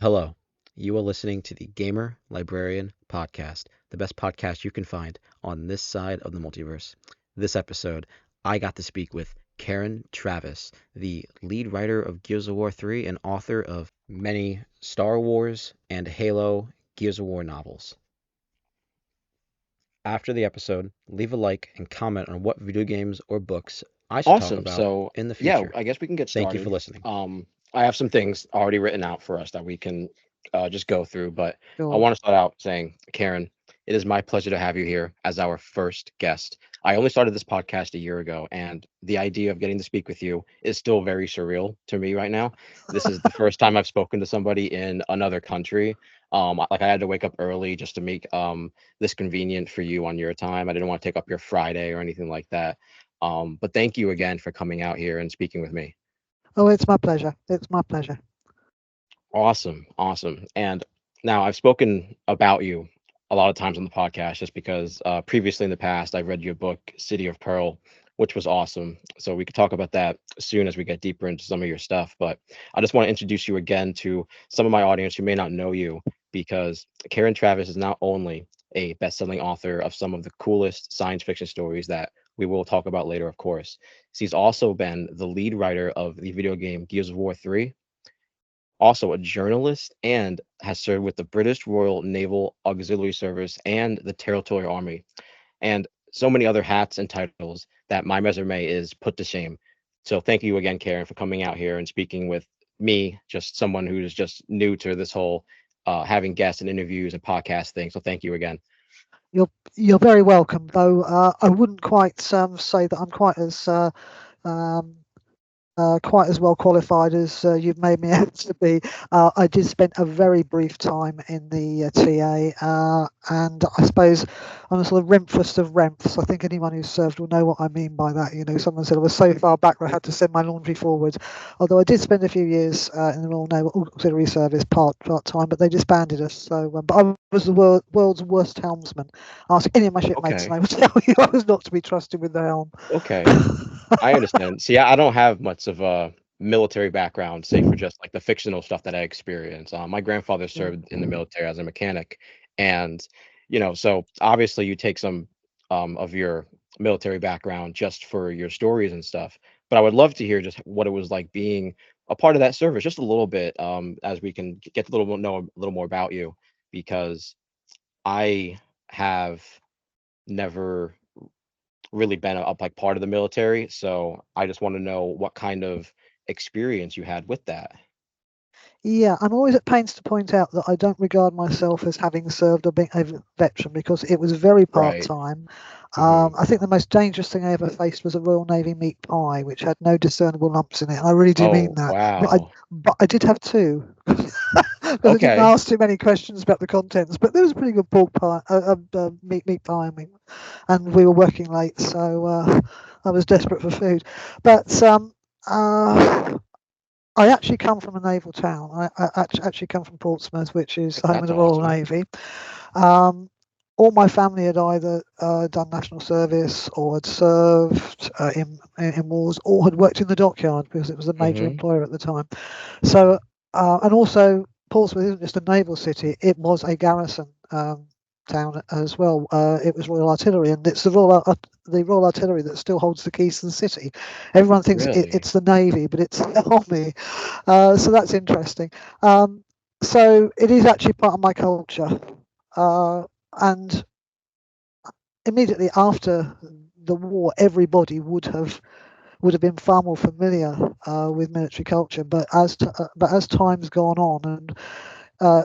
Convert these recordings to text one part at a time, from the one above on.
Hello, you are listening to the Gamer Librarian Podcast, the best podcast you can find on this side of the multiverse. This episode, I got to speak with Karen Travis, the lead writer of Gears of War 3 and author of many Star Wars and Halo Gears of War novels. After the episode, leave a like and comment on what video games or books I should talk Awesome. about So, in the yeah, future. I guess we can get Thank you for started. listening. I have some things already written out for us that we can just go through, but I Sure. want to start out saying, Karen, it is my pleasure to have you here as our first guest. I only started this podcast a year ago, and the idea of getting to speak with you is still very surreal to me right now. This is the first time I've spoken to somebody in another country. Like I had to wake up early just to make this convenient for you on your time. I didn't want to take up your Friday or anything like that. But thank you again for coming out here and speaking with me. Oh, it's my pleasure. It's my pleasure. Awesome, awesome. And now I've spoken about you a lot of times on the podcast just because previously in the past I've read your book City of Pearl, which was awesome. So we could talk about that soon as we get deeper into some of your stuff. But I just want to introduce you again to some of my audience who may not know you, because Karen Travis is not only a best-selling author of some of the coolest science fiction stories that we will talk about later, of course. She's also been the lead writer of the video game Gears of War 3, also a journalist, and has served with the British Royal Naval Auxiliary Service and the Territorial Army, and so many other hats and titles that my resume is put to shame. So thank you again, Karen, for coming out here and speaking with me, just someone who's just new to this whole having guests and interviews and podcast thing. So thank you again. You're very welcome. Though I wouldn't quite say that I'm um, quite as well qualified as you've made me out to be. I did spend a very brief time in the TA, and I suppose I'm a sort of renfest of renfs. I think anyone who's served will know what I mean by that. You know, someone said I was so far back that I had to send my laundry forward. Although I did spend a few years in the Royal Naval Auxiliary Service part time, but they disbanded us. So, but I was the world's worst helmsman. Ask any of my shipmates, and Okay. I will tell you I was not to be trusted with the helm. Okay. I understand. See, I don't have much of a military background, say for just like the fictional stuff that I experience. My grandfather Yeah. served in the military as a mechanic, and so obviously you take some of your military background just for your stories and stuff. But I would love to hear just what it was like being a part of that service, just a little bit, as we can get a little know a little more about you, because I have never really been a like part of the military. So I just want to know what kind of experience you had with that. Yeah, I'm always at pains to point out that I don't regard myself as having served or being a veteran because it was very part Right. time. Hmm. I think the most dangerous thing I ever faced was a Royal Navy meat pie, which had no discernible lumps in it. And I really do mean Oh, that. wow. But I did have two because I didn't Okay. ask too many questions about the contents. But there was a pretty good pork pie, meat pie, and we were working late, so I was desperate for food. But uh, I actually come from a naval town. I actually come from Portsmouth, which is the home of That's the Royal awesome. Navy. Um, all my family had either done national service or had served in wars or had worked in the dockyard because it was a major Hmm. employer at the time. So, and also Portsmouth isn't just a naval city; it was a garrison town as well. It was Royal Artillery, and it's the Royal Artillery that still holds the keys to the city. Everyone thinks Really? it's the Navy, but it's the Army. So that's interesting. Um, so it is actually part of my culture, and immediately after the war, everybody would have been far more familiar with military culture. But as time's gone on and uh,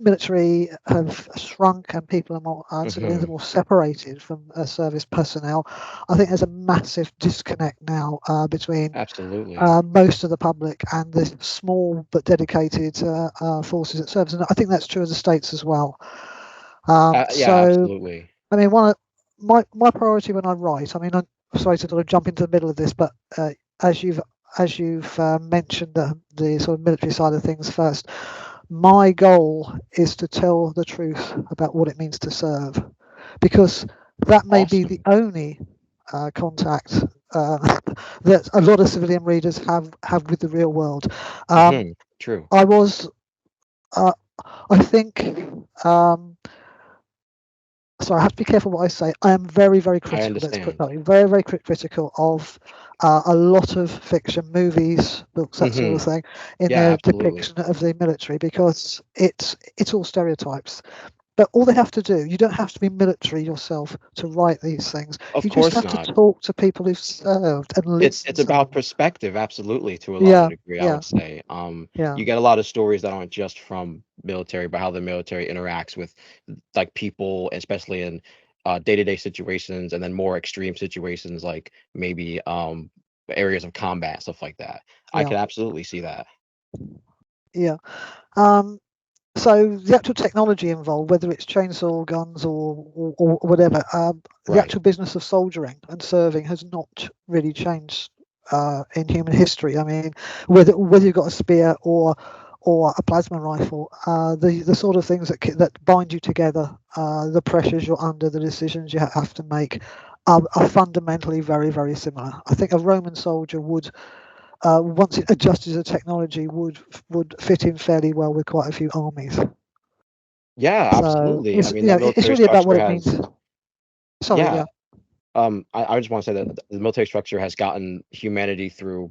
military have shrunk and people are sort of a Hmm. little more separated from service personnel, I think there's a massive disconnect now between Absolutely. most of the public and the small but dedicated forces at service. And I think that's true of the states as well. Yeah, So, absolutely. I mean, one of my priority when I write, I mean, I'm sorry to sort of jump into the middle of this, but as you've mentioned the sort of military side of things first, my goal is to tell the truth about what it means to serve, because that may be the Awesome. only contact that a lot of civilian readers have with the real world. Um, Hmm. True. I was I think. Sorry, I have to be careful what I say. I am very, very I critical. Let's put it understand. that way. Very, very critical of a lot of fiction, movies, books, that sort Hmm. of thing, in Yeah, their absolutely. depiction of the military, because it's all stereotypes. But all they have to do, you don't have to be military yourself to write these things. Of You just course have to not. talk to people who've served and listen It's to about them. perspective, absolutely, to a larger Yeah, degree, I yeah, would say. yeah, You get a lot of stories that aren't just from military, but how the military interacts with like people, especially in day-to-day situations, and then more extreme situations like maybe areas of combat, stuff like that. I yeah, could absolutely see that. yeah. Um, so the actual technology involved, whether it's chainsaw guns or whatever, the Right. actual business of soldiering and serving has not really changed in human history. I mean, whether you've got a spear or a plasma rifle, the sort of things that bind you together, the pressures you're under, the decisions you have to make, are fundamentally very, very similar. I think a Roman soldier would, once it adjusted to technology, would fit in fairly well with quite a few armies. Yeah, So absolutely. I it's, mean, you that know, it's military really about what structure it means. has, Sorry, yeah. yeah, I just want to say that the military structure has gotten humanity through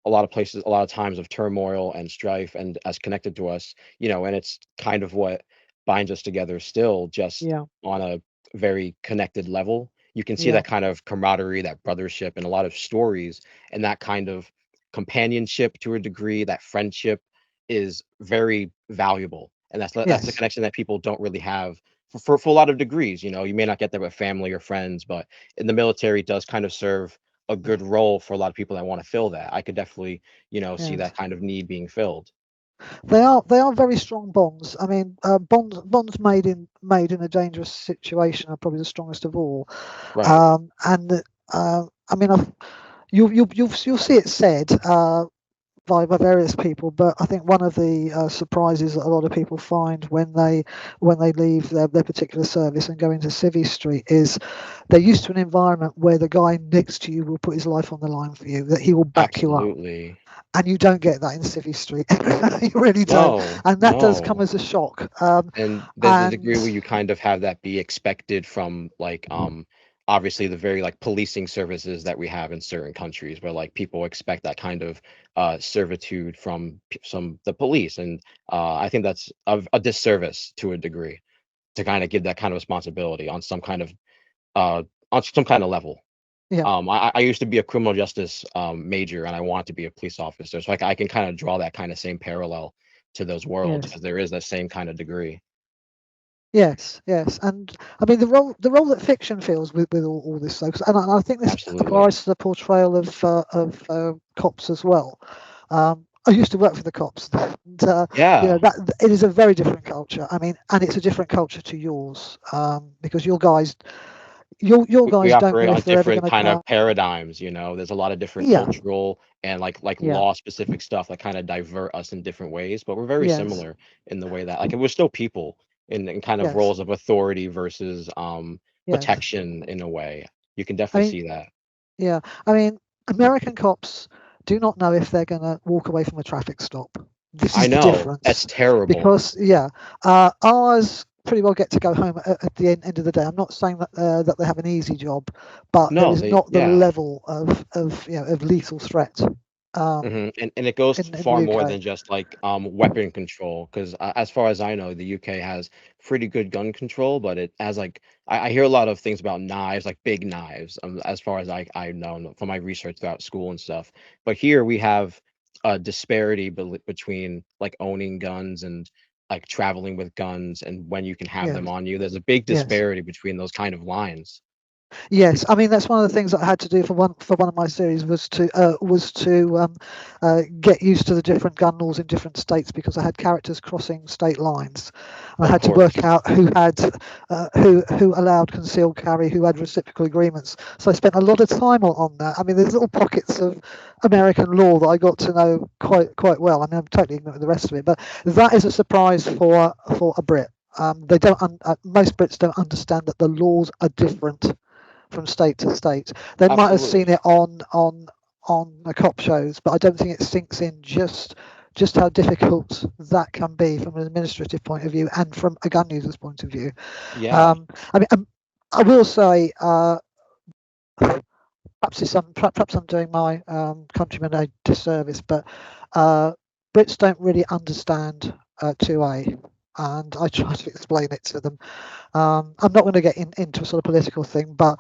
a lot of places, a lot of times of turmoil and strife, and as connected to us, and it's kind of what binds us together still, just yeah, on a very connected level. You can see yeah, that kind of camaraderie, that brothership, and a lot of stories, and that kind of companionship to a degree, that friendship is very valuable. And that's the yes, connection that people don't really have for a lot of degrees. You may not get that with family or friends, but in the military does kind of serve a good role for a lot of people that want to fill that. I could definitely, see yes. that kind of need being filled. They are very strong bonds. I mean, bonds made in a dangerous situation are probably the strongest of all. Right. And I mean, you'll see it said by various people, but I think one of the surprises that a lot of people find when they leave their particular service and go into Civvy Street is they're used to an environment where the guy next to you will put his life on the line for you, that he will back you up, Absolutely. and you don't get that in Civvy Street. You really don't, No, and that does come no. as a shock. And there's a degree where And you kind of have that be expected from like obviously the very like policing services that we have in certain countries where like people expect that kind of servitude from some the police, and I think that's a disservice to a degree to kind of give that kind of responsibility uh on some kind of level. yeah, I used to be a criminal justice major, and I want to be a police officer, so I can kind of draw that kind of same parallel to those worlds yes. because there is that same kind of degree. Yes, yes, and I mean the role that fiction feels with all this, though, and I think this Absolutely. applies to the portrayal of cops as well. I used to work for the cops, and Yeah, that it is a very different culture. I mean, and it's a different culture to yours, because your we guys don't operate know on if they're ever different going to kind of come. paradigms. There's a lot of different Yeah, cultural and like yeah, law specific stuff that kind of divert us in different ways, but we're very yes, similar in the way that like we're still people in kind of yes, roles of authority versus yes. protection in a way. You can I definitely mean, see that. yeah, I mean, American cops do not know if they're going to walk away from a traffic stop. This I is the know. That's difference, terrible. because yeah, ours pretty well get to go home at the end of the day. I'm not saying that they have an easy job, but there No, is they not the yeah. level of lethal threat And it goes in the far more UK. than just like weapon control, because as far as I know, the UK has pretty good gun control, but it has like I hear a lot of things about knives, like big knives, as far as I know from my research throughout school and stuff. But here we have a disparity between like owning guns and like traveling with guns and when you can have them Yes, on you. There's a big yes. disparity between those kind of lines. Yes, I mean that's one of the things that I had to do for one of my series was to get used to the different gun laws in different states, because I had characters crossing state lines, and I Of had to course. work out who allowed concealed carry, who had reciprocal agreements. So I spent a lot of time on that. I mean, there's little pockets of American law that I got to know quite well. I mean, I'm totally ignorant of the rest of it, but that is a surprise for a Brit. They don't. Most Brits don't understand that the laws are different from state to state. They might have seen Absolutely. it on the cop shows, but I don't think it sinks in just just how difficult that can be from an administrative point of view and from a gun user's point of view. Yeah. I mean, I will say, perhaps I'm doing my countrymen a disservice, but Brits don't really understand 2A, and I try to explain it to them. I'm not going to get into a sort of political thing, but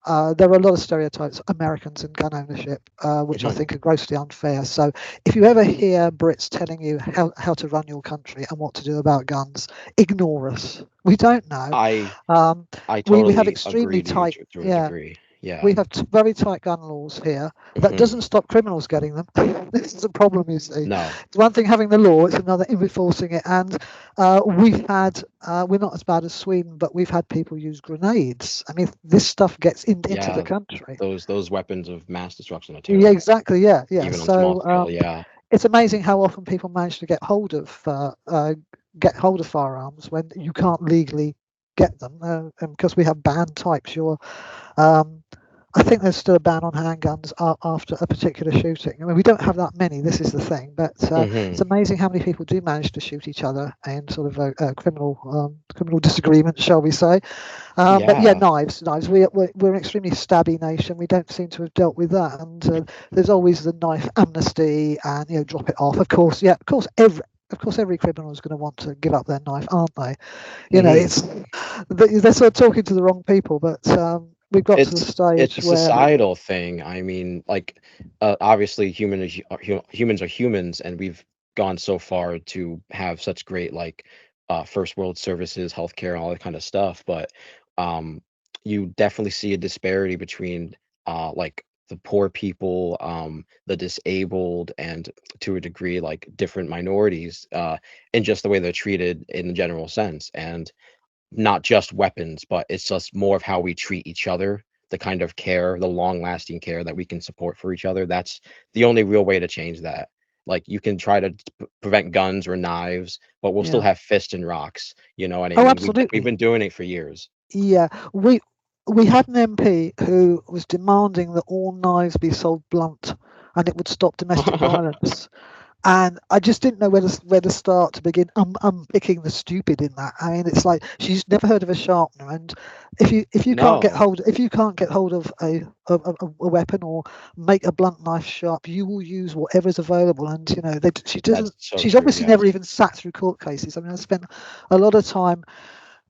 there are a lot of stereotypes Americans in gun ownership, which I think are grossly unfair. So if you ever hear Brits telling you how to run your country and what to do about guns, ignore us. We don't know. I We totally have extremely agree to you tight, to a degree. Yeah. we have very tight gun laws here. That doesn't stop criminals getting them. This is a problem, you see. No. It's one thing having the law, it's another enforcing it. And we're not as bad as Sweden, but we've had people use grenades. I mean, this stuff gets into the country. Those weapons of mass destruction are Yeah, terrible. exactly. Yeah. Even on small scale, yeah. It's amazing how often people manage to get hold of firearms when you can't legally get them, and because we have banned types, I think there's still a ban on handguns after a particular shooting. I mean, we don't have that many. This is the thing, but it's amazing how many people do manage to shoot each other in sort of a criminal disagreement, shall we say? But yeah, knives. We're an extremely stabby nation. We don't seem to have dealt with that, and there's always the knife amnesty and drop it off. Of course, every criminal is going to want to give up their knife, aren't they? They're sort of talking to the wrong people, but we've got to the stage it's a societal thing. I mean, like, obviously humans are humans, and we've gone so far to have such great, like, first world services, healthcare, and all that kind of stuff. But you definitely see a disparity between like the poor people, the disabled, and to a degree, like, different minorities, in just the way they're treated in the general sense. And not just weapons, but it's just more of how we treat each other, the kind of care, the long lasting care that we can support for each other. That's the only real way to change that. Like, you can try to prevent guns or knives, but we'll still have fists and rocks. You know what I mean? absolutely. We've been doing it for years. Yeah, we had an MP who was demanding that all knives be sold blunt, and it would stop domestic violence. And I just didn't know where to start to begin. I'm picking the stupid in that. I mean, it's like she's never heard of a sharpener, and if you can't get hold of a weapon or make a blunt knife sharp, you will use whatever's available. And she doesn't. She's obviously never even sat through court cases. I mean, I spent a lot of time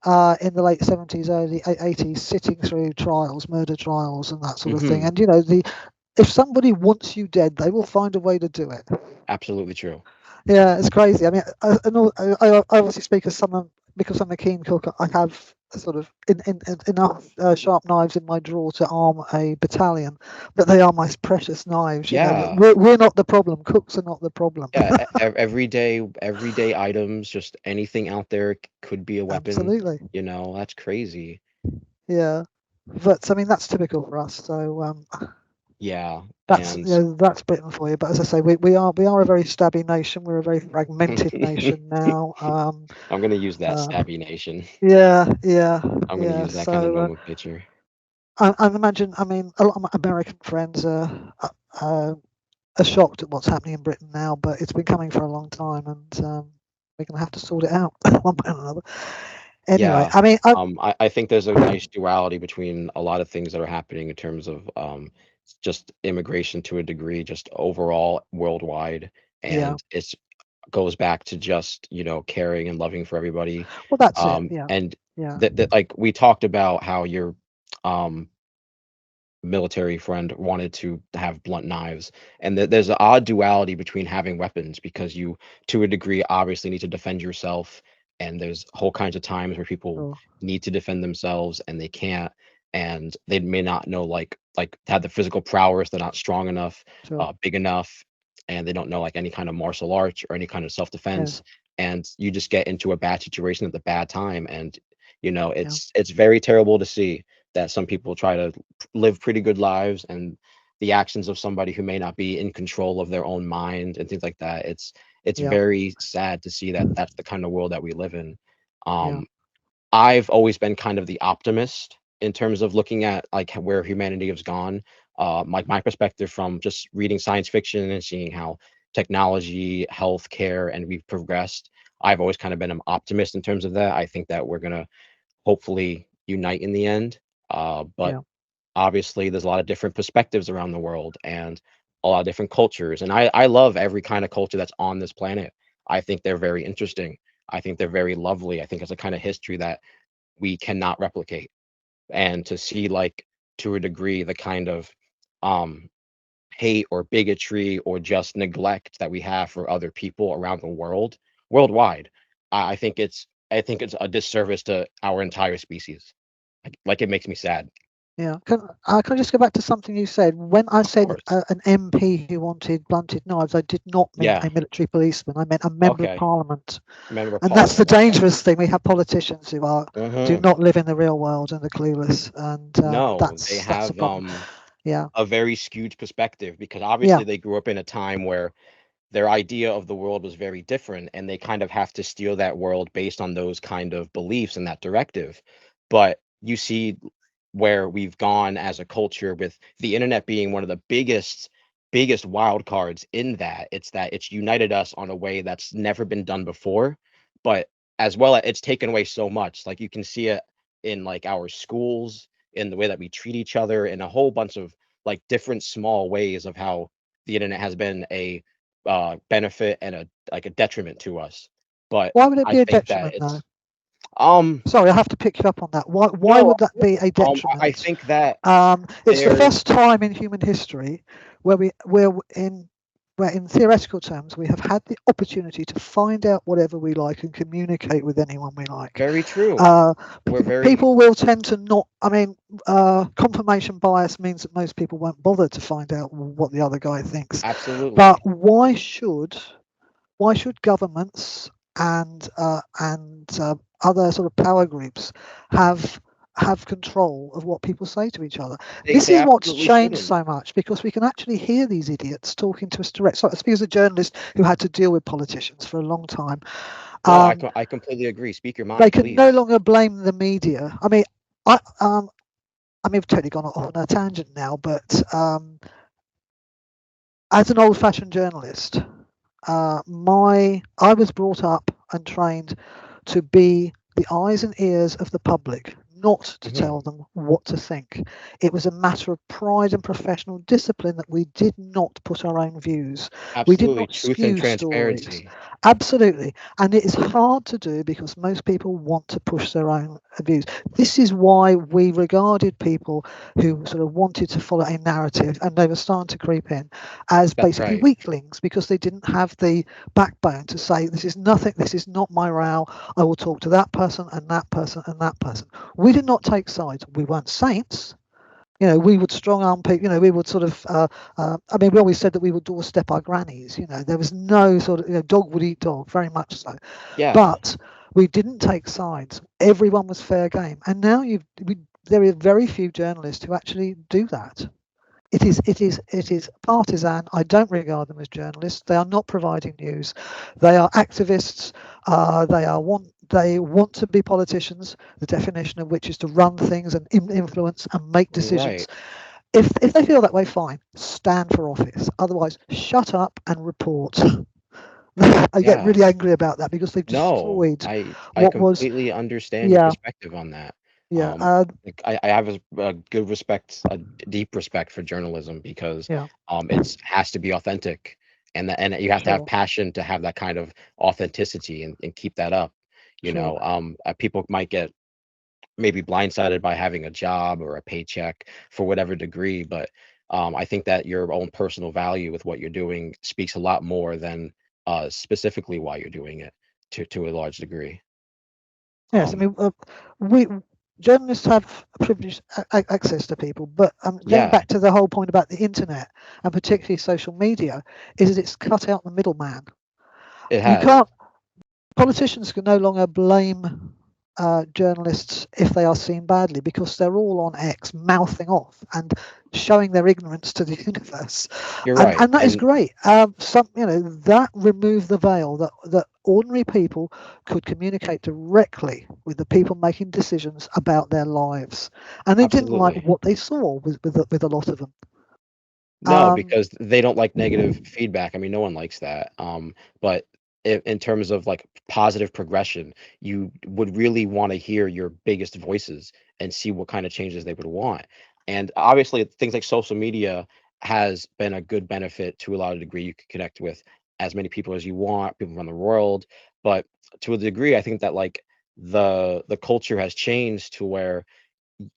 in the late 70s, early 80s, sitting through trials, murder trials, and that sort of thing. And if somebody wants you dead, they will find a way to do it. Absolutely true. Yeah, it's crazy. I mean, I obviously speak as someone, because I'm a keen cook. I have sort of enough sharp knives in my drawer to arm a battalion, but they are my precious knives. We're not the problem. Cooks are not the problem. Yeah, everyday items, just anything out there could be a weapon. Absolutely. That's crazy. Yeah, but I mean, that's typical for us. So yeah, that's that's Britain for you. But as I say, we are a very stabby nation. We're a very fragmented nation now. I'm gonna use that stabby nation. Yeah. I'm gonna use that kind of normal picture. I imagine. I mean, a lot of my American friends are shocked at what's happening in Britain now, but it's been coming for a long time, and we're going to have to sort it out one way or another. Anyway, I mean, I think there's a nice duality between a lot of things that are happening in terms of just immigration to a degree, just overall worldwide, and it goes back to just caring and loving for everybody. Well, that's it. Yeah. And that like we talked about how your military friend wanted to have blunt knives, and there's an odd duality between having weapons, because you, to a degree, obviously need to defend yourself, and there's whole kinds of times where people need to defend themselves and they can't, and they may not know, like have the physical prowess, they're not strong enough, big enough, and they don't know like any kind of martial arts or any kind of self-defense, and you just get into a bad situation at the bad time. And it's very terrible to see that some people try to live pretty good lives, and the actions of somebody who may not be in control of their own mind and things like that. It's very sad to see that that's the kind of world that we live in. I've always been kind of the optimist in terms of looking at like where humanity has gone. Like my perspective from just reading science fiction and seeing how technology, healthcare, and we've progressed. I've always kind of been an optimist in terms of that. I think that we're gonna hopefully unite in the end. But Yeah. obviously, there's a lot of different perspectives around the world and a lot of different cultures. And I love every kind of culture that's on this planet. I think they're very interesting. I think they're very lovely. I think it's a kind of history that we cannot replicate. And to see, like, to a degree, the kind of um hate or bigotry or just neglect that we have for other people around the world, worldwide, I think it's a disservice to our entire species. Like it makes me sad. Yeah. Can I just go back to something you said? When I Of said course. an MP who wanted blunted knives, I did not mean Yeah. a military policeman. I meant a member of Okay. parliament. Member of And that's the parliament. Okay. dangerous thing. We have politicians who do Hmm. not live in the real world and are clueless, and No, they that's a have problem. Yeah. a very skewed perspective because Yeah. obviously they grew up in a time where their idea of the world was very different and they kind of have to steal that world based on those kind of beliefs and that directive. But you see where we've gone as a culture with the internet being one of the biggest wild cards in that. It's that it's united us on a way that's never been done before, but as well it's taken away so much. Like you can see it in like our schools, in the way that we treat each other, in a whole bunch of like different small ways of how the internet has been a benefit and a like a detriment to us. But Why would it I be a think that detriment, though? it's um Sorry, I have to pick you up on that. Why no would that be a I detriment? think that It's the there's first time in human history where where in theoretical terms we have had the opportunity to find out whatever we like and communicate with anyone we like. very true. Uh, We're very People will tend to not. I mean, confirmation bias means that most people won't bother to find out what the other guy thinks. But absolutely. why should governments and other sort of power groups have control of what people say to each other? This They is what's absolutely changed shouldn't. so much, because we can actually hear these idiots talking to us direct. So I speak as a journalist who had to deal with politicians for a long time. No, Um, I completely agree. Speak your they mind, can no please. longer blame the media. I um, I mean, I've totally gone on a tangent now, but as an old-fashioned journalist, I was brought up and trained to be the eyes and ears of the public, not to Hmm. tell them what to think. It was a matter of pride and professional discipline that we did not put our own views. We did Absolutely. not Truth and skew stories. transparency. Absolutely. And it is hard to do because most people want to push their own views. This is why we regarded people who sort of wanted to follow a narrative, and they were starting to creep in, as That's basically right. weaklings, because they didn't have the backbone to say, this is nothing, this is not my row, I will talk to that person and that person and that person. We did not take sides. We weren't saints. We would strong arm people. We would sort of. I mean, we always said that we would doorstep our grannies. There was no sort of. Dog would eat dog, very much so. Yeah. But we didn't take sides. Everyone was fair game. And now there are very few journalists who actually do that. It is partisan. I don't regard them as journalists. They are not providing news. They are activists. They want to be politicians. The definition of which is to run things and influence and make decisions. Right. If they feel that way, fine. Stand for office. Otherwise, shut up and report. I get Yeah. really angry about that because they've No, destroyed I what was. completely understand your Yeah, perspective on that. yeah, Like I have a good respect, deep respect for journalism because yeah. it's has to be authentic, and you have to have Sure, passion to have that kind of authenticity and keep that up. sure. People might get maybe blindsided by having a job or a paycheck for whatever degree, but I think that your own personal value with what you're doing speaks a lot more than specifically why you're doing it to a large degree. Yes, I Um, mean, we journalists have privileged access to people, but going yeah, back to the whole point about the internet and particularly social media, is that it's cut out the middleman. it You has. can't. Politicians can no longer blame journalists if they are seen badly, because they're all on X mouthing off and showing their ignorance to the universe, You're and right. that is And great. That removed the veil that ordinary people could communicate directly with the people making decisions about their lives, and they didn't like absolutely. what they saw with a lot of them. No, Um, because they don't like negative feedback. I mean, no one likes that. But in terms of like positive progression, you would really want to hear your biggest voices and see what kind of changes they would want. And obviously, things like social media has been a good benefit to a lot of degree. You can connect with as many people as you want, people around the world. But to a degree, I think that like the culture has changed to where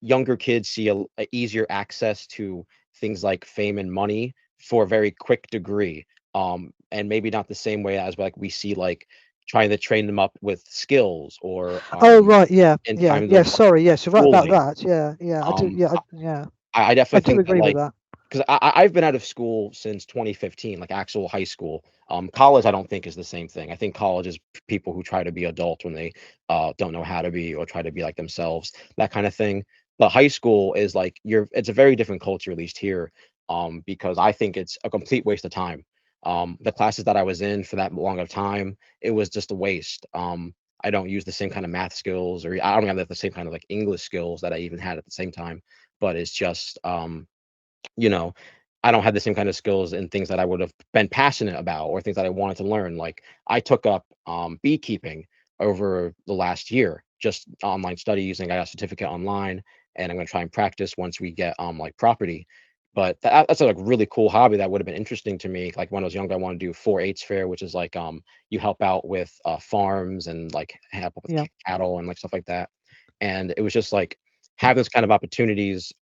younger kids see a easier access to things like fame and money for a very quick degree, and maybe not the same way as like we see like trying to train them up with skills or oh right, yeah, in yeah, times yeah. of Sorry, yes, you're right about schooling. that. Yeah, yeah, I do. um Yeah, yeah, I I definitely do think that agree with like, that. because I've been out of school since 2015, like actual high school. College, I don't think is the same thing. I think college is people who try to be adults when they don't know how to be or try to be like themselves, that kind of thing. But high school is like it's a very different culture, at least here, because I think it's a complete waste of time. The classes that I was in for that long of time, it was just a waste. I don't use the same kind of math skills, or I don't have the same kind of like English skills that I even had at the same time. But it's just you know, I don't have the same kind of skills and things that I would have been passionate about or things that I wanted to learn. Like I took up beekeeping over the last year, just online study using. I got a certificate online, and I'm going to try and practice once we get like property. But that's a like really cool hobby that would have been interesting to me. Like when I was younger, I wanted to do 4-H fair, which is like you help out with farms and like help with Yeah, cattle and like stuff like that. And it was just like having those kind of opportunities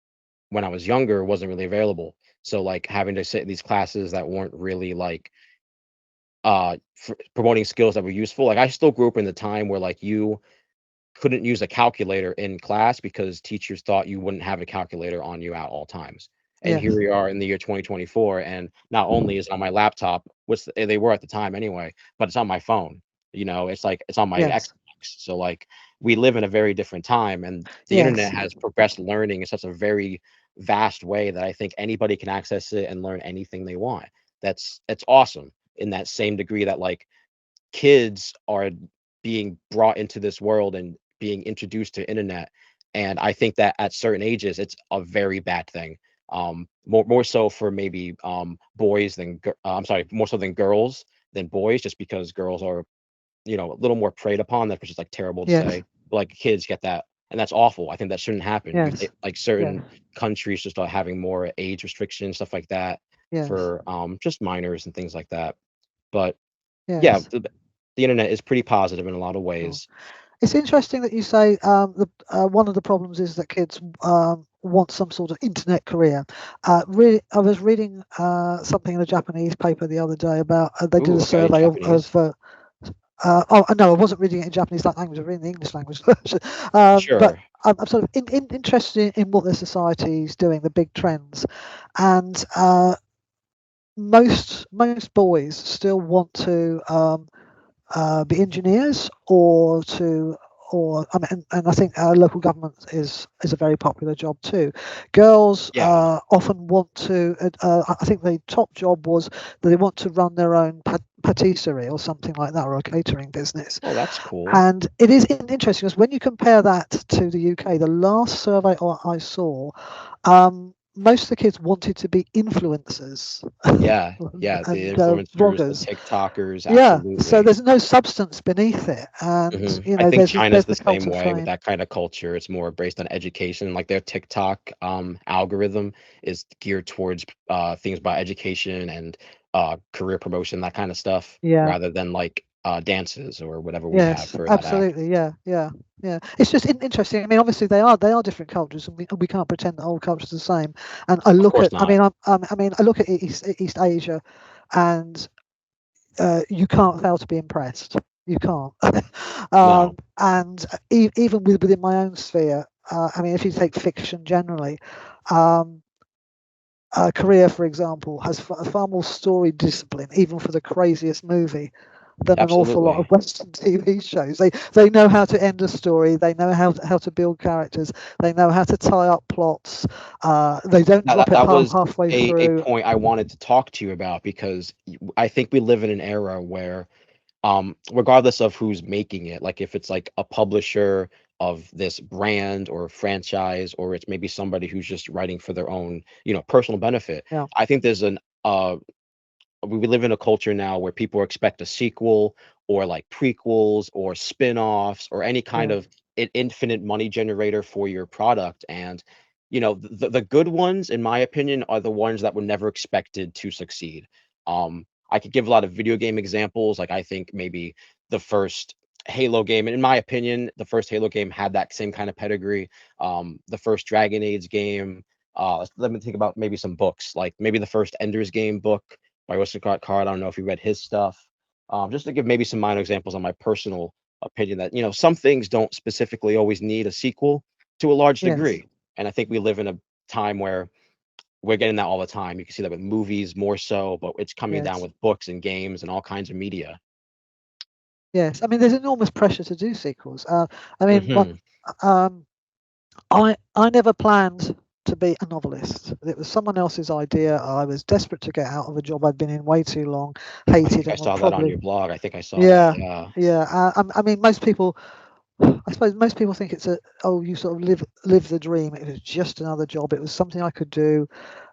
when I was younger wasn't really available. So like having to sit in these classes that weren't really like promoting skills that were useful. Like I still grew up in the time where like you couldn't use a calculator in class because teachers thought you wouldn't have a calculator on you at all times. And here yes, we are in the year 2024, and not only is it on my laptop, which they were at the time anyway, but it's on my phone. It's like it's on my Xbox. yes, So like we live in a very different time, and the internet yes, has progressed learning in such a very vast way that I think anybody can access it and learn anything they want. That's awesome in that same degree that like kids are being brought into this world and being introduced to internet. And I think that at certain ages it's a very bad thing, more so for maybe boys than I'm sorry, more so than girls than boys, just because girls are a little more preyed upon. That's just like terrible to yes, say, but like kids get that, and that's awful. I think that shouldn't happen. yes, Like yeah, certain countries should start having more age restrictions, stuff like that, yes, for just minors and things like that. But yeah, yes. the internet is pretty positive in a lot of Sure. ways. It's interesting that you say one of the problems is that kids want some sort of internet career. I was reading something in a Japanese paper the other day about they did Ooh, a okay, survey Japanese. oh no, I wasn't reading it in Japanese language. I was reading the English language version. But Sure. I'm sort of interested in what the society is doing, the big trends, and most boys still want to be engineers or I mean, and I think local government is a very popular job too. Girls Yeah. often want to. I think the top job was that they want to run their own patisserie or something like that, or a catering business. Oh, that's cool. And it is interesting because when you compare that to the UK, the last survey I saw, most of the kids wanted to be influencers Yeah, yeah, the and influencers, the bloggers. TikTokers, Yeah, so absolutely. there's no substance beneath it, and I think China's there's the the cult same of way with fame. that kind of culture. It's more based on education. Like their TikTok algorithm is geared towards things about education and career promotion, that kind of stuff, Yeah, rather than like dances or whatever we have yes, for that app. absolutely. Yeah, yeah, yeah. It's just interesting. I mean, obviously they are different cultures, and we can't pretend the whole culture's the same. And I Of look course at, not. I mean, I look at East Asia, and you can't fail to be impressed. You can't. No. And even within my own sphere, I mean, if you take fiction generally, um, Korea, for example, has far more story discipline, even for the craziest movie, than an awful lot of Absolutely. Western TV shows. They know how to end a story. They know how to build characters. They know how to tie up plots. They don't That drop that, it that was halfway a through. point I wanted to talk to you about, because I think we live in an era where regardless of who's making it, like if it's like a publisher of this brand or franchise, or it's maybe somebody who's just writing for their own, personal benefit. Yeah. I think there's an we live in a culture now where people expect a sequel or like prequels or spin-offs or any kind Yeah. of infinite money generator for your product. And the good ones, in my opinion, are the ones that were never expected to succeed. I could give a lot of video game examples. Like I think maybe the first Halo game, and in my opinion, the first Halo game had that same kind of pedigree. The first Dragon Age game. Let me think about maybe some books, like maybe the first Ender's Game book by Scott Card. I don't know if you read his stuff. Just to give maybe some minor examples on my personal opinion, that some things don't specifically always need a sequel to a large Yes. degree. And I think we live in a time where we're getting that all the time. You can see that with movies more so, but it's coming down Yes. with books and games and all kinds of media. Yes. I mean, there's enormous pressure to do sequels. I mean, Hmm. I never planned to be a novelist. It was someone else's idea. I was desperate to get out of a job I'd been in way too long, I hated, think I and would saw that on probably. your blog. I think I saw that. Yeah. Yeah. Yeah. I mean, most people. I suppose most people think it's you sort of live the dream. It was just another job. It was something I could do.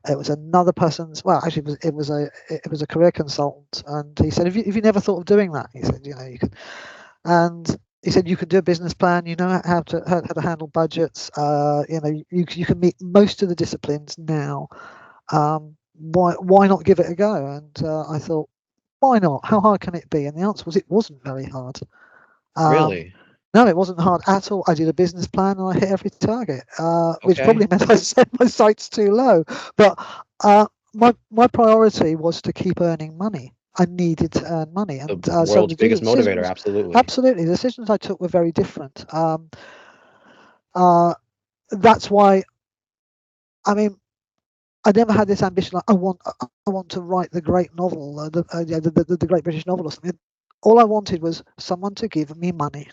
It was another person's. Well, actually, it was a career consultant, and he said, "If you never thought of doing that?" He said, you could, and he said you could do a business plan. You know how to handle budgets. You can meet most of the disciplines now. Why not give it a go? And I thought, why not? How hard can it be? And the answer was, it wasn't very hard. Really? No, it wasn't hard at all. I did a business plan and I hit every target, which Okay. probably meant I set my sights too low. But my priority was to keep earning money. I needed to earn money, The and so world's the biggest motivator. decisions, Absolutely. absolutely, the decisions I took were very different. That's why, I mean, I never had this ambition. Like, I want to write the great novel, the Great British Novel or something. All I wanted was someone to give me money.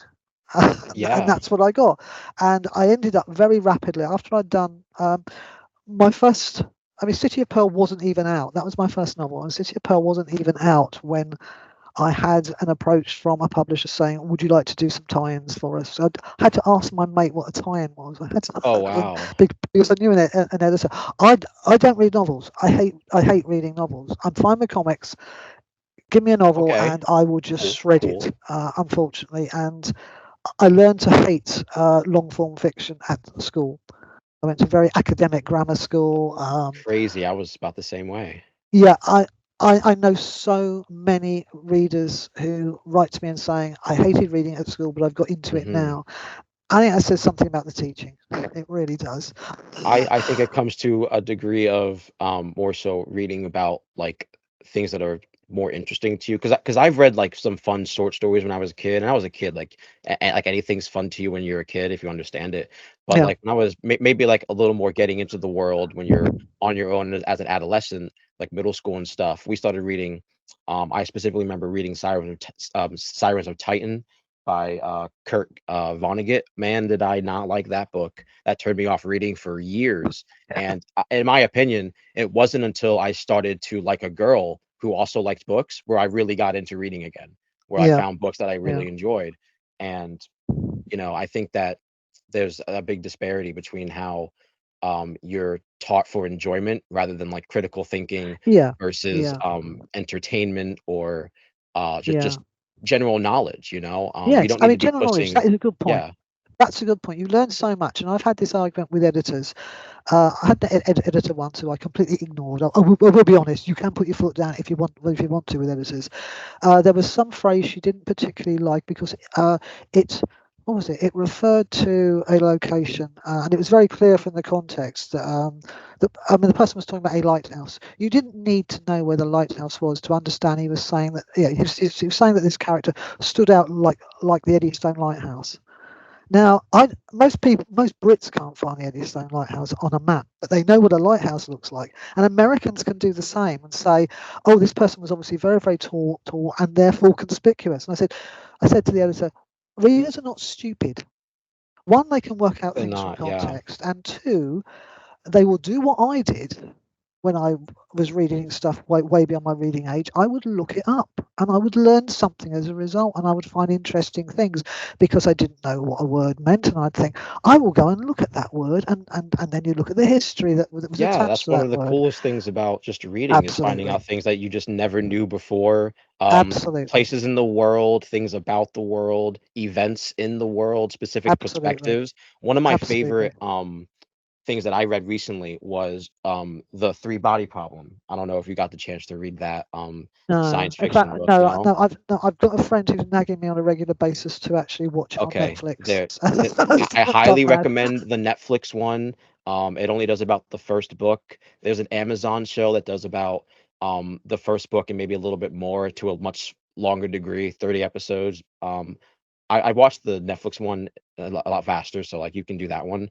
And Yeah. that's what I got. And I ended up very rapidly after I'd done my first. I mean, City of Pearl wasn't even out. That was my first novel, and City of Pearl wasn't even out when I had an approach from a publisher saying, "Would you like to do some tie-ins for us?" So I had to ask my mate what a tie-in was. I had to Oh, phone him wow. because I knew an editor. I don't read novels. I hate reading novels. I'm fine with comics. Give me a novel Okay. and I will just Cool. shred Cool. it. Unfortunately, and I learned to hate long form fiction at school. I went to a very academic grammar school. Crazy. I was about the same way. Yeah, I know so many readers who write to me and saying, I hated reading at school, but I've got into it Hmm. now. I think that says something about the teaching. It really does. I think it comes to a degree of more so reading about like things that are more interesting to you, because I've read like some fun short stories when I was a kid, and I was a kid, like like anything's fun to you when you're a kid if you understand it. But Yeah, like when I was maybe like a little more getting into the world when you're on your own as an adolescent, like middle school and stuff, we started reading. I specifically remember reading Sirens of Titan by Kurt Vonnegut. Man, did I not like that book. That turned me off reading for years. And in my opinion, it wasn't until I started to like a girl who also liked books where I really got into reading again, where I yeah, found books that I yeah, really enjoyed. And I think that there's a big disparity between how you're taught for enjoyment rather than like critical thinking yeah, versus yeah, entertainment or yeah. just general knowledge. We Yes, don't I need to mean, be general knowledge, pushing. that is a good point. Yeah. That's a good point. You learn so much, and I've had this argument with editors. I had the editor once who I completely ignored. I will be honest. You can put your foot down if you want to with editors. There was some phrase she didn't particularly like because it what was it? It referred to a location, and it was very clear from the context that I mean the person was talking about a lighthouse. You didn't need to know where the lighthouse was to understand he was saying that. Yeah, he was saying that this character stood out like the Eddystone Lighthouse. Now, most Brits can't find the Eddystone Lighthouse on a map, but they know what a lighthouse looks like. And Americans can do the same and say, "Oh, this person was obviously very, very tall, and therefore conspicuous." And I said to the editor, "Readers are not stupid. One, they can work out They're things from not. Yeah. context, and two, they will do what I did when I was reading stuff way beyond my reading age, I would look it up and I would learn something as a result, and I would find interesting things because I didn't know what a word meant, and I'd think, I will go and look at that word, and then you look at the history that was Yeah, attached that's to one that of the word. coolest things about just reading is finding Absolutely. out things that you just never knew before. Absolutely. Places in the world, things about the world, events in the world, specific Absolutely. perspectives. One of my Absolutely. favorite things that I read recently was The Three Body Problem. I don't know if you got the chance to read that No, science in fiction fact, book, no, no? no. I've got a friend who's nagging me on a regular basis to actually watch it on Okay, Netflix. there. I I've done highly that. recommend the Netflix one. It only does about the first book. There's an Amazon show that does about the first book and maybe a little bit more to a much longer degree, 30 episodes. I watched the Netflix one a lot faster, so like you can do that one.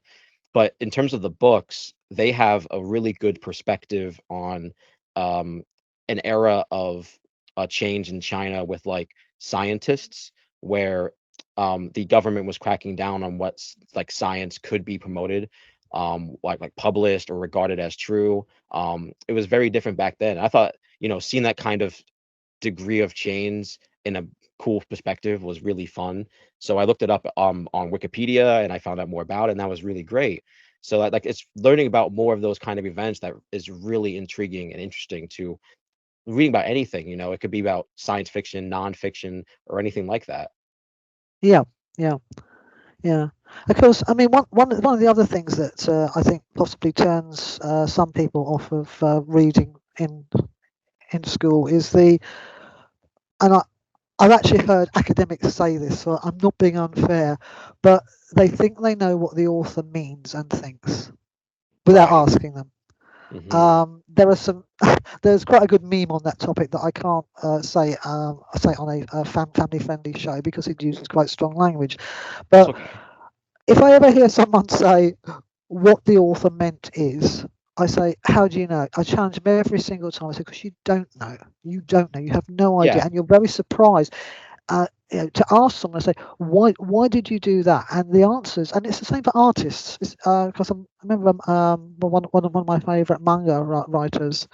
But in terms of the books, they have a really good perspective on um, an era of a change in China with like scientists, where the government was cracking down on what's like science could be promoted, like published or regarded as true. It was very different back then. I thought, seeing that kind of degree of change in a cool perspective was really fun. So I looked it up on Wikipedia and I found out more about it, and that was really great. So like it's learning about more of those kind of events that is really intriguing and interesting to reading about anything. It could be about science fiction, nonfiction, or anything like that. Yeah, yeah, yeah. Of course, I mean, one of the other things that I think possibly turns some people off of reading in school is and I've actually heard academics say this, so I'm not being unfair, but they think they know what the author means and thinks without Right. asking them. Hmm. There's quite a good meme on that topic that I can't say on a family friendly show because it uses quite strong language. That's But okay. if I ever hear someone say what the author meant is, I say, how do you know? I challenge them every single time. I say, because you don't know. You don't know. You have no idea, Yeah. and you're very surprised. To ask someone, I say, why did you do that? And the answers, and it's the same for artists. Because I remember one of my favourite manga writers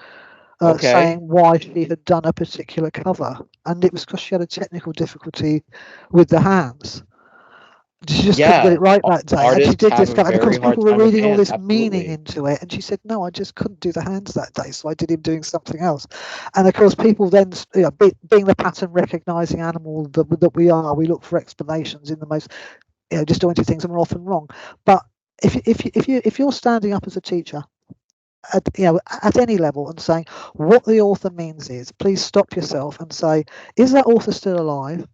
Okay. saying why she had done a particular cover, and it was because she had a technical difficulty with the hands. She just couldn't get Yeah. it right that day, and she Artists did have a discover. And of very course, hard people were time with reading all hands. this meaning Absolutely. into it, and she said, "No, I just couldn't do the hands that day, so I did him doing something else." And of course, people then, being the pattern recognizing animal that we are, we look for explanations in the most disjointed things, and we're often wrong. But if you're standing up as a teacher at any level and saying what the author means is, please stop yourself and say, is that author still alive?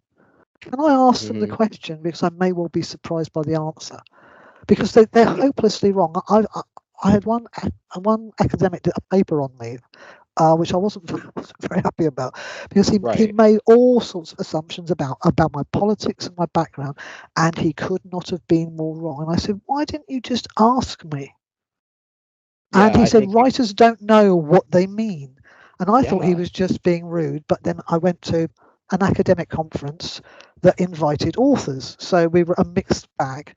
Can I ask them the Hmm. question, because I may well be surprised by the answer, because they're hopelessly wrong. I had one academic did a paper on me, which I wasn't very happy about, because he Right. made all sorts of assumptions about my politics and my background, and he could not have been more wrong. And I said, why didn't you just ask me? And Yeah, he I said, think writers don't know what they mean. And I thought he yeah. was just being rude. But then I went to an academic conference that invited authors. So we were a mixed bag.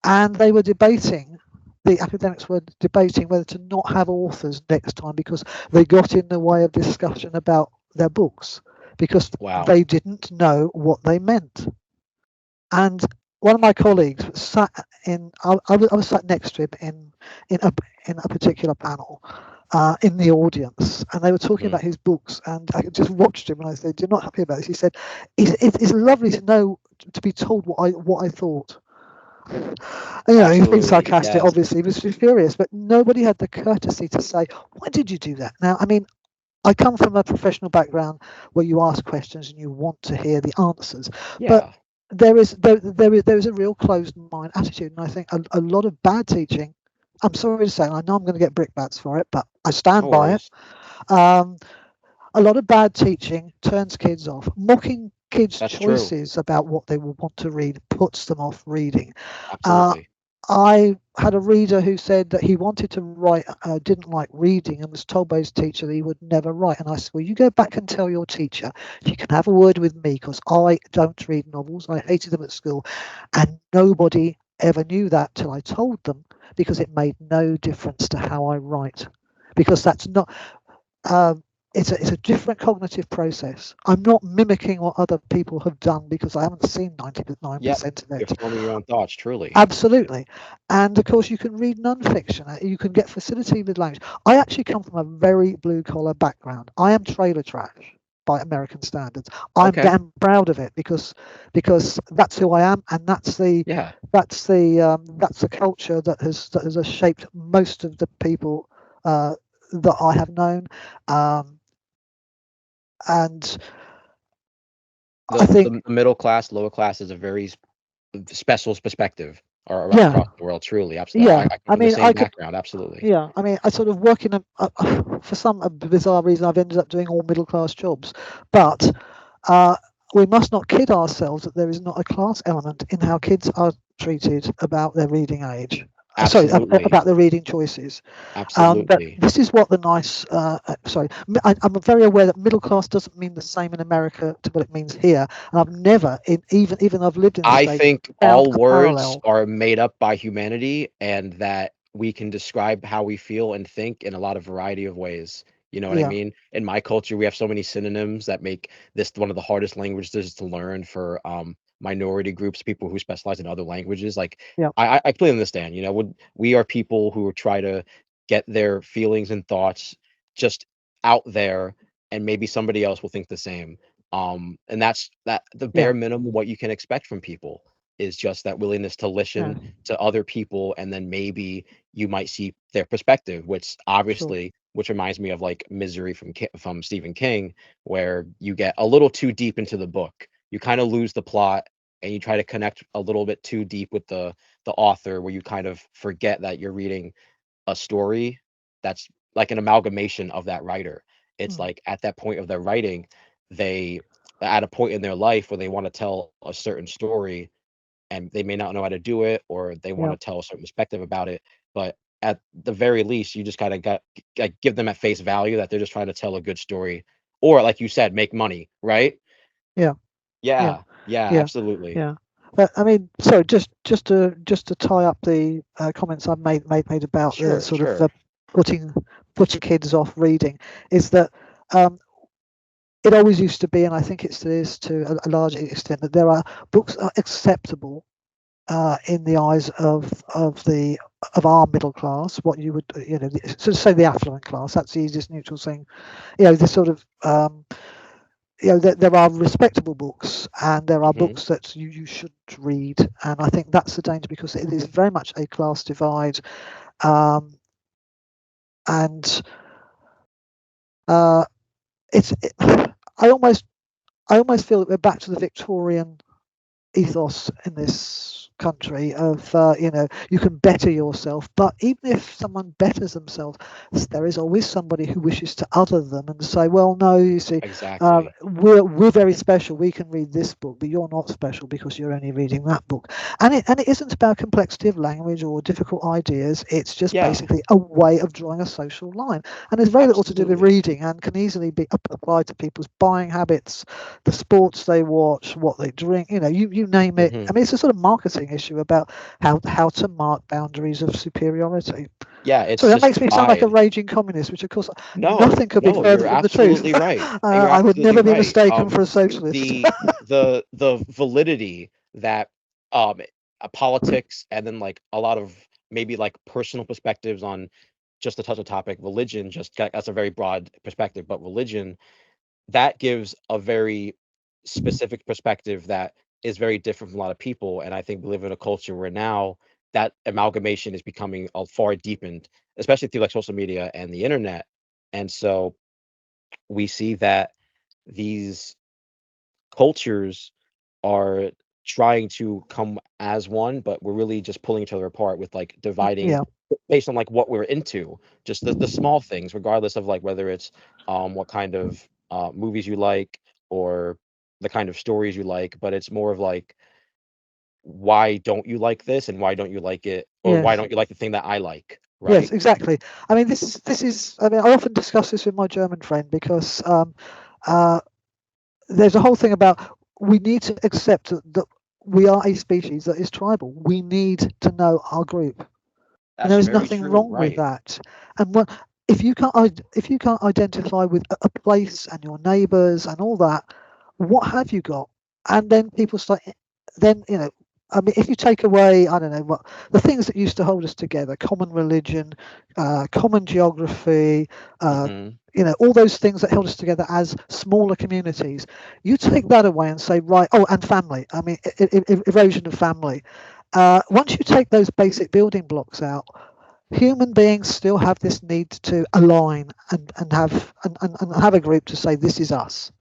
And they were debating, the academics were debating whether to not have authors next time because they got in the way of discussion about their books because Wow. they didn't know what they meant. And one of my colleagues sat I was sat next to him in a in a particular panel in the audience, and they were talking Hmm. about his books, and I just watched him, and I said, "You're not happy about this?" He said, "It's lovely to know, to be told what I thought." He was being Absolutely. sarcastic, Yes. obviously. He was furious, but nobody had the courtesy to say, "Why did you do that?" Now, I mean, I come from a professional background where you ask questions and you want to hear the answers, but Yeah. there is a real closed mind attitude, and I think a lot of bad teaching. I'm sorry to say, and I know I'm going to get brickbats for it, but I stand No by it. worries. Um, a lot of bad teaching turns kids off. Mocking kids' That's true. choices about what they will want to read puts them off reading. Uh, Absolutely. I had a reader who said that he wanted to write, didn't like reading, and was told by his teacher that he would never write. And I said, well, you go back and tell your teacher she can have a word with me, because I don't read novels. I hated them at school. And nobody ever knew that till I told them, because it made no difference to how I write. because that's not. It's a different cognitive process. I'm not mimicking what other people have done because I haven't seen 99% Yep. of You're it. forming your own thoughts, truly. Absolutely. And of course, you can read non-fiction. You can get facility with language. I actually come from a very blue-collar background. I am trailer trash by American standards. I'm Okay. damn proud of it because that's who I am, and Yeah. that's the culture that has shaped most of the people that I have known. And I think, The middle class, lower class is a very special perspective yeah, across the world. Truly, absolutely. yeah. I come I from the mean, same background. Absolutely. yeah, I mean, I sort of work in for some bizarre reason, I've ended up doing all middle class jobs, but uh, we must not kid ourselves that there is not a class element in how kids are treated about their reading age. Sorry, Absolutely. about their reading choices. But Absolutely. this is what the nice. Sorry, I'm very aware that middle class doesn't mean the same in America to what it means here, and I've never, even though I've lived in the I States, think found all a words parallel. are made up by humanity and that we can describe how we feel and think in a lot of variety of ways. You know what I Yeah, mean? In my culture, we have so many synonyms that make this one of the hardest languages to learn for minority groups, people who specialize in other languages. Like yeah, I completely understand, you know, we are people who try to get their feelings and thoughts just out there and maybe somebody else will think the same. And that's that the yeah, bare minimum what you can expect from people is just that willingness to yeah, listen to other people and then maybe you might see their perspective, which sure, obviously which reminds me of like Misery from Stephen King, where you get a little too deep into the book. You kind of lose the plot and you try to connect a little bit too deep with the author where you kind of forget that you're reading a story that's like an amalgamation of that writer. It's mm, like at that point of their writing, they at a point in their life where they want to tell a certain story and they may not know how to do it or they want yeah, to tell a certain perspective about it. But at the very least, you just kind of got like give them at face value that they're just trying to tell a good story. Or like you said, make money, right? yeah, yeah, Yeah, yeah, yeah, absolutely. yeah. But I mean, so just to tie up the comments I've made about the Sure, sort of sure. putting putting kids off reading, is that um, it always used to be, and I think it still is to a large extent, that there are books are acceptable in the eyes of our middle class, what you would so say the affluent class. That's the easiest neutral thing. The sort of there are respectable books and there are Hmm. books that you shouldn't read, and I think that's the danger because it is very much a class divide, um, and uh, I almost feel that we're back to the Victorian ethos in this country of you can better yourself, but even if someone betters themselves, there is always somebody who wishes to other them and say, well, no, you see, Exactly. we're very special, we can read this book, but you're not special because you're only reading that book. And it isn't about complexity of language or difficult ideas, it's just Yeah, basically a way of drawing a social line, and there's very little to do with absolutely. reading and can easily be applied to people's buying habits, the sports they watch, what they drink, you name it. Hmm. I mean, it's a sort of marketing issue about how to mark boundaries of superiority. Yeah, it's So that just makes me sound like a pride. raging communist, which of course No, nothing could be no, further you're from the truth. absolutely right. You're I would absolutely never be right. mistaken for a socialist. The validity that um politics and then like a lot of maybe like personal perspectives on just to touch a topic, religion that's a very broad perspective, but religion that gives a very specific perspective that is very different from a lot of people. And I think we live in a culture where now that amalgamation is becoming a far deepened, especially through like social media and the internet. And so we see that these cultures are trying to come as one, but we're really just pulling each other apart with like dividing Yeah, based on like what we're into, just the small things, regardless of like whether it's what kind of movies you like or the kind of stories you like, but it's more of like why don't you like this and why don't you like it or why yes, don't you like the thing that I like, yes, right? exactly. I mean, this is. I mean, I often discuss this with my German friend because uh, there's a whole thing about we need to accept that we are a species that is tribal. We need to know our group. And That's there is very nothing true, wrong with right? that. And what if you can't identify with a place and your neighbours and all that, what have you got? And then people start. Then I mean, if you take away, I don't know what the things that used to hold us together: common religion, common geography, Hmm. all those things that held us together as smaller communities. You take that away and say, right, oh, and family. I mean, erosion of family. Once you take those basic building blocks out, human beings still have this need to align and have a group to say this is us,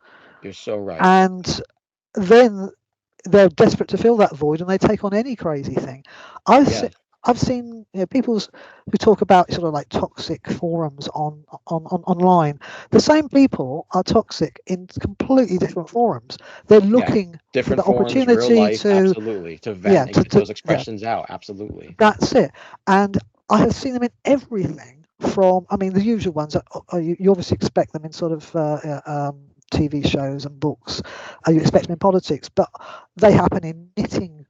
You're so right. and then they're desperate to fill that void and they take on any crazy thing. I've Yeah. se- I've seen people who talk about sort of like toxic forums on online. The same people are toxic in completely different forums. They're Yeah. looking for Different the forms, real opportunity life, to absolutely. To yeah vent and get those yeah, expressions out. Absolutely. that's it. And I have seen them in everything from, I mean, the usual ones. You obviously expect them in sort of TV shows and books. You expect Hmm. them in politics, but they happen in knitting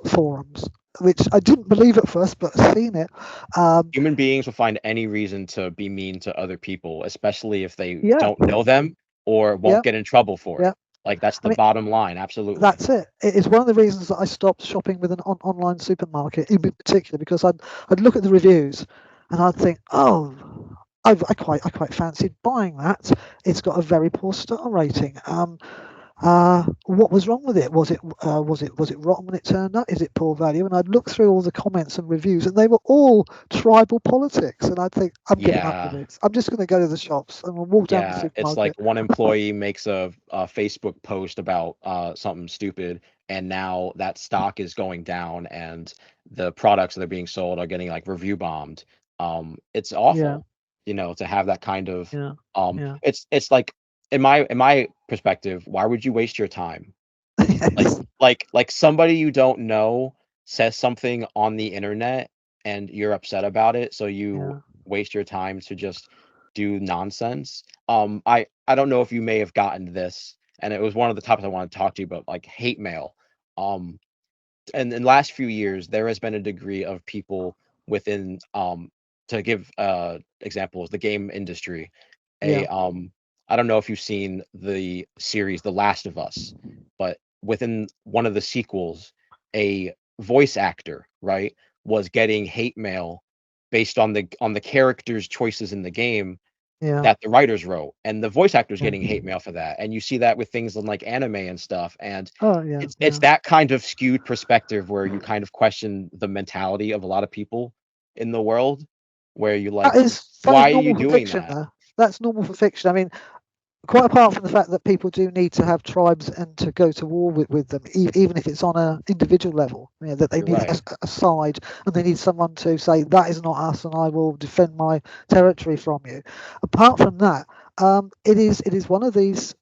forums, which I didn't believe at first, but I've seen it. Um, Human beings will find any reason to be mean to other people, especially if they yeah, don't know them or yeah, won't get in trouble for yeah. it. Like that's I the mean, bottom line. Absolutely. that's it. It is one of the reasons that I stopped shopping with an online supermarket in particular, because I'd look at the reviews and I'd think, oh, I quite fancied buying that. It's got a very poor star rating. What was wrong with it? Was it rotten when it turned up? Is it poor value? And I'd look through all the comments and reviews, and they were all tribal politics. And I'd think, I'm getting up with Yeah. this. I'm just going to go to the shops and we'll walk down the Yeah, it's like supermarket. one employee makes a Facebook post about something stupid, and now that stock is going down, and the products that are being sold are getting like review bombed. It's Yeah, awful, to have that kind of yeah, yeah. it's like in my perspective, why would you waste your time? Like Yes, like somebody you don't know says something on the internet and you're upset about it, so you yeah. waste your time to just do nonsense. I don't know if you may have gotten this, and it was one of the topics I wanted to talk to you about, like hate mail. Um, and in the last few years, there has been a degree of people within to give examples, the game industry. Yeah, I don't know if you've seen the series The Last of Us, but within one of the sequels, a voice actor, right, was getting hate mail based on the characters' choices in the game yeah, that the writers wrote, and the voice actor's yeah. getting hate mail for that, and you see that with things in, like, anime and stuff, and Oh, yeah, it's yeah. that kind of skewed perspective where you kind of question the mentality of a lot of people in the world, where you're like, That is "Why are you normal for doing fiction, that?" though. That's normal for fiction. I mean, quite apart from the fact that people do need to have tribes and to go to war with them, even if it's on an individual level, that they You're need right. a side and they need someone to say that is not us and I will defend my territory from you. Apart from that, it is one of these.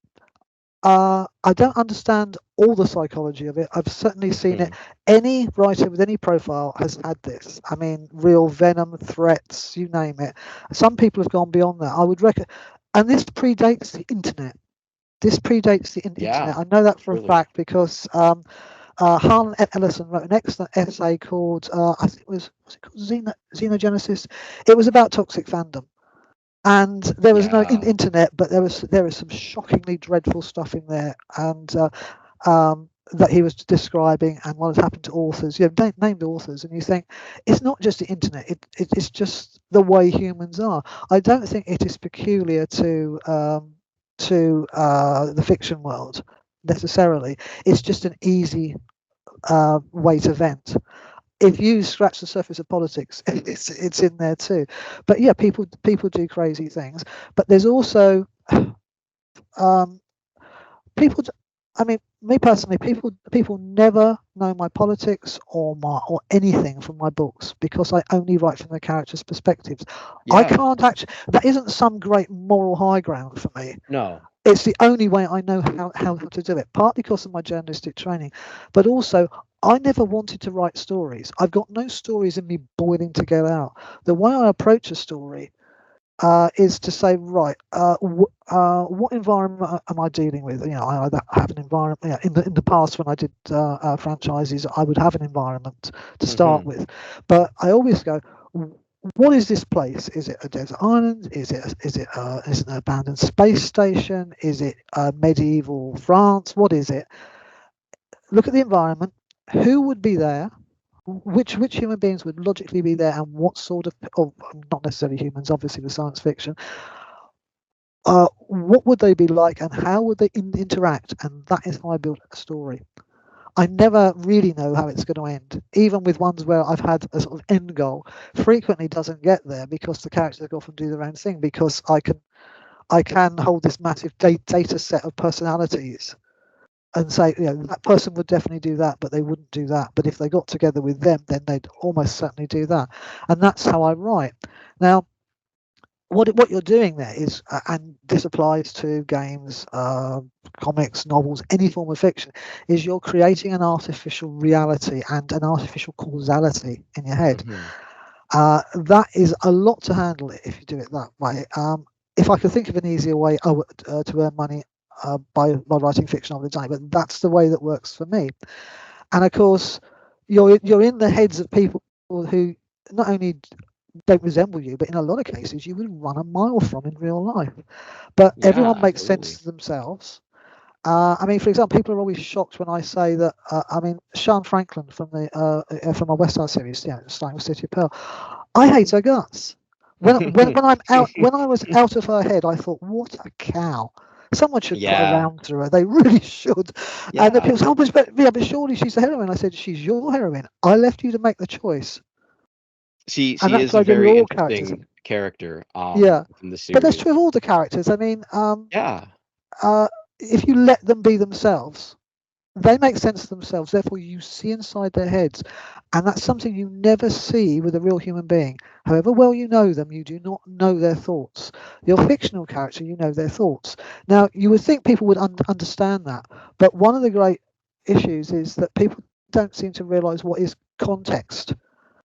I don't understand all the psychology of it. I've certainly seen it. Mhm. Any writer with any profile has had this. I mean, real venom, threats, you name it. Some people have gone beyond that. I would reckon, and this predates the internet. This predates the Yeah, internet. I know that for a truly. fact because Harlan Ellison wrote an excellent essay called, I think was it called Xenogenesis? It was about toxic fandom, and there was no Yeah. internet, but there was some shockingly dreadful stuff in there, and that he was describing, and what has happened to authors. You know, named authors, and you think it's not just the internet; it's just the way humans are. I don't think it is peculiar to the fiction world necessarily. It's just an easy way to vent. If you scratch the surface of politics, it's in there too. But yeah, people do crazy things. But there's also um, people. I mean, me personally, people never know my politics or anything from my books because I only write from the characters' perspectives. I Yeah. can't actually. That isn't some great moral high ground for me. No. It's the only way I know how to do it, partly because of my journalistic training, but also I never wanted to write stories. I've got no stories in me boiling to get out. The way I approach a story is to say, right, what environment am I dealing with? I either have an environment. In the past, when I did franchises, I would have an environment to start Mhm. with, but I always go. what is this place? Is it a desert island? Is it an abandoned space station? Is it medieval France? What is it? Look at the environment. Who would be there? Which human beings would logically be there, and what sort of, or not necessarily humans, obviously with science fiction. What would they be like, and how would they interact? And that is how I build a story. I never really know how it's going to end, even with ones where I've had a sort of end goal. Frequently doesn't get there because the characters go off and do their own thing, because I can hold this massive data set of personalities and say, that person would definitely do that, but they wouldn't do that. But if they got together with them, then they'd almost certainly do that. And that's how I write. Now, what you're doing there is, and this applies to games, comics, novels, any form of fiction, is you're creating an artificial reality and an artificial causality in your head. That is a lot to handle if you do it that way. If I could think of an easier way to earn money by writing fiction, I would have done it, but that's the way that works for me. And of course, you're in the heads of people who not only don't resemble you, but in a lot of cases you would run a mile from in real life. But everyone makes sense to themselves. I mean, for example, people are always shocked when I say that. I mean, Sean Franklin from my West Side series, starting with City of Pearl. I hate her guts. When I'm out, when I was out of her head, I thought, what a cow. Someone should put a round through her. They really should. And the people say, oh, but surely she's the heroine. I said, she's your heroine. I left you to make the choice. She is a very interesting character. In the series. But that's true of all the characters. I mean, if you let them be themselves, they make sense to themselves. Therefore, you see inside their heads, and that's something you never see with a real human being. However well you know them, you do not know their thoughts. Your fictional character, you know their thoughts. Now, you would think people would understand that, but one of the great issues is that people don't seem to realise what is context.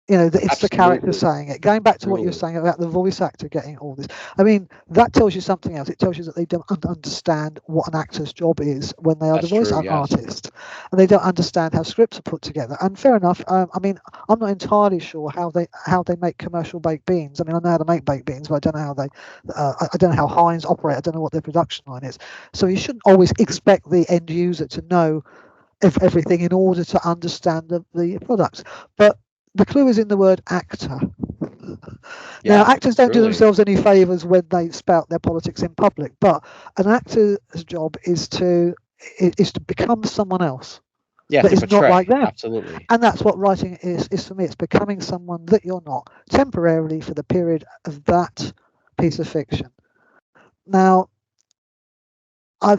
That it's the character saying it. Going back to what you were saying about the voice actor getting all this, I mean, that tells you something else. It tells you that they don't understand what an actor's job is when they are the voice artist, and they don't understand how scripts are put together. And fair enough. I mean, I'm not entirely sure how they make commercial baked beans. I mean, I know how to make baked beans, but I don't know how I don't know how Heinz operate. I don't know what their production line is. So you shouldn't always expect the end user to know everything in order to understand the product. But the clue is in the word actor. Now, actors don't do themselves any favours when they spout their politics in public, but an actor's job is to become someone else. That is not like them. Absolutely. And that's what writing is for me. It's becoming someone that you're not, temporarily, for the period of that piece of fiction. Now, I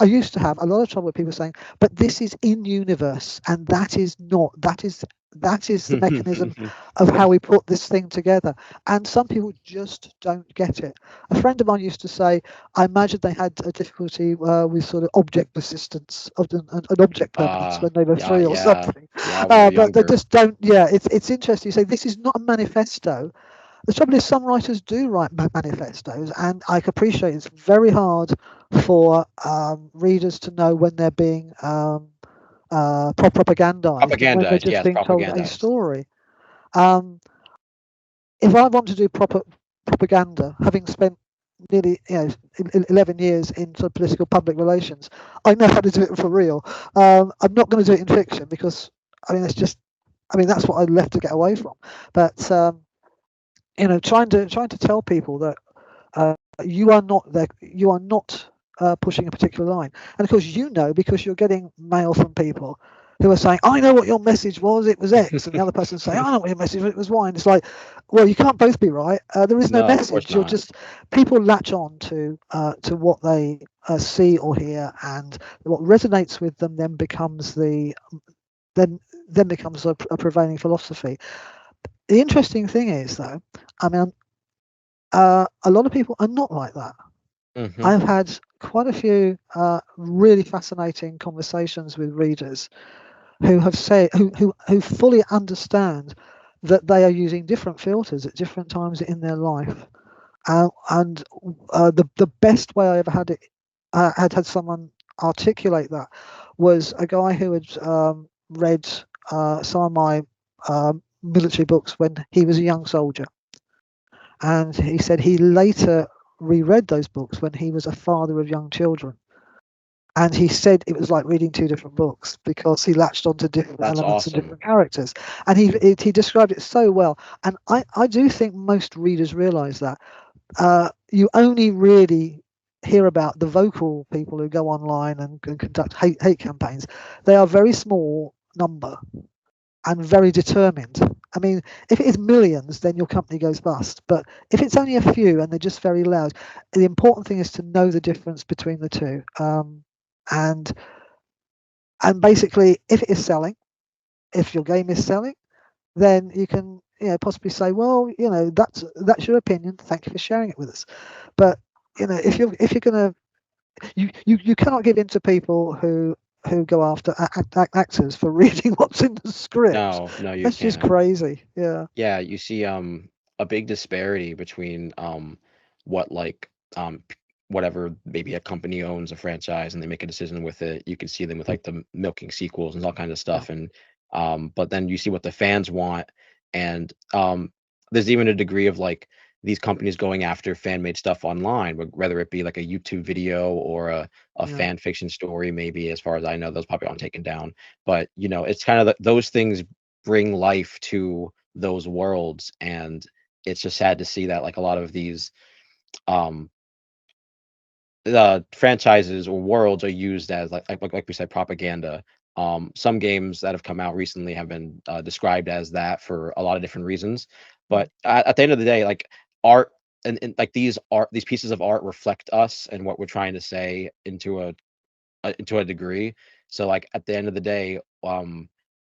used to have a lot of trouble with people saying, but this is in universe, and that is not. That is the mechanism of how we put this thing together. And some people just don't get it. A friend of mine used to say, I imagine they had a difficulty with sort of object persistence, an object permanence when they were 3 or something. But they just don't. It's interesting. You say, this is not a manifesto. The trouble is, some writers do write manifestos, and I appreciate it's very hard for readers to know when they're being propagandized, when they're just being told a story. If I want to do proper propaganda, having spent nearly 11 years in sort of political public relations, I know how to do it for real. I'm not going to do it in fiction because that's what I left to get away from. But trying to tell people that you are not pushing a particular line, and of course because you're getting mail from people who are saying, I know what your message was, it was X, and the other person saying, I know what your message was, it was Y. And it's like, well, you can't both be right. There is no message. You're just, people latch on to what they see or hear, and what resonates with them then becomes a prevailing philosophy. The interesting thing is, though, I mean, a lot of people are not like that. I've had quite a few really fascinating conversations with readers who have said who fully understand that they are using different filters at different times in their life, and the best way I ever had someone articulate that was a guy who had read some of my military books when he was a young soldier, and he said he later reread those books when he was a father of young children. And he said it was like reading two different books because he latched onto different That's elements and awesome. different characters. And he described it so well. And I do think most readers realise that. You only really hear about the vocal people who go online and conduct hate campaigns. They are a very small number and very determined. I mean, if it is millions, then your company goes bust. But if it's only a few and they're just very loud, the important thing is to know the difference between the two. And basically, if it is selling, if your game is selling, then you can possibly say, well, that's your opinion. Thank you for sharing it with us. But if you're gonna, you cannot give in to people who go after actors for reading what's in the script. No, you That's just can't. crazy. Yeah. Yeah, you see a big disparity between what whatever, maybe a company owns a franchise and they make a decision with it. You can see them with like the milking sequels and all kinds of Yeah. stuff. And but then you see what the fans want, and there's even a degree of like these companies going after fan-made stuff online, whether it be like a YouTube video or a Yeah. fan fiction story. Maybe, as far as I know, those probably aren't taken down. But it's kind of those things bring life to those worlds, and it's just sad to see that like a lot of these um franchises or worlds are used as like we said, propaganda. Some games that have come out recently have been described as that for a lot of different reasons, but at the end of the day, like art and like these pieces of art reflect us and what we're trying to say into a degree. So like at the end of the day,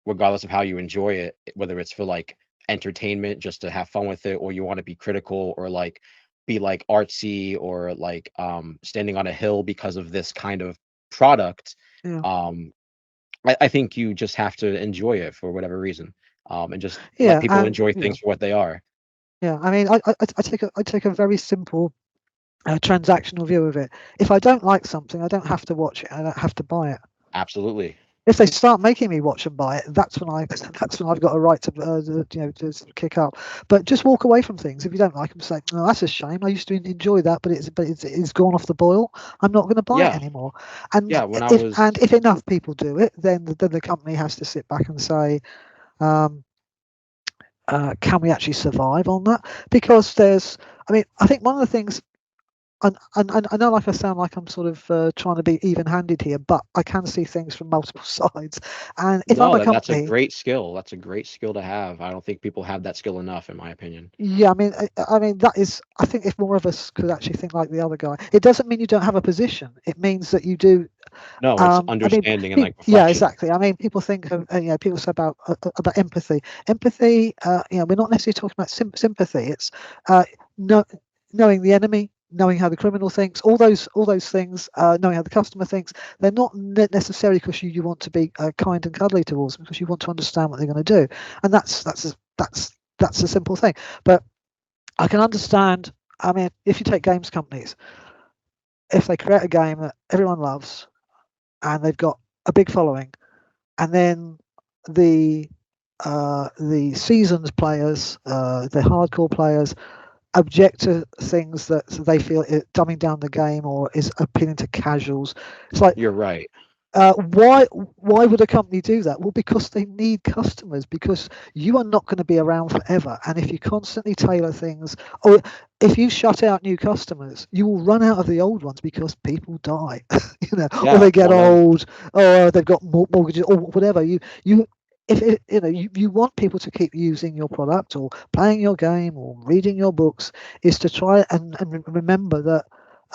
regardless of how you enjoy it, whether it's for like entertainment, just to have fun with it, or you want to be critical or like be like artsy or like standing on a hill because of this kind of product, Yeah. um, I think you just have to enjoy it for whatever reason, and just let Yeah. people And enjoy yeah. things for what they are. Yeah. I mean, I take a very simple transactional view of it. If I don't like something, I don't have to watch it. I don't have to buy it. Absolutely. If they start making me watch and buy it, that's when I've got a right to to sort of kick up. But just walk away from things if you don't like them. Say, oh, that's a shame. I used to enjoy that, but it's gone off the boil. I'm not going to buy it Yeah. anymore. And Yeah. When I if was and if enough people do it, then the company has to sit back and say, um, can we actually survive on that? Because I think one of the things. And I know, like I sound like I'm sort of trying to be even-handed here, but I can see things from multiple sides. And if I'm No, a that's a company, great skill. That's a great skill to have. I don't think people have that skill enough, in my opinion. yeah, I mean that is. I think if more of us could actually think like the other guy, it doesn't mean you don't have a position. It means that you do. No, it's I mean, understanding and like yeah, reflection. exactly. I mean, people think of people say about empathy. Empathy, we're not necessarily talking about sympathy. It's no, knowing the enemy, knowing how the criminal thinks, all those things, knowing how the customer thinks. They're not necessarily because you want to be kind and cuddly towards them, because you want to understand what they're going to do, and that's a simple thing. But I can understand. I mean, if you take games companies, if they create a game that everyone loves and they've got a big following, and then the seasoned players, the hardcore players, object to things that they feel it dumbing down the game or is appealing to casuals. It's like, You're right. why would a company do that? Well, because they need customers, because you are not going to be around forever, and if you constantly tailor things, or if you shut out new customers, you will run out of the old ones because people die, or Yeah, they get old, or they've got mortgages or whatever. You want people to keep using your product or playing your game or reading your books, is to try and remember that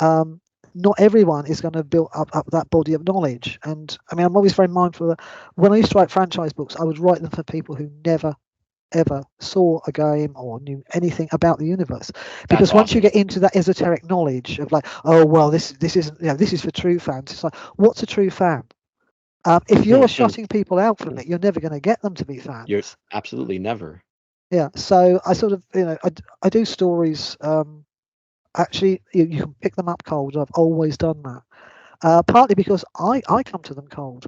um, not everyone is going to build up that body of knowledge. And I mean, I'm always very mindful that when I used to write franchise books, I would write them for people who never ever saw a game or knew anything about the universe, that's because once you awesome. get into that esoteric knowledge of like, oh well, this isn't, this is for true fans, it's like, what's a true fan? If you're shutting people out from it, you're never going to get them to be You're fans. absolutely never. Yeah, so I sort of, I do stories. Actually, you can pick them up cold. I've always done that. Partly because I come to them cold.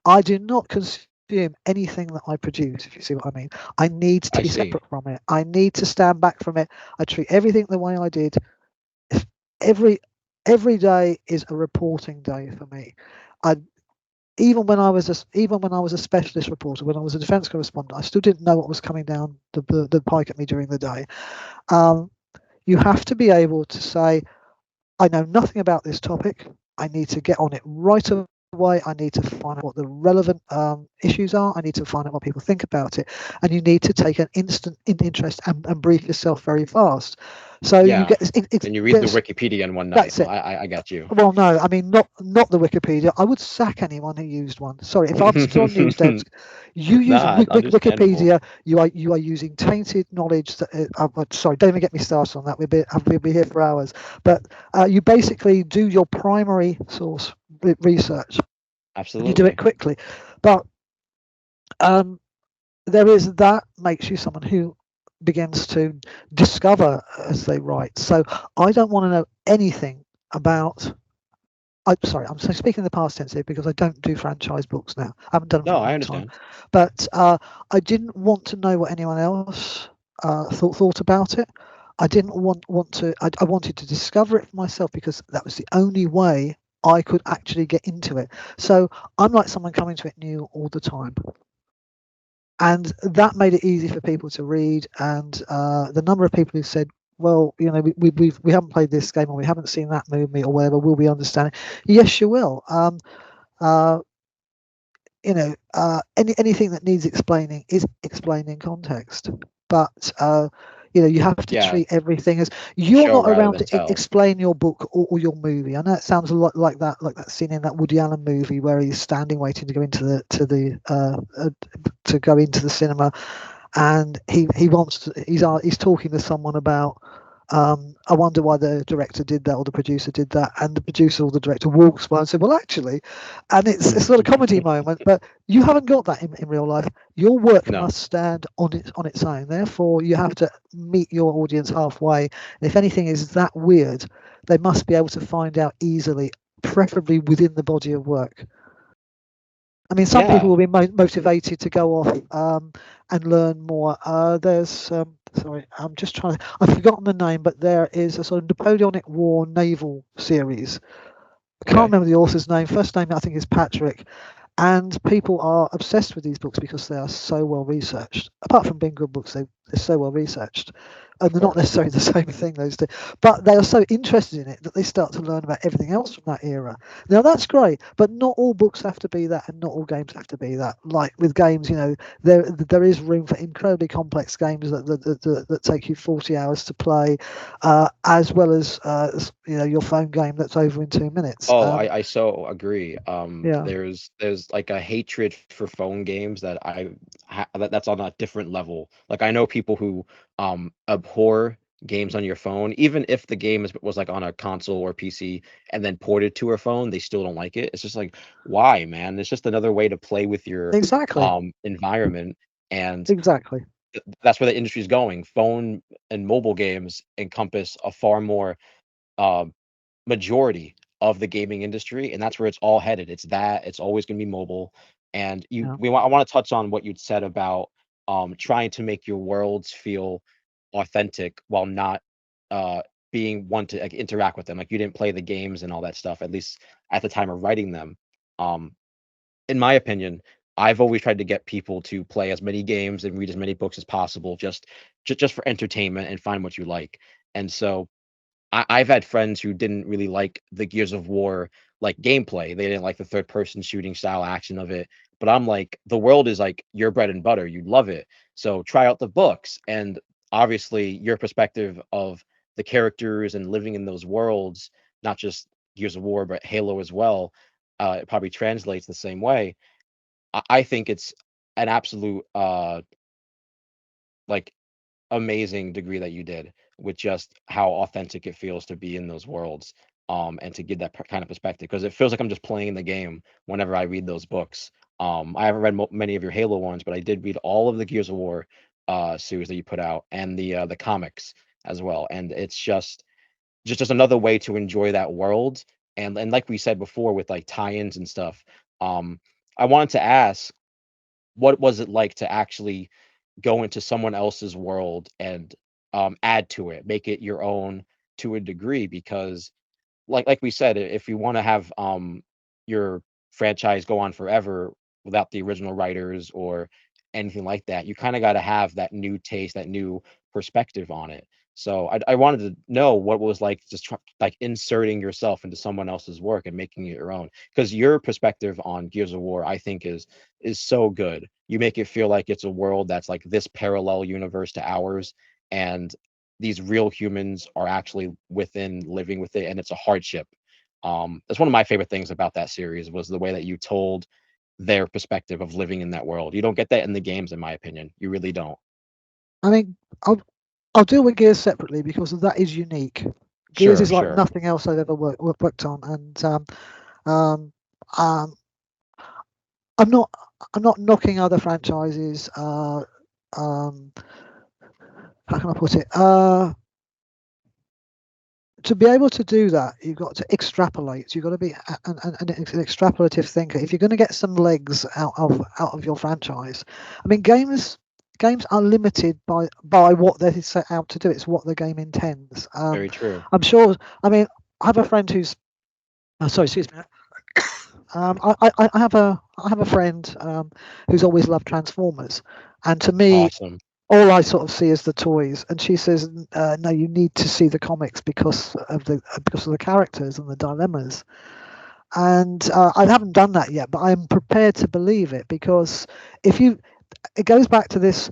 I do not consume consume anything that I produce, if you see what I mean. I need to I be see. separate from it. I need to stand back from it. I treat everything the way I did. Every day is a reporting day for me. I even when I was a specialist reporter, when I was a defence correspondent, I still didn't know what was coming down the pike at me during the day. You have to be able to say, I know nothing about this topic. I need to get on it right away. I need to find out what the relevant issues are. I need to find out what people think about it. And you need to take an instant interest and brief yourself very fast. So you Yeah. get this. And you read the Wikipedia in one night. That's it. I got you. Well, no, I mean not the Wikipedia. I would sack anyone who used one. Sorry, if I'm still on news desk, you use Nah, understandable. Wikipedia. You are using tainted knowledge. That sorry, don't even get me started on that. We'll be here for hours. But you basically do your primary source research. Absolutely. You do it quickly, but there is that makes you someone who begins to discover as they write. So I don't want to know anything about. I'm speaking in the past tense here because I don't do franchise books now. I haven't done them for a No, I long time. understand. But I didn't want to know what anyone else thought about it. I didn't want to. I wanted to discover it for myself because that was the only way I could actually get into it. So I'm like someone coming to it new all the time. And that made it easy for people to read. And the number of people who said, well, you know, we haven't played this game or we haven't seen that movie or whatever, will we understand it? Yes, you will. You know, anything that needs explaining is explained in context. But you know, you have to Yeah. treat everything as you're Show not rather around than to tell. explain your book or your movie. I know it sounds a lot like that scene in that Woody Allen movie where he's standing waiting to go into the cinema, and he's talking to someone about. I wonder why the director did that or the producer did that, and the producer or the director walks by and said, "Well, actually," and it's sort of a comedy moment, but you haven't got that in real life. Your work No. must stand on its own. Therefore, you have to meet your audience halfway. And if anything is that weird, they must be able to find out easily, preferably within the body of work. I mean, some people will be motivated to go off and learn more. There's sorry, I'm just trying to. I've forgotten the name, but there is a sort of Napoleonic War naval series. I can't remember the author's name. First name I think is Patrick. And people are obsessed with these books because they are so well researched. Apart from being good books, they're so well researched. And they're not necessarily the same thing, those two. But they are so interested in it that they start to learn about everything else from that era. Now, that's great, but not all books have to be that, and not all games have to be that. Like with games, you know, there is room for incredibly complex games that take you 40 hours to play, as well as, you know, your phone game that's over in 2 minutes. Oh, I so agree. Yeah. There's like a hatred for phone games that that's on a different level. Like I know people who abhor games on your phone, even if the game was like on a console or PC and then ported to a phone, they still don't like it. It's just like, why, man? It's just another way to play with your Exactly. environment, and Exactly. that's where the industry is going. Phone and mobile games encompass a far more um majority of the gaming industry, and that's where it's all headed. It's always going to be mobile. And Yeah. I want to touch on what you'd said about trying to make your worlds feel authentic while not uh being one to like interact with them. Like you didn't play the games and all that stuff, at least at the time of writing them. um in my opinion, I've always tried to get people to play as many games and read as many books as possible, just for entertainment and find what you like. And so I've had friends who didn't really like the Gears of War like gameplay. They didn't like the third person shooting style action of it. But I'm like, the world is like your bread and butter. You love it. So try out the books. And obviously your perspective of the characters and living in those worlds, not just Gears of War, but Halo as well, it probably translates the same way. I think it's an absolute like amazing degree that you did with just how authentic it feels to be in those worlds, and to give that kind of perspective, because it feels like I'm just playing the game whenever I read those books. I haven't read many of your Halo ones, but I did read all of the Gears of War series that you put out, and the comics as well, and it's just another way to enjoy that world. And like we said before with like tie-ins and stuff, I wanted to ask, what was it like to actually go into someone else's world and add to it, make it your own to a degree? Because like we said, if you want to have your franchise go on forever without the original writers or anything like that, you kind of got to have that new taste, that new perspective on it. So I wanted to know what it was like, just like inserting yourself into someone else's work and making it your own. Because your perspective on Gears of War, I think, is so good. You make it feel like it's a world that's like this parallel universe to ours, and these real humans are actually within living with it, and it's a hardship. That's one of my favorite things about that series, was the way that you told their perspective of living in that world. You don't get that in the games, in my opinion. You really don't. I mean, I'll deal with Gears separately because that is unique. Gears is like Sure. nothing else I've ever worked on, and um, um, I'm not knocking other franchises. How can I put it? To be able to do that, you've got to extrapolate. You've got to be an extrapolative thinker. If you're going to get some legs out of your franchise, I mean, games are limited by what they set out to do. It's what the game intends. Very true. I'm sure. I mean, I have a friend who's. Sorry, excuse me. I have a friend who's always loved Transformers, and to me, Awesome. all I sort of see is the toys, and she says, "No, you need to see the comics because of the characters and the dilemmas." And I haven't done that yet, but I'm prepared to believe it, because it goes back to this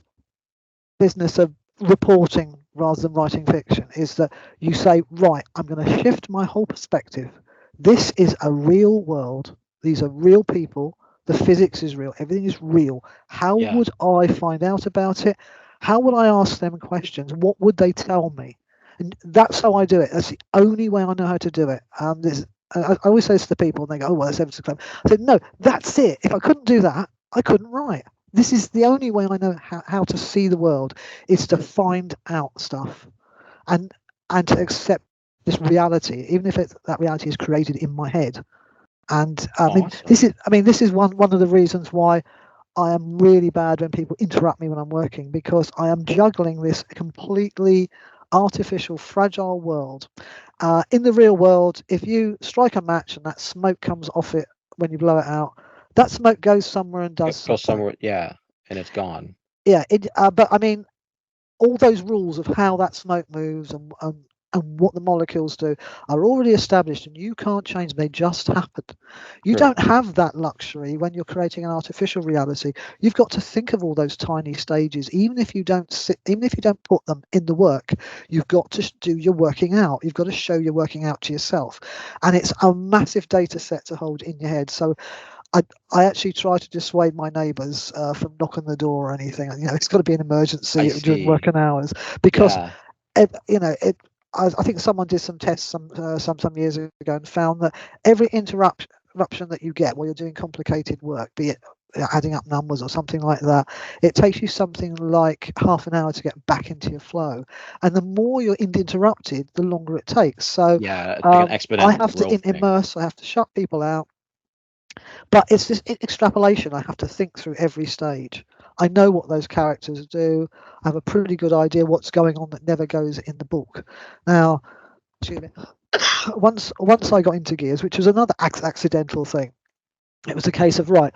business of reporting rather than writing fiction. Is that you say, right, I'm going to shift my whole perspective. This is a real world. These are real people. The physics is real. Everything is real. How Yeah. would I find out about it? How would I ask them questions? What would they tell me? And that's how I do it. That's the only way I know how to do it. I always say this to the people, and they go, "Oh, well, that's ever so clever." I said, "No, that's it. If I couldn't do that, I couldn't write. This is the only way I know how to see the world, is to find out stuff, and to accept this reality, even if that reality is created in my head." And Awesome. this is one of the reasons why I am really bad when people interrupt me when I'm working, because I am juggling this completely artificial, fragile world. In the real world, if you strike a match and that smoke comes off it when you blow it out, that smoke goes somewhere and does Go something. somewhere, yeah, and it's gone. Yeah, but I mean, all those rules of how that smoke moves and what the molecules do are already established, and you can't change them. They just happened. You Sure. don't have that luxury when you're creating an artificial reality. You've got to think of all those tiny stages, even if you don't put them in the work. You've got to do your working out. You've got to show your working out to yourself, and it's a massive data set to hold in your head. So I actually try to dissuade my neighbours from knocking the door or anything. It's got to be an emergency during working hours, because Yeah. I think someone did some tests some years ago and found that every interruption that you get while you're doing complicated work, be it adding up numbers or something like that, it takes you something like half an hour to get back into your flow. And the more you're interrupted, the longer it takes. So Yeah, it's like an I exponential have to growth thing. immerse. I have to shut people out. But it's this extrapolation. I have to think through every stage. I know what those characters do. I have a pretty good idea what's going on that never goes in the book. Now, excuse me. once I got into Gears, which was another accidental thing, it was a case of, right,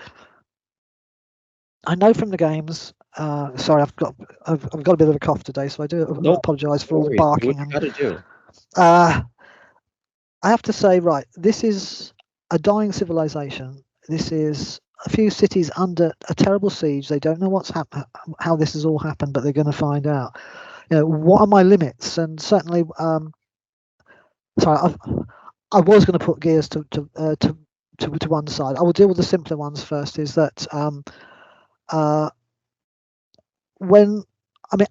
I know from the games. Sorry, I've got a bit of a cough today, so I do apologise for all the barking. What you got to do. I have to say, right, this is a dying civilization. This is a few cities under a terrible siege. They don't know how this has all happened, but they're going to find out. What are my limits? And certainly, sorry, I was going to put Gears to one side. I will deal with the simpler ones first. Is that I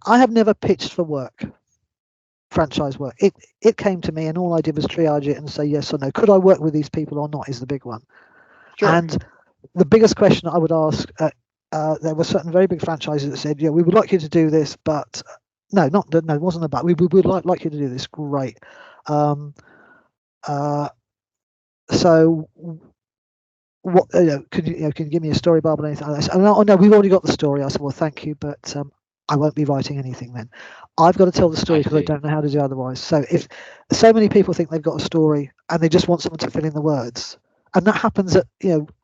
have never pitched for work. Franchise work. It came to me, and all I did was triage it and say yes or no. Could I work with these people or not is the big one. Sure. And the biggest question I would ask, there were certain very big franchises that said, "Yeah, we would like you to do this," but no, it wasn't about. We would like you to do this. Great. So what can you give me a story, Bob, and anything like that? And oh no, we've already got the story. I said, well, thank you, but I won't be writing anything then. I've got to tell the story I because I see. don't know how to do otherwise. So if so many people think they've got a story and they just want someone to fill in the words, and that happens at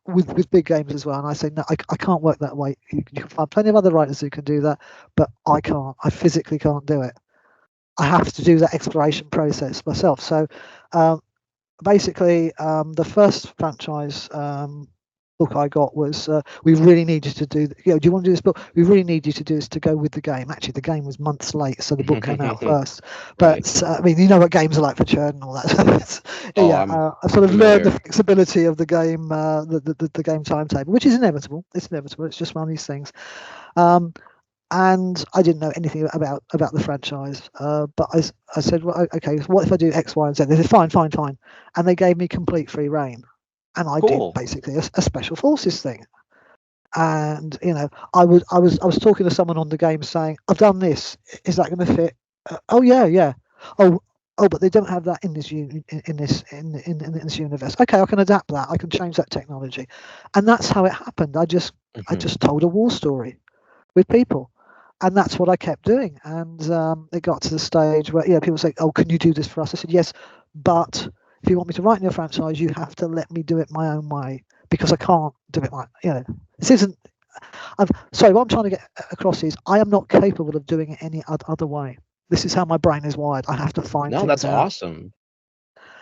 with big games as well. And I say no, I can't work that way. You can find plenty of other writers who can do that, but I can't. I physically can't do it. I have to do that exploration process myself. So basically, the first franchise book I got was we really need you to do. Do you want to do this book? We really need you to do this to go with the game. Actually, the game was months late, so the book came out first. Right. But I mean, you know what games are like for churn and all that. So it's, Oh, yeah, I'm I sort of learned the familiar. flexibility of the game, the game timetable, which is inevitable. It's inevitable. It's just one of these things. And I didn't know anything about the franchise. But I said, well, okay, so what if I do X, Y, and Z? They said, fine, fine, fine, and they gave me complete free reign, and I did Cool. basically a special forces thing. And I was talking to someone on the game saying, I've done this. Is that going to fit? Oh yeah, yeah. Oh, but they don't have that in this in this universe. Okay, I can adapt that. I can change that technology, and that's how it happened. I just told a war story with people, and that's what I kept doing. And it got to the stage where people say, "Oh, can you do this for us?" I said, "Yes, but if you want me to write in your franchise, you have to let me do it my own way because I can't do it this isn't." Sorry, what I'm trying to get across is I am not capable of doing it any other way. This is how my brain is wired. I have to find No, things that's out. awesome.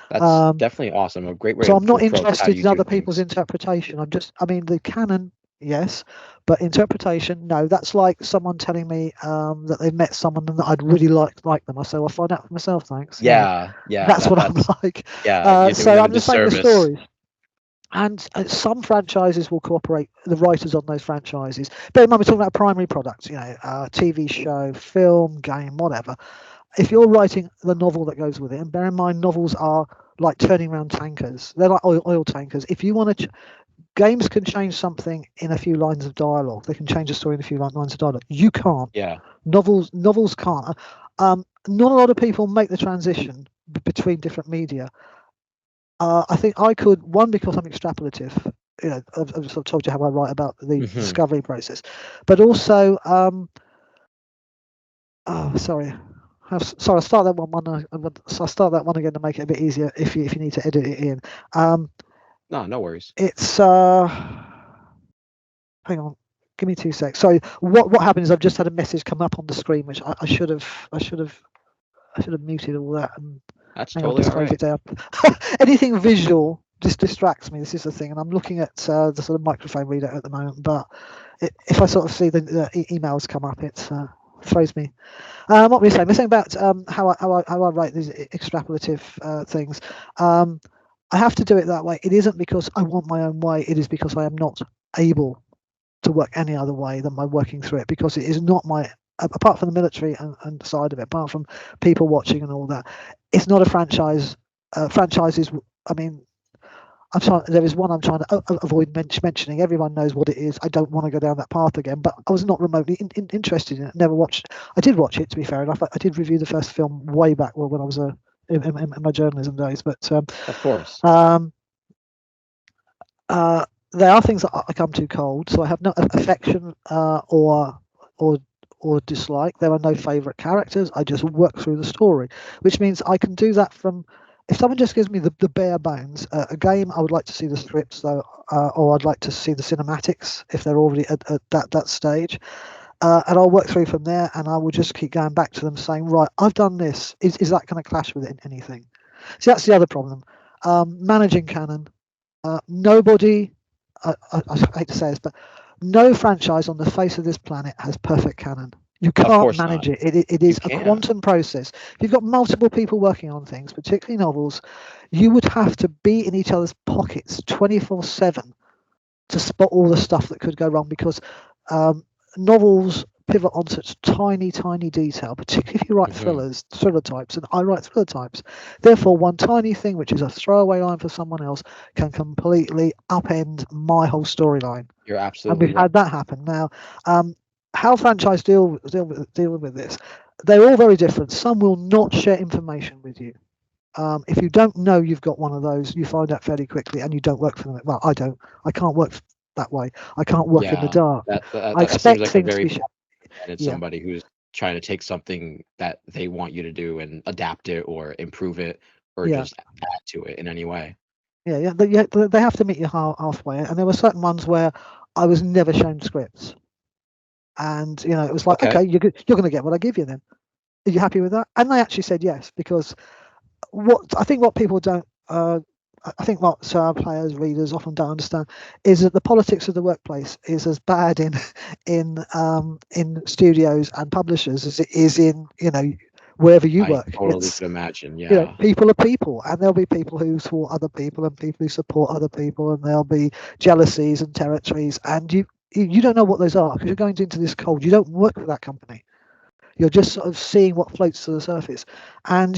That's definitely awesome. A great way So I'm to not approach how interested you in do other people's things. interpretation. I mean, the canon, yes, but interpretation, no. That's like someone telling me that they've met someone and that I'd really like them. I say, well, I'll find out for myself, thanks. Yeah, That's what I'm like. you're doing So them a I'm just saying the disservice. stories. And some franchises will cooperate, the writers on those franchises. Bear in mind, we're talking about primary products, TV show, film, game, whatever. If you're writing the novel that goes with it, and bear in mind, novels are like turning around tankers. They're like oil tankers. If you want to, games can change something in a few lines of dialogue. They can change a story in a few lines of dialogue. You can't. Yeah. Novels can't. Not a lot of people make the transition between different media. I think I could, one, because I'm extrapolative. I've sort of told you how I write about the discovery process, but also, sorry, I'll start that one. I'll start that one again to make it a bit easier if you need to edit it in. No worries. It's hang on, give me 2 secs. Sorry, what happened is I've just had a message come up on the screen, which I should have muted all that. And That's hang on, totally just all close right. it down. Anything visual just distracts me. This is the thing, and I'm looking at the sort of microphone reader at the moment. But if I sort of see the emails come up, it throws me. What were we saying? We're saying about how I write these extrapolative things. I have to do it that way. It isn't because I want my own way. It is because I am not able to work any other way than by working through it, because it is not my, apart from the military and side of it, apart from people watching and all that, it's not a franchise. Franchises, I mean, there is one I'm trying to avoid mentioning. Everyone knows what it is. I don't want to go down that path again, but I was not remotely interested in it. Never watched. I did watch it, to be fair enough. I did review the first film way back when I was in my journalism days. But Of course. there are things that I come too cold, so I have no affection or dislike. There are no favourite characters. I just work through the story, which means I can do that from. If someone just gives me the bare bones, a game, I would like to see the scripts though, or I'd like to see the cinematics if they're already at that stage, and I'll work through from there, and I will just keep going back to them saying, right, I've done this. Is that going to clash with anything? See, that's the other problem. Managing canon. Nobody. I hate to say this, but no franchise on the face of this planet has perfect canon. You can't manage it. It is a quantum process. If you've got multiple people working on things, particularly novels, you would have to be in each other's pockets 24/7 to spot all the stuff that could go wrong, because novels pivot on such tiny detail, particularly if you write thriller types, and I write thriller types. Therefore, one tiny thing which is a throwaway line for someone else can completely upend my whole storyline. You're absolutely and we've had that happen. Now, how franchise deal with this? They're all very different. Some will not share information with you. If you don't know you've got one of those, you find out fairly quickly, and you don't work for them. Well, I don't. I can't work that way. I can't work in the Yeah, dark. that I that seems expect like a things to very be. and it's Yeah, somebody who's trying to take something that they want you to do and adapt it or improve it or yeah, just add to it in any way. yeah. They have to meet you halfway. And there were certain ones where I was never shown scripts, and it was like, Okay. okay, you're going to get what I give you then. Are you happy with that? And they actually said yes, because what people don't. I think what players, readers often don't understand is that the politics of the workplace is as bad in studios and publishers as it is in wherever you I work. totally It's could imagine. Yeah. people are people, and there'll be people who support other people and people who support other people, and there'll be jealousies and territories, and you don't know what those are because you're going into this cold. You don't work for that company. You're just sort of seeing what floats to the surface, and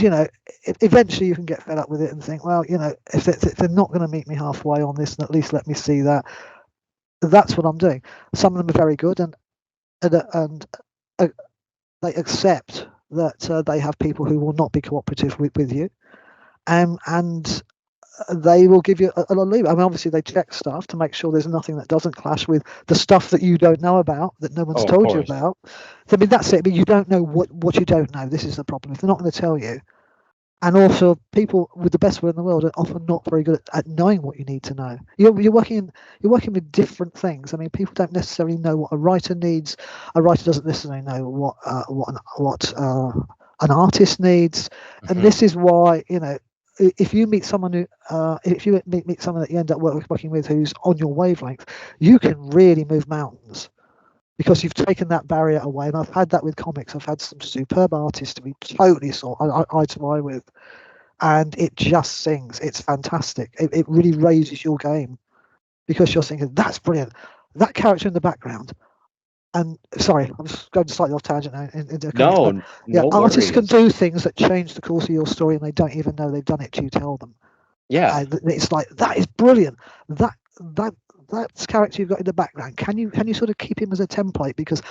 eventually you can get fed up with it and think, well, if they're not going to meet me halfway on this, then at least let me see that. That's what I'm doing. Some of them are very good, and uh, they accept that they have people who will not be cooperative with you, and they will give you a lot of leeway. I mean, obviously they check stuff to make sure there's nothing that doesn't clash with the stuff that you don't know about, that no one's Oh, of told you course. about. So, I mean, that's it. But you don't know what you don't know. This is the problem. If they're not going to tell you, and also people with the best will in the world are often not very good at knowing what you need to know. You're working with different things. I mean, people don't necessarily know what a writer needs. A writer doesn't necessarily know what an artist needs, and Mhm. this is why if you meet someone if you meet someone that you end up working with who's on your wavelength, you can really move mountains because you've taken that barrier away. And I've had that with comics. I've had some superb artists to be totally eye to eye with, and it just sings. It's fantastic. It really raises your game because you're thinking, that's brilliant. That character in the background. And sorry, I'm just going slightly off tangent now into comics, but yeah, No artists can worries. do things that change the course of your story, and they don't even know they've done it till you tell them. Yeah. It's like, that is brilliant. That that that character you've got in the background. Can you sort of keep him as a template? Because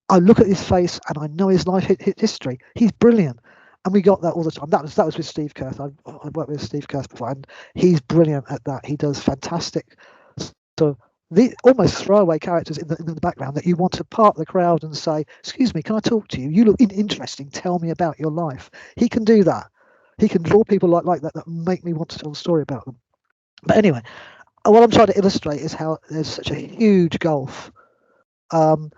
I look at his face and I know his life history. He's brilliant, and we got that all the time. That was with Steve Kurth. I worked with Steve Kurth before, and he's brilliant at that. He does fantastic. So the almost throwaway characters in the background that you want to part the crowd and say, "Excuse me, can I talk to you? You look interesting. Tell me about your life." He can do that. He can draw people like that make me want to tell a story about them. But anyway, what I'm trying to illustrate is how there's such a huge gulf um,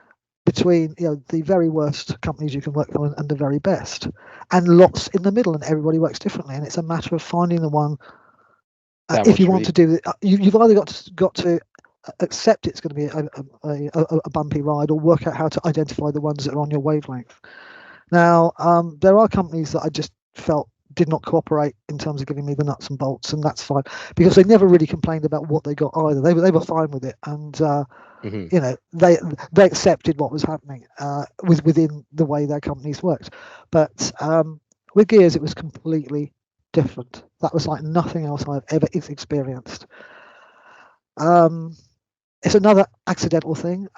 between the very worst companies you can work for and the very best, and lots in the middle, and everybody works differently, and it's a matter of finding the one. That If you works for want you. to do it, you've either got to accept it's going to be a bumpy ride, or work out how to identify the ones that are on your wavelength. Now, there are companies that I just felt did not cooperate in terms of giving me the nuts and bolts, and that's fine because they never really complained about what they got either. They were fine with it, and Hmm. they accepted what was happening within the way their companies worked. But with Gears, it was completely different. That was like nothing else I've ever experienced. It's another accidental thing.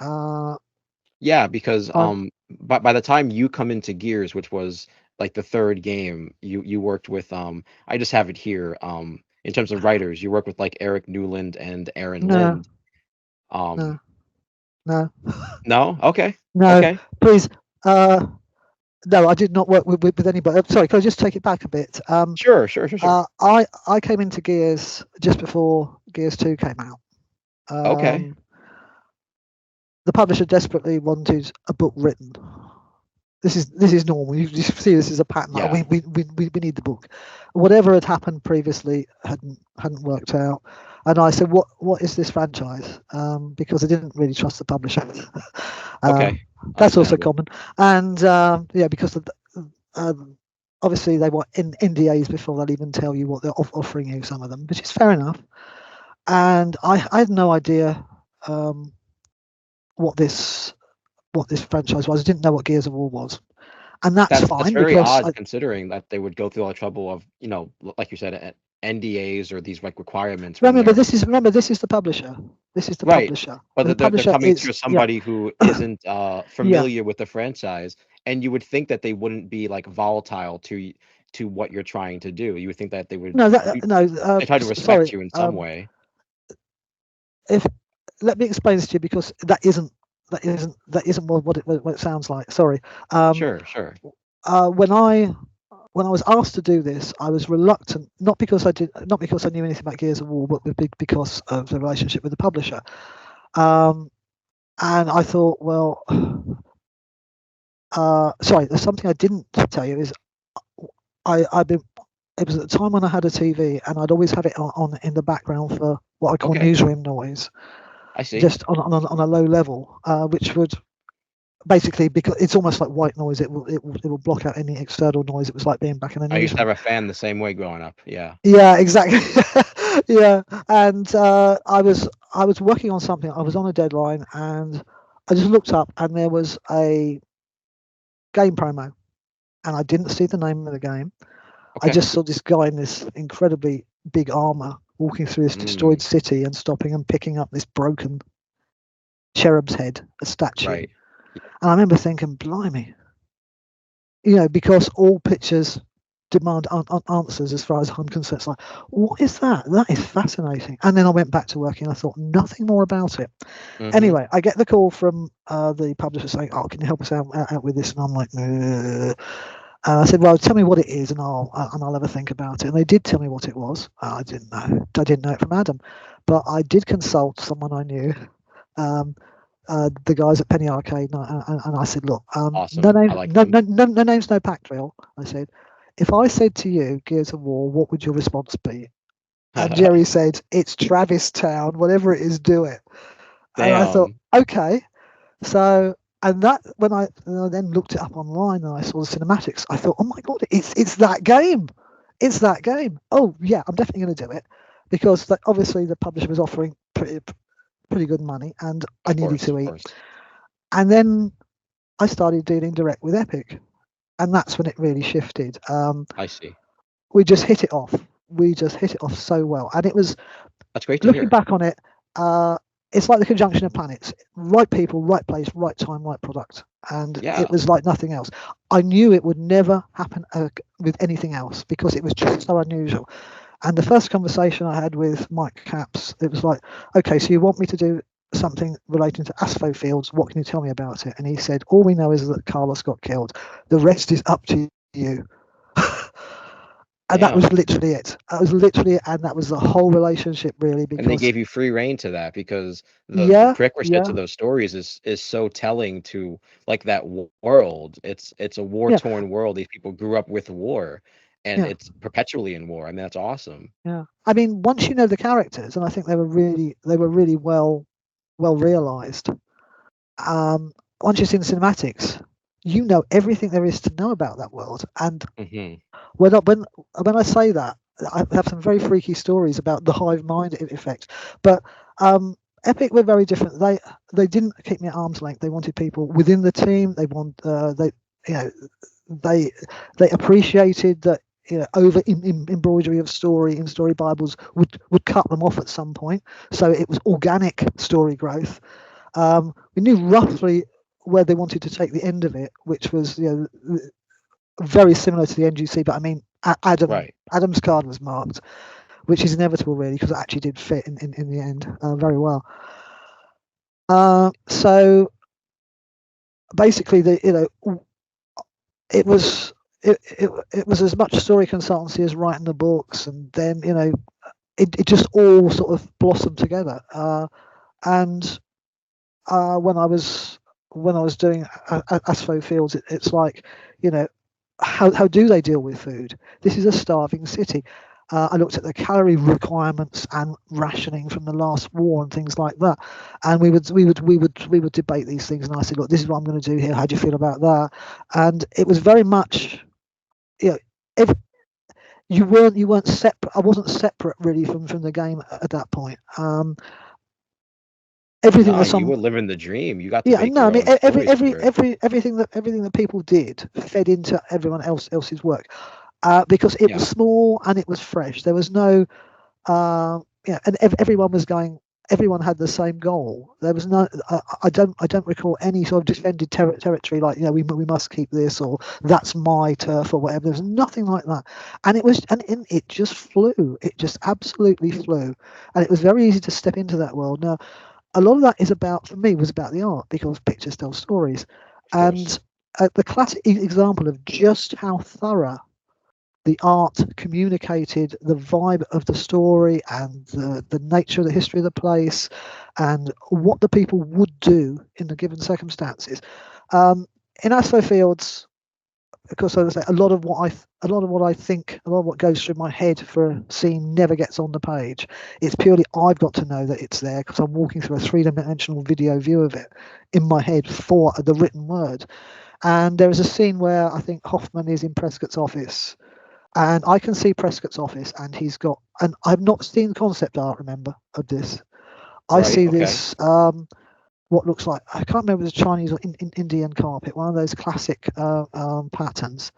Yeah, because I'm by the time you come into Gears, which was like the third game, you worked with I just have it here. In terms of writers, you work with like Eric Newland and Aaron no, Lind. Um, no, no, no? Okay. no. Okay. Please, no, I did not work with anybody. Sorry, can I just take it back a bit? Sure, sure, sure, sure. I came into Gears just before Gears 2 came out. Okay. The publisher desperately wanted a book written. This is normal. You see this as a pattern. Like, Yeah. we need the book. Whatever had happened previously hadn't worked out. And I said, what is this franchise? Because I didn't really trust the publisher. Okay. That's also Understandable. common. And yeah, because obviously they want NDAs before they'll even tell you what they're offering you. Some of them, which is fair enough. And I had no idea what this franchise was. I didn't know what Gears of War was, and that's That's fine very because odd considering that they would go through all the trouble of, like you said, NDAs or these like requirements when remember they're this is the publisher. This is the right. publisher. But The they're publisher coming is through somebody who isn't yeah, familiar with the franchise, and you would think that they wouldn't be like volatile to to what you're trying to do. You would think that they would No, they try to respect sorry. you in some way. If let me explain this to you, because that isn't what it sounds like. Sorry. Sure. When I was asked to do this, I was reluctant, not because I knew anything about Gears of War, but because of the relationship with the publisher. And I thought, well, sorry, there's something I didn't tell you is it was at the time when I had a TV, and I'd always have it on in the background for what I call newsroom noise. I see. Just on a low level, which would basically, because it's almost like white noise, it will block out any external noise. It was like being back in the newsroom. I used to have a fan the same way growing up. Yeah. Yeah, exactly. Yeah, and I was working on something. I was on a deadline, and I just looked up, and there was a game promo, and I didn't see the name of the game. I just saw this guy in this incredibly big armor walking through this destroyed city and stopping and picking up this broken cherub's head, a statue. Right. And I remember thinking, blimey, because all pictures demand answers as far as I'm concerned. It's like, what is that? That is fascinating. And then I went back to working. I thought nothing more about it. Anyway, I get the call from the publisher saying, "Oh, can you help us out with this?" And I'm like, and I said, "Well, tell me what it is, and I'll have a think about it." And they did tell me what it was. I didn't know. I didn't know it from Adam, but I did consult someone I knew, the guys at Penny Arcade, and I said, "Look, awesome. no names, no pack drill." I said, "If I said to you Gears of War, what would your response be?" And Jerry said, "It's Travis Town. Whatever it is, do it." Damn. And I thought, okay, so. And that when I then looked it up online and I saw the cinematics, I thought, oh my god, it's that game, it's that game. Oh yeah, I'm definitely going to do it, because obviously the publisher was offering pretty good money, and I needed to eat. And then I started dealing direct with Epic, and that's when it really shifted. I see. We just hit it off. So well, and it was. That's great to looking hear. back on it. It's like the conjunction of planets: right people, right place, right time, right product. And it was like nothing else. I knew it would never happen with anything else, because it was just so unusual. And the first conversation I had with Mike Capps, it was like, okay, so you want me to do something relating to Aspho Fields? What can you tell me about it? And he said, all we know is that Carlos got killed. The rest is up to you. And that was literally it. And that was the whole relationship, really. Because, and they gave you free reign to that, because the prerequisite to those stories is so telling to like that world. It's a war-torn world. These people grew up with war, and it's perpetually in war. I mean, that's awesome. Yeah, I mean, once you know the characters, and I think they were really well realized. Once you've seen the cinematics, you know everything there is to know about that world. And when I say that, I have some very freaky stories about the hive mind effect. But Epic were very different. They didn't keep me at arm's length. They wanted people within the team. They appreciated that. Over embroidery of story in story Bibles would cut them off at some point. So it was organic story growth. We knew roughly where they wanted to take the end of it, which was very similar to the NGC. But I mean, Adam's card was marked, which is inevitable, really, because it actually did fit in the end very well. So basically, it was. It was as much story consultancy as writing the books, and then it just all sort of blossomed together. And when I was doing Aspho Fields, it's like, how do they deal with food? This is a starving city. I looked at the calorie requirements and rationing from the last war and things like that, and we would debate these things. And I said, look, this is what I'm going to do here. How do you feel about that? And it was very much. If you weren't separate, I wasn't separate really from the game at that point. Everything was you were living the dream. You got to everything that people did fed into everyone else's work, because it was small and it was fresh. There was no, and everyone was going everyone had the same goal. There was no, I don't recall any sort of defended territory like, we must keep this, or that's my turf, or whatever. There's nothing like that, and it just flew. It just absolutely flew, and it was very easy to step into that world. Now, a lot of that for me, was about the art, because pictures tell stories, and the classic example of just how thorough the art communicated the vibe of the story and the nature of the history of the place and what the people would do in the given circumstances. In Aslo Fields, of course, as I say, a lot of what I think, a lot of what goes through my head for a scene never gets on the page. It's purely I've got to know that it's there because I'm walking through a three-dimensional video view of it in my head for the written word. And there is a scene where I think Hoffman is in Prescott's office, and I can see Prescott's office, and he's got, and I've not seen concept art, remember, of this. I see this, what looks like, I can't remember, if it's a Chinese or Indian carpet, one of those classic patterns.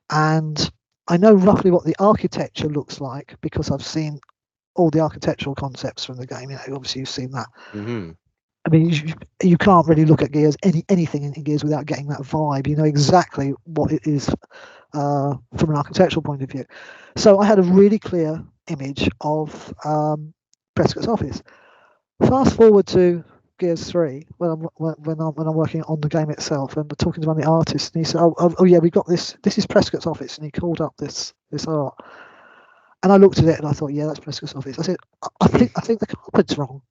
And I know roughly what the architecture looks like because I've seen all the architectural concepts from the game. Obviously you've seen that. Mm-hmm. I mean, you can't really look at Gears, anything in Gears, without getting that vibe. You know exactly what it is from an architectural point of view. So I had a really clear image of Prescott's office. Fast forward to Gears 3, when I'm working on the game itself, and we're talking to one of the artists, and he said, "Oh yeah, we got this. This is Prescott's office," and he called up this art. And I looked at it and I thought, "Yeah, that's Prescott's office." I said, "I think the carpet's wrong."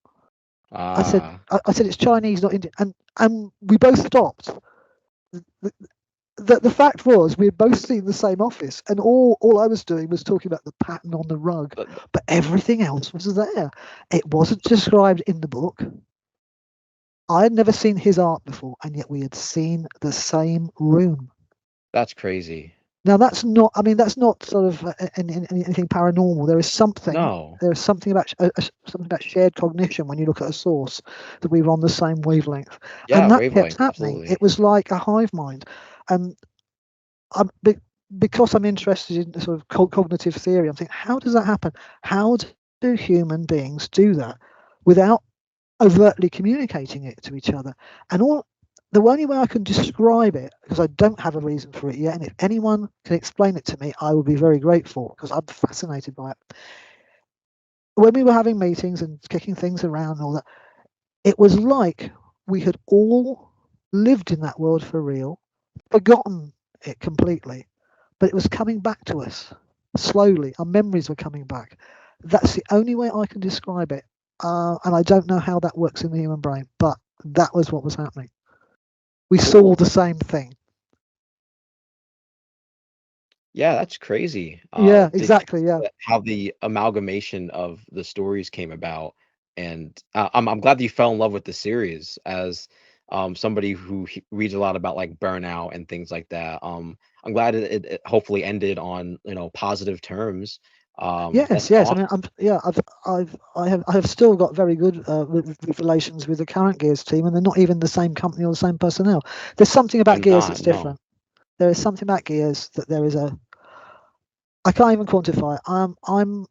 I said it's Chinese, not Indian, and we both stopped. The fact was, we had both seen the same office, and all I was doing was talking about the pattern on the rug, but everything else was there. It wasn't described in the book. I had never seen his art before, and yet we had seen the same room. That's crazy. Now that's not sort of anything paranormal. There is something. No. There is something about shared cognition when you look at a source, that we were on the same wavelength. Yeah, And that wavelength, kept happening. absolutely. It was like a hive mind. And because I'm interested in sort of cognitive theory, I'm thinking, how does that happen? How do human beings do that without overtly communicating it to each other? And the only way I can describe it, because I don't have a reason for it yet, and if anyone can explain it to me, I will be very grateful, because I'm fascinated by it. When we were having meetings and kicking things around and all that, it was like we had all lived in that world for real, forgotten it completely, but it was coming back to us slowly. Our memories were coming back. That's the only way I can describe it. And I don't know how that works in the human brain, but that was what was happening. We saw the same thing. Yeah, that's crazy. Yeah, exactly. Yeah. How the amalgamation of the stories came about, and I'm glad that you fell in love with the series as somebody who reads a lot about like burnout and things like that. I'm glad it hopefully ended on positive terms. Yes. Awesome. I mean, I have still got very good relations with the current Gears team, and they're not even the same company or the same personnel. There's something about Gears that's different. There is something about Gears that there is I can't even quantify it. I'm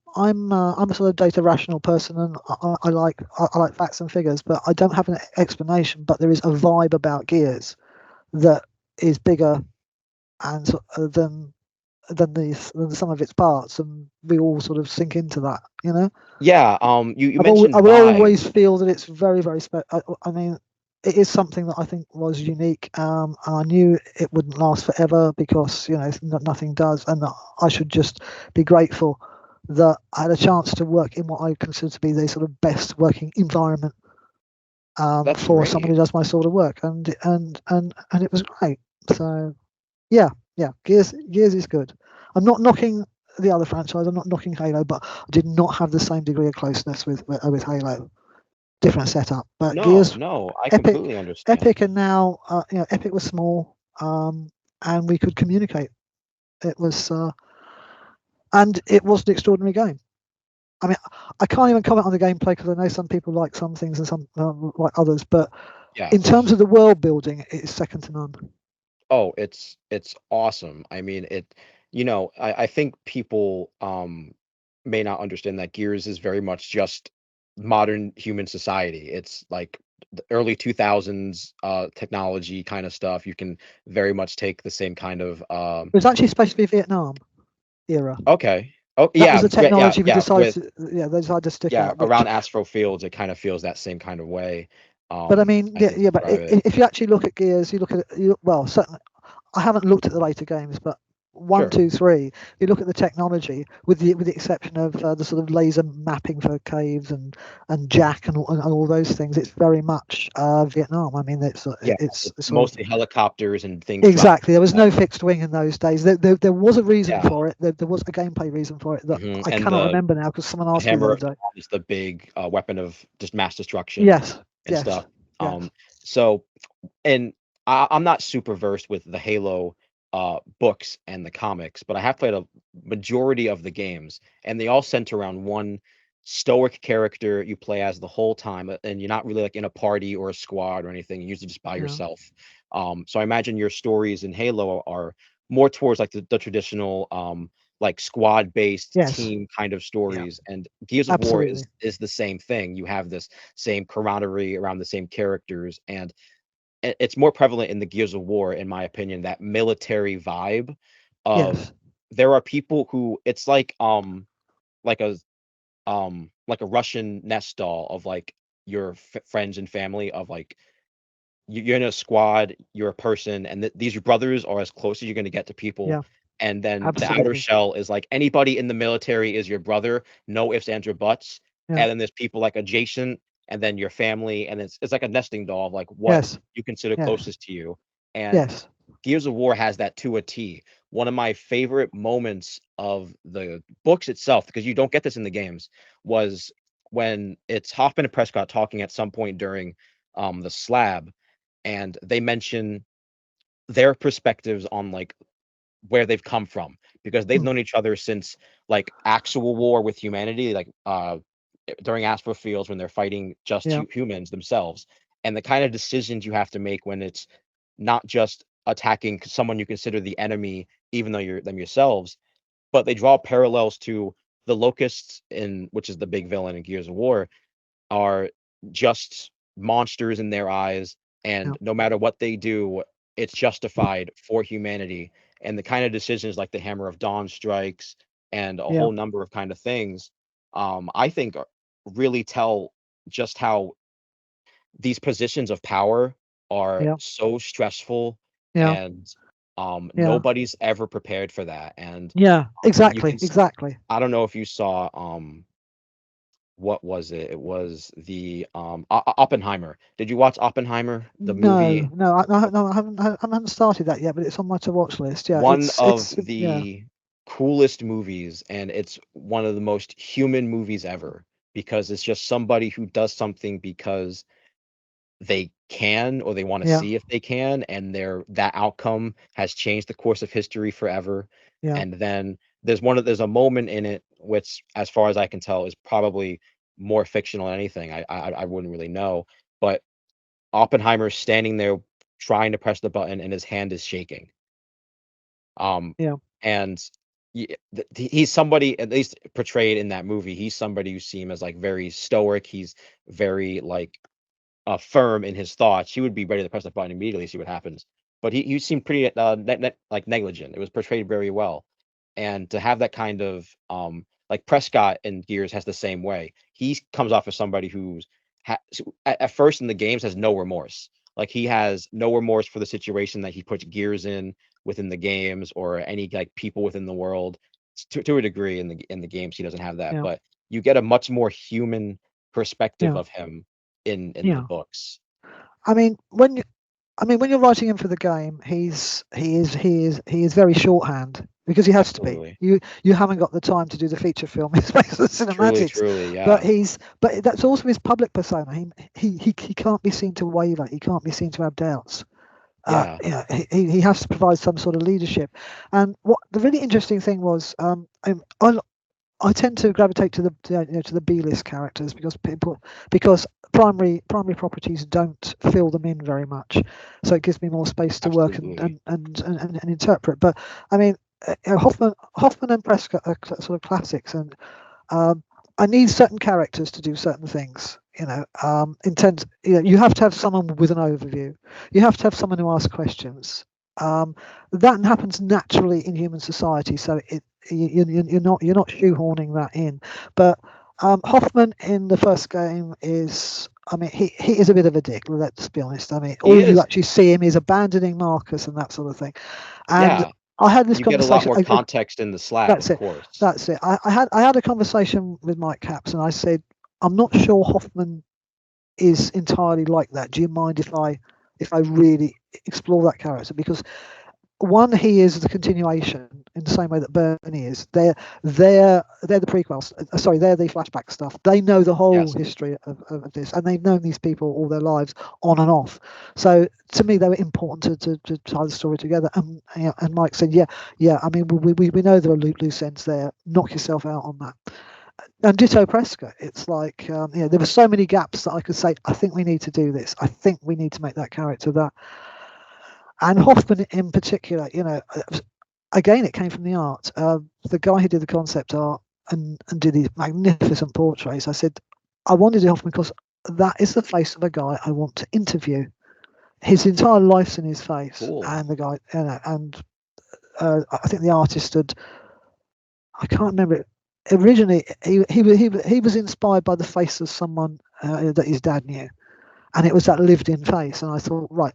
a sort of data rational person, and I like facts and figures, but I don't have an explanation. But there is a vibe about Gears that is bigger and than the sum of its parts, and we all sort of sink into that, Yeah. You mentioned I will vibe. always feel that it's very, very special. I mean, it is something that I think was unique. And I knew it wouldn't last forever because nothing does, and that I should just be grateful that I had a chance to work in what I consider to be the sort of best working environment for someone who does my sort of work, and it was great. So yeah, Gears is good. I'm not knocking the other franchise. I'm not knocking Halo, but I did not have the same degree of closeness with Halo. Different setup, but Gears. No, I Epic, completely understand. Epic, and now Epic was small, and we could communicate. It was, and it was an extraordinary game. I mean, I can't even comment on the gameplay because I know some people like some things and some like others. But in terms of the world building, it is second to none. Oh, it's awesome. I mean, I think people may not understand that Gears is very much just modern human society. It's like the early 2000s technology kind of stuff. You can very much take the same kind of It was actually supposed to be Vietnam era. okay. Oh That was yeah, the technology we decided. with They decided to stick yeah, out. Which, around Astro Fields, it kind of feels that same kind of way. but I mean, As you but describe it. if you actually look at Gears, you look at it. Well, certainly, I haven't looked at the later games, but 1, Sure. 2, 3. You look at the technology, with the exception of the sort of laser mapping for caves and Jack and all those things. It's very much Vietnam. I mean, it's Yeah, it's it's sort of mostly helicopters and things dropping. exactly. There was no fixed wing in those days. There was a reason Yeah. for it. There was a gameplay reason for it that I And cannot the remember now because someone asked me the hammer other of day. Dawn is the big weapon of just mass destruction Yes, and yes, stuff. yes. So, and I'm not super versed with the Halo books and the comics, but I have played a majority of the games, and they all center around one stoic character you play as the whole time, and you're not really like in a party or a squad or anything. You're usually just by Yeah. yourself. So I imagine your stories in Halo are more towards like the traditional like squad-based Yes. team kind of stories, and Gears of War Absolutely. is the same thing. You have this same camaraderie around the same characters, and it's more prevalent in the Gears of War, in my opinion, that military vibe of Yes. there are people who it's like a like a Russian nest doll of like your friends and family of like you're in a squad, you're a person, and these brothers are as close as you're going to get to people. Yeah. And then the outer Absolutely. shell is like anybody in the military is your brother, no ifs, ands, or buts. Yeah. And then there's people like adjacent, and then your family, and it's like a nesting doll of like what Yes. you consider Yes. closest to you. And Yes. Gears of War has that to a T. One of my favorite moments of the books itself, because you don't get this in the games, was when it's Hoffman and Prescott talking at some point during the slab, and they mention their perspectives on like where they've come from, because they've Mm. known each other since like actual war with humanity, like during Astro Fields when they're fighting just Yeah. humans themselves, and the kind of decisions you have to make when it's not just attacking someone you consider the enemy, even though you're them yourselves, but they draw parallels to the locusts in which is the big villain in Gears of War, are just monsters in their eyes, Yeah. and no matter what they do, it's justified for humanity. And the kind of decisions like the Hammer of Dawn strikes and a Yeah. whole number of kind of things, I think really tell just how these positions of power are Yeah. so stressful, Yeah. and Yeah. nobody's ever prepared for that. And Yeah. you Exactly. can Exactly. I don't know if you saw what was it? It was the Oppenheimer. Did you watch Oppenheimer, the movie? No, I haven't started that yet, but it's on my to watch list. Yeah, One of yeah, the coolest movies, and it's one of the most human movies ever, because it's just somebody who does something because they can, or they want to yeah, see if they can, and that outcome has changed the course of history forever. yeah, And then there's a moment in it which, as far as I can tell, is probably more fictional than anything. I wouldn't really know, but Oppenheimer's standing there trying to press the button and his hand is shaking. yeah, And he's somebody, at least portrayed in that movie, he's somebody who seemed as like very stoic. He's very like firm in his thoughts. He would be ready to press the button immediately, see what happens. But he seemed pretty like negligent. It was portrayed very well, and to have that kind of like Prescott in Gears has the same way. He comes off as somebody who's at first in the games has no remorse. Like he has no remorse for the situation that he puts Gears in within the games, or any like people within the world. To a degree in the games he doesn't have that, yeah, but you get a much more human perspective yeah, of him in the yeah. books. I mean, when you're writing him for the game, he is very shorthand because he has to be. Absolutely. You haven't got the time to do the feature film. It's based on cinematics. Truly, But yeah. but that's also his public persona. He can't be seen to waver. He can't be seen to have doubts. Yeah. Yeah, he has to provide some sort of leadership. And what the really interesting thing was, I tend to gravitate to the B-list characters because primary properties don't fill them in very much, so it gives me more space to work Absolutely. and interpret. But I mean, Hoffman and Prescott are sort of classics, and I need certain characters to do certain things. You have to have someone with an overview. You have to have someone who asks questions. That happens naturally in human society, so you're not shoehorning that in. But Hoffman in the first game is, I mean, he is a bit of a dick. Let's be honest. I mean, all you actually see him is abandoning Marcus and that sort of thing. And Yeah. I had this You get a conversation. lot more context in the slab, That's of it. course. That's it. I had a conversation with Mike Capps, and I said, I'm not sure Hoffman is entirely like that. Do you mind if I really explore that character? Because one, he is the continuation in the same way that Bernie is. They're the prequels. Sorry, they're the flashback stuff. They know the whole Yes. history of this, and they've known these people all their lives, on and off. So to me, they were important to tie the story together. And and Mike said, yeah. I mean, we know there are loose ends there. Knock yourself out on that. And ditto Prescott. It's like there were so many gaps that I could say, I think we need to do this. I think we need to make that character that. And Hoffman in particular, again, it came from the art. The guy who did the concept art and did these magnificent portraits. I said, I wanted Hoffman because that is the face of a guy I want to interview. His entire life's in his face, Cool. and the guy, I think the artist had, I can't remember it. Originally, he was inspired by the face of someone that his dad knew, and it was that lived-in face. And I thought, right,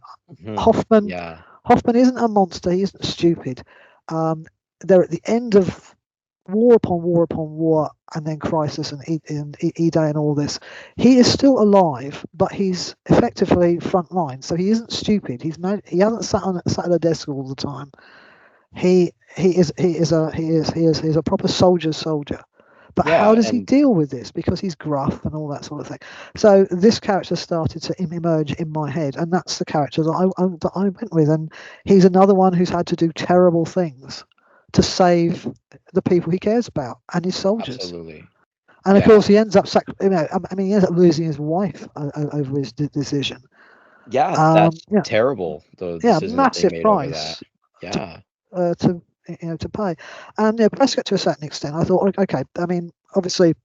Hoffman. Yeah. Hoffman isn't a monster. He isn't stupid. They're at the end of war upon war upon war, and then Crisis and E-Day and all this. He is still alive, but he's effectively frontline. So he isn't stupid. He hasn't sat at a desk all the time. He is a proper soldier. But how does he deal with this? Because he's gruff and all that sort of thing. So this character started to emerge in my head, and that's the character that I went with. And he's another one who's had to do terrible things to save the people he cares about and his soldiers. Absolutely. And of course, he ends up, he ends up losing his wife over his decision. Yeah, that's terrible. Massive price. Yeah. To pay. And Prescott, to a certain extent, I thought, okay, I mean, obviously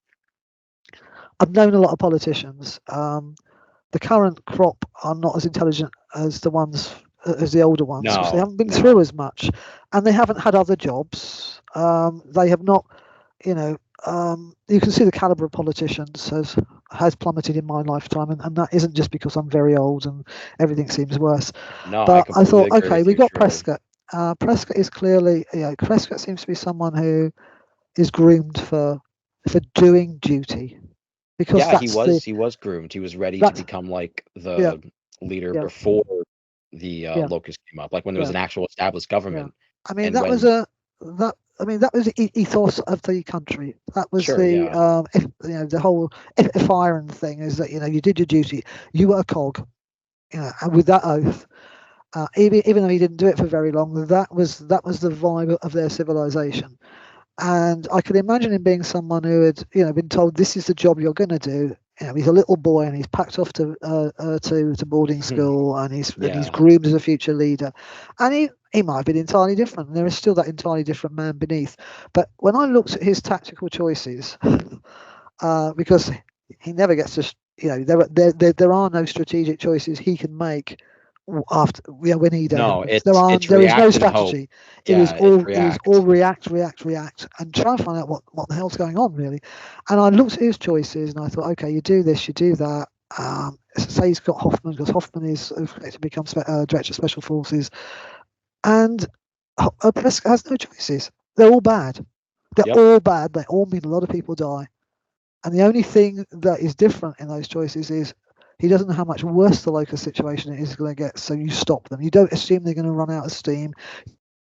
I've known a lot of politicians. The current crop are not as intelligent as the older ones. No, so they haven't been through as much, and they haven't had other jobs. They have not, you can see the caliber of politicians has plummeted in my lifetime, and that isn't just because I'm very old and everything seems worse. No, but I thought, okay, we got Drew. Prescott. Prescott is clearly, Prescott seems to be someone who is groomed for doing duty. Because he was groomed. He was ready to become like the leader before the Locust came up, like when there was an actual established government. I mean, that was the ethos of the country. That was the whole if iron thing is that you did your duty. You were a cog, and with that oath. Even though he didn't do it for very long, that was the vibe of their civilization, and I could imagine him being someone who had been told this is the job you're going to do. He's a little boy and he's packed off to boarding school and he's groomed as a future leader, and he might have been entirely different. And there is still that entirely different man beneath. But when I looked at his tactical choices, because he never gets to, there are no strategic choices he can make. After when he died, there is no strategy. It is all react, and try and find out what the hell's going on really. And I looked at his choices and I thought, okay, you do this, you do that. Say he's got Hoffman because Hoffman is to become director of special forces, and Prescott has no choices. They're all bad. They're all bad. They all mean a lot of people die. And the only thing that is different in those choices is he doesn't know how much worse the Locust situation is going to get, so you stop them. You don't assume they're going to run out of steam.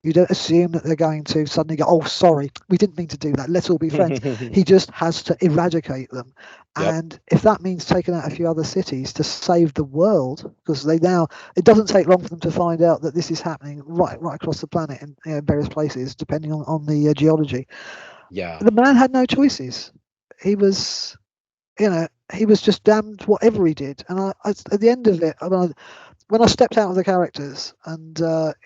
You don't assume that they're going to suddenly go, oh, sorry, we didn't mean to do that. Let's all be friends. He just has to eradicate them. And if that means taking out a few other cities to save the world, because it doesn't take long for them to find out that this is happening right across the planet in various places, depending on the geology. Yeah. The man had no choices. He was... he was just damned whatever he did. And I at the end of it, when I stepped out of the characters and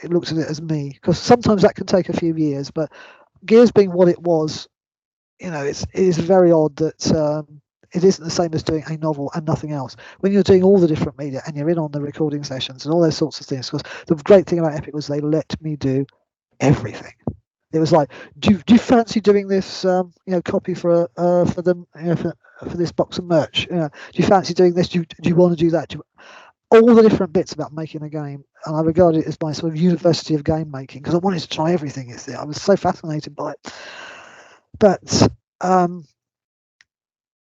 looked at it as me, because sometimes that can take a few years, but Gears being what it was, it is very odd that it isn't the same as doing a novel and nothing else. When you're doing all the different media and you're in on the recording sessions and all those sorts of things, because the great thing about Epic was they let me do everything. It was like, do you fancy doing this, copy for them, for this box of merch? Do you fancy doing this? Do you want to do that? All the different bits about making a game, and I regard it as my sort of university of game making because I wanted to try everything. I was so fascinated by it. But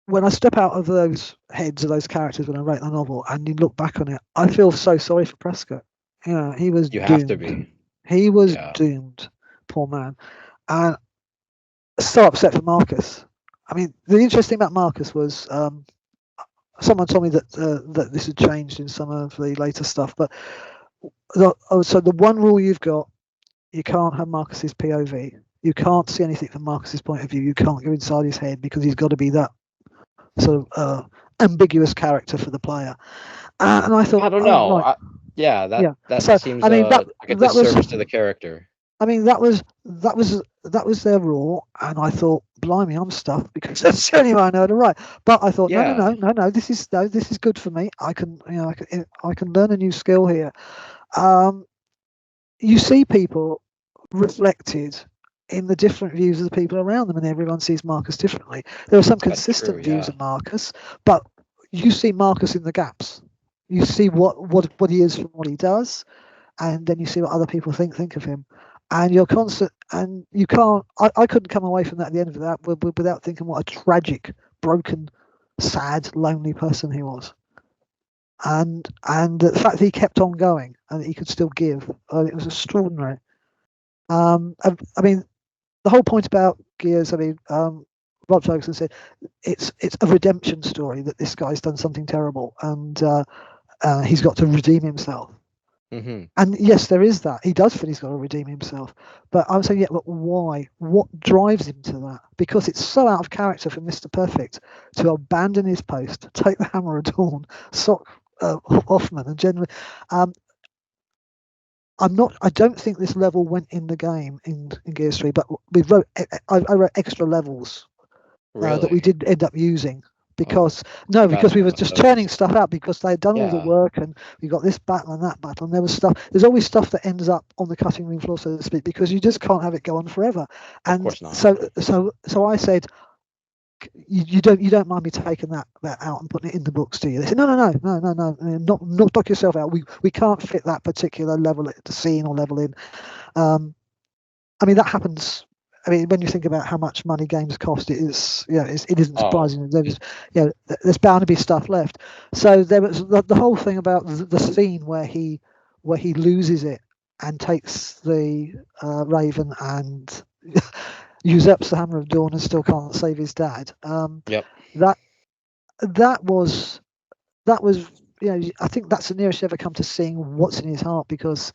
when I step out of those heads of those characters when I write the novel, and you look back on it, I feel so sorry for Prescott. He was You doomed. have to be. He was doomed, poor man, and so upset for Marcus. I mean, the interesting thing about Marcus was someone told me that that this had changed in some of the later stuff, but so the one rule you've got, you can't have Marcus's POV. You can't see anything from Marcus's point of view. You can't go inside his head because he's got to be that sort of ambiguous character for the player. And I thought, I don't know. Right. That So, seems I mean, like a that was disservice to the character. I mean, that was their rule, and I thought, blimey, I'm stuffed because that's the only way I know how to write. But I thought, no, this is good for me. I can learn a new skill here. You see people reflected in the different views of the people around them, and everyone sees Marcus differently. There are some consistent views of Marcus, but you see Marcus in the gaps. You see what he is from what he does, and then you see what other people think of him. And you're constant, and you can't. I couldn't come away from that at the end of that without thinking what a tragic, broken, sad, lonely person he was. And the fact that he kept on going and that he could still give, it was extraordinary. I mean, the whole point about Gears. I mean, Rob Ferguson said it's a redemption story, that this guy's done something terrible and he's got to redeem himself. Mm-hmm. And yes, there is that. He does feel he's got to redeem himself. But I'm saying, but why? What drives him to that? Because it's so out of character for Mr. Perfect to abandon his post, take the Hammer of Dawn, sock Hoffman, and generally. I don't think this level went in the game in Gears 3, but I wrote extra levels that we didn't end up using. Because we were just turning stuff out because they had done all the work, and we got this battle and that battle, and there was stuff. There's always stuff that ends up on the cutting room floor, so to speak, because you just can't have it go on forever. And of course not. So I said, you don't mind me taking that out and putting it in the books, do you? They said, no, not knock yourself out. We can't fit that particular level at the scene or level in. I mean, that happens. I mean, when you think about how much money games cost, it isn't surprising. There's bound to be stuff left. So there was the whole thing about the scene where he loses it and takes the Raven and usurps the Hammer of Dawn and still can't save his dad. That was I think that's the nearest you ever come to seeing what's in his heart, because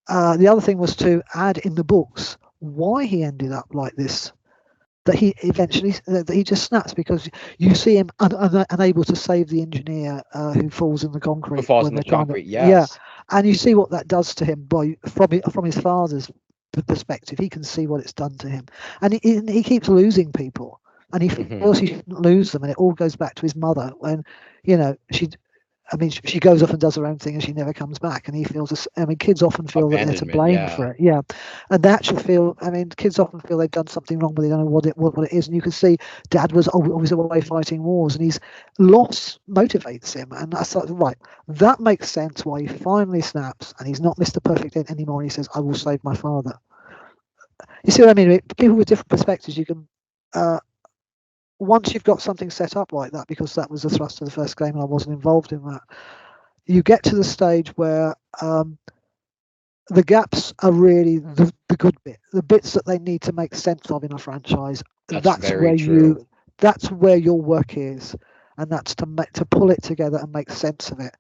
the other thing was to add in the books why he ended up like this, that he eventually that he just snaps, because you see him unable to save the engineer who falls in the concrete. Who falls in the concrete, yes. And you see what that does to him from his father's perspective. He can see what it's done to him, and he keeps losing people, and he feels he shouldn't lose them, and it all goes back to his mother when she goes off and does her own thing and she never comes back, and he feels. Kids often feel that they're to blame for it. Yeah, and they actually feel. Kids often feel they've done something wrong, but they don't know what it is. And you can see Dad was always away fighting wars, and his loss motivates him. And I thought, right, that makes sense why he finally snaps, and he's not Mr. Perfect anymore. And he says, "I will save my father." You see what I mean? People with different perspectives, you can. Once you've got something set up like that, because that was the thrust of the first game and I wasn't involved in that, you get to the stage where the gaps are really the good bit, the bits that they need to make sense of in a franchise. That's where your work is, and that's to pull it together and make sense of it.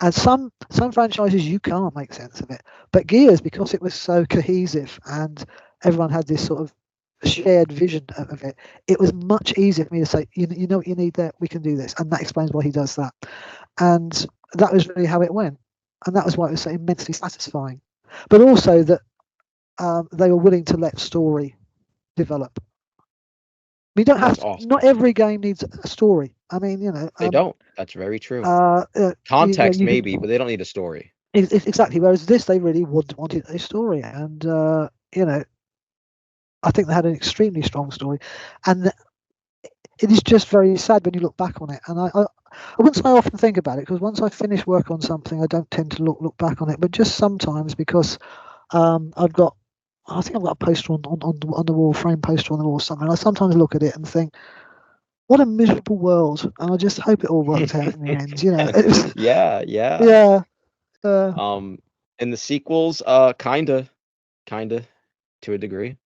And some franchises you can't make sense of it, but Gears, because it was so cohesive and everyone had this sort of shared vision of it, it was much easier for me to say, you know what you need there, we can do this, and that explains why he does that. And that was really how it went, and that was why it was so immensely satisfying. But also that they were willing to let story develop, We don't have That's to, awesome. not every game needs a story. I mean, They don't. That's very true. you Context can, maybe, but they don't need a story. exactly. Whereas this, they really wanted a story, and I think they had an extremely strong story, and it is just very sad when you look back on it. And I wouldn't say I often think about it, because once I finish work on something, I don't tend to look back on it. But just sometimes, because I think I've got a poster on the wall, frame poster on the wall somewhere. And I sometimes look at it and think, what a miserable world, and I just hope it all works out in the end. Yeah. Yeah. In the sequels, kinda, to a degree.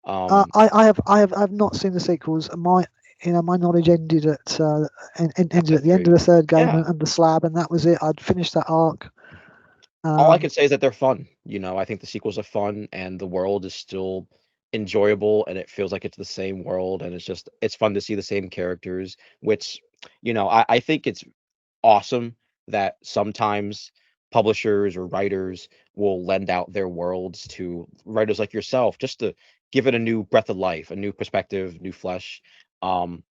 I've not seen the sequels. My knowledge ended at the end of the third game Yeah. and the slab, and that was it. I'd finished that arc. All I can say is that they're fun. I think the sequels are fun, and the world is still enjoyable, and it feels like it's the same world, and it's fun to see the same characters, which, I think it's awesome that sometimes publishers or writers will lend out their worlds to writers like yourself, just to give it a new breath of life, a new perspective, new flesh. Um,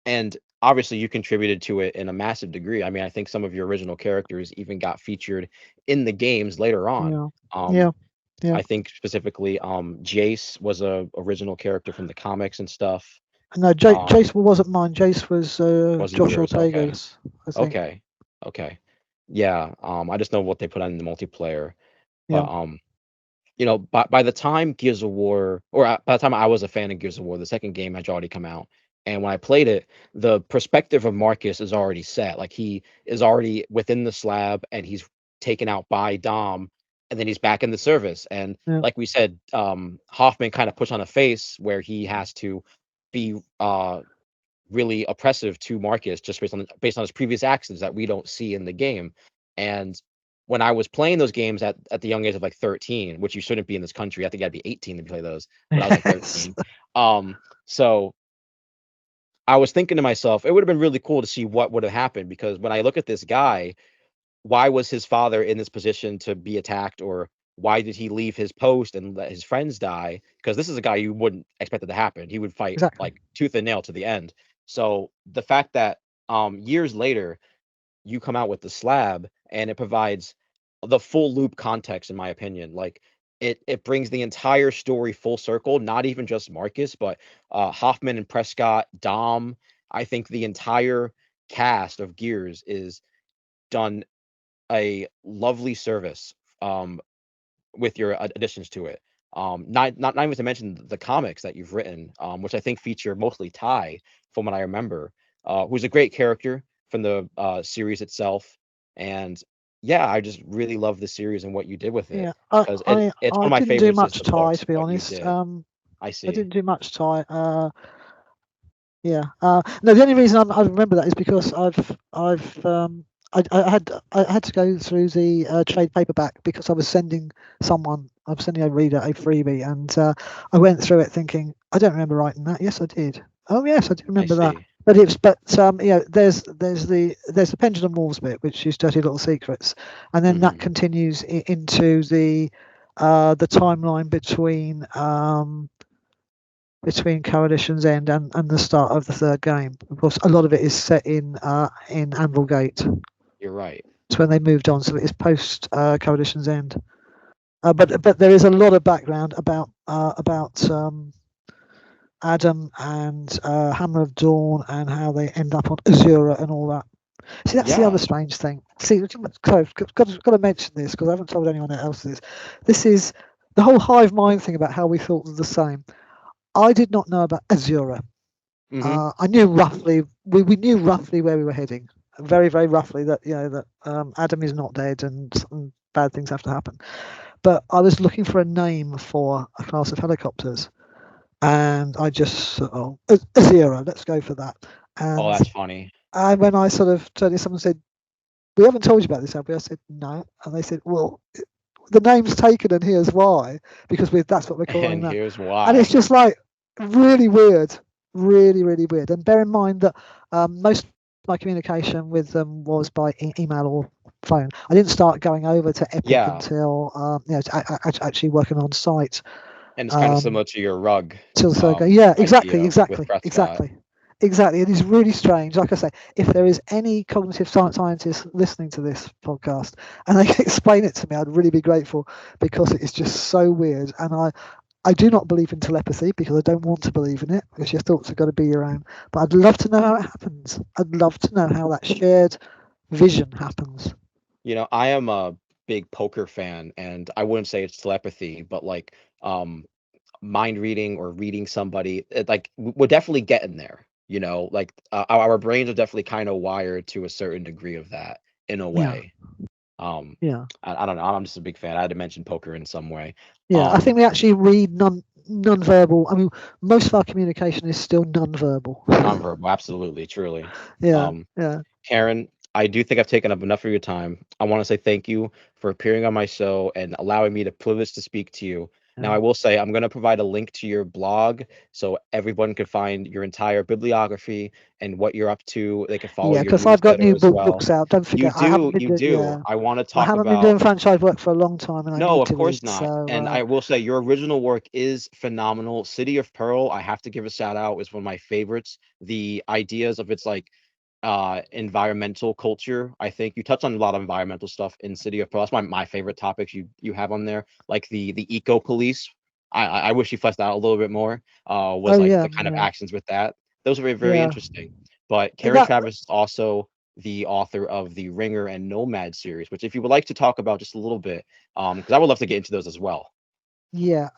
and obviously you contributed to it in a massive degree. I mean, I think some of your original characters even got featured in the games later on. Yeah. Um, Yeah. I think specifically, Jace was a original character from the comics and stuff. No, Jace wasn't mine. Jace was Wasn't Josh yours? Okay. Ortega's, I think. Okay. Yeah. I just know what they put on in the multiplayer. Yeah. But by the time Gears of War, or by the time I was a fan of Gears of War, the second game had already come out. And when I played it, the perspective of Marcus is already set. Like, he is already within the slab, and he's taken out by Dom, and then he's back in the service. And Yeah. like we said, Hoffman kind of puts on a face where he has to be really oppressive to Marcus, just based on his previous actions that we don't see in the game. And when I was playing those games at the young age of like 13, which you shouldn't be in this country, I think you gotta be 18 to play those, but I was like 13. So I was thinking to myself, it would have been really cool to see what would have happened, because when I look at this guy, why was his father in this position to be attacked, or why did he leave his post and let his friends die? Because this is a guy you wouldn't expect it to happen. He would fight Exactly. like tooth and nail to the end. So the fact that years later you come out with the slab, and it provides the full loop context, in my opinion. Like, it brings the entire story full circle, not even just Marcus, but Hoffman and Prescott, Dom. I think the entire cast of Gears is done a lovely service with your additions to it. Not even to mention the comics that you've written, which I think feature mostly Ty, from what I remember, who's a great character from the series itself. And yeah, I just really love the series and what you did with it, Yeah. because it's one of my didn't do favorites, just much the Ty, books to and be what you honest. did. I I see. didn't do much Ty. Yeah. No, the only reason I remember that is because I had to go through the trade paperback, because I was sending a reader a freebie, and I went through it thinking, I don't remember writing that. Yes, I did. Oh yes, I do remember that. see. But there's the Pendulum Wolves bit, which is Dirty Little Secrets, and then that continues into the timeline between Coalition's End and the start of the third game. Of course, a lot of it is set in Anvil Gate. You're right. It's when they moved on, so it is post Coalition's End. But there is a lot of background about Adam and Hammer of Dawn, and how they end up on Azura and all that. See, that's the other strange thing. See, got to mention this, because I haven't told anyone else this. This is the whole hive mind thing about how we thought were the same. I did not know about Azura. I knew roughly. We knew roughly where we were heading. Very, very roughly, that Adam is not dead, and bad things have to happen. But I was looking for a name for a class of helicopters, and I just Azura. Let's go for that. And, that's funny. And when I sort of turned to someone and said, "We haven't told you about this, have we?" I said, "No," and they said, "Well, the name's taken, and here's why, because that's what we're calling and that." Here's why. And it's just like really weird, really, really weird. And bear in mind that most of my communication with them was by email or phone. I didn't start going over to Epic until actually working on site And it's kind of Um, similar to your rug till the third go. Yeah, idea exactly, with exactly, Prescott. exactly, exactly. It is really strange. Like I say, if there is any cognitive scientist listening to this podcast and they can explain it to me, I'd really be grateful, because it is just so weird. And I do not believe in telepathy because I don't want to believe in it, because your thoughts have got to be your own. But I'd love to know how it happens. I'd love to know how that shared vision happens. You know, I am a big poker fan, and I wouldn't say it's telepathy, but like mind reading or reading somebody, like we're definitely getting there. You know, like our brains are definitely kind of wired to a certain degree of that in a Yeah, way. Um, yeah, I don't know. I'm just a big fan. I had to mention poker in some way. yeah. I think we actually read non-verbal. I mean, most of our communication is still non-verbal. Nonverbal, absolutely, truly. Yeah, Um, yeah. Karen, I do think I've taken up enough of your time. I want to say thank you for appearing on my show and allowing me the privilege to speak to you. Now, Yeah. I will say I'm going to provide a link to your blog so everyone can find your entire bibliography and what you're up to. They can follow Yeah, your because I've got newsletter new as well. books out. Don't forget, I haven't been You doing. do. Yeah, I want to I talk haven't been about. doing franchise work for a long time, and I No, need of to course read. not. So And I will say your original work is phenomenal. City of Pearl, I have to give a shout out, is one of my favorites. The ideas of its like environmental culture. I think you touch on a lot of environmental stuff in City of Pearl. That's my favorite topics you have on there. Like the eco police. I wish you fleshed out a little bit more. Was oh like yeah, the kind of yeah, actions with that. Those were very, very yeah. interesting. But And Karen that Travis is also the author of the Ringer and Nomad series, which if you would like to talk about just a little bit, because I would love to get into those as well. yeah.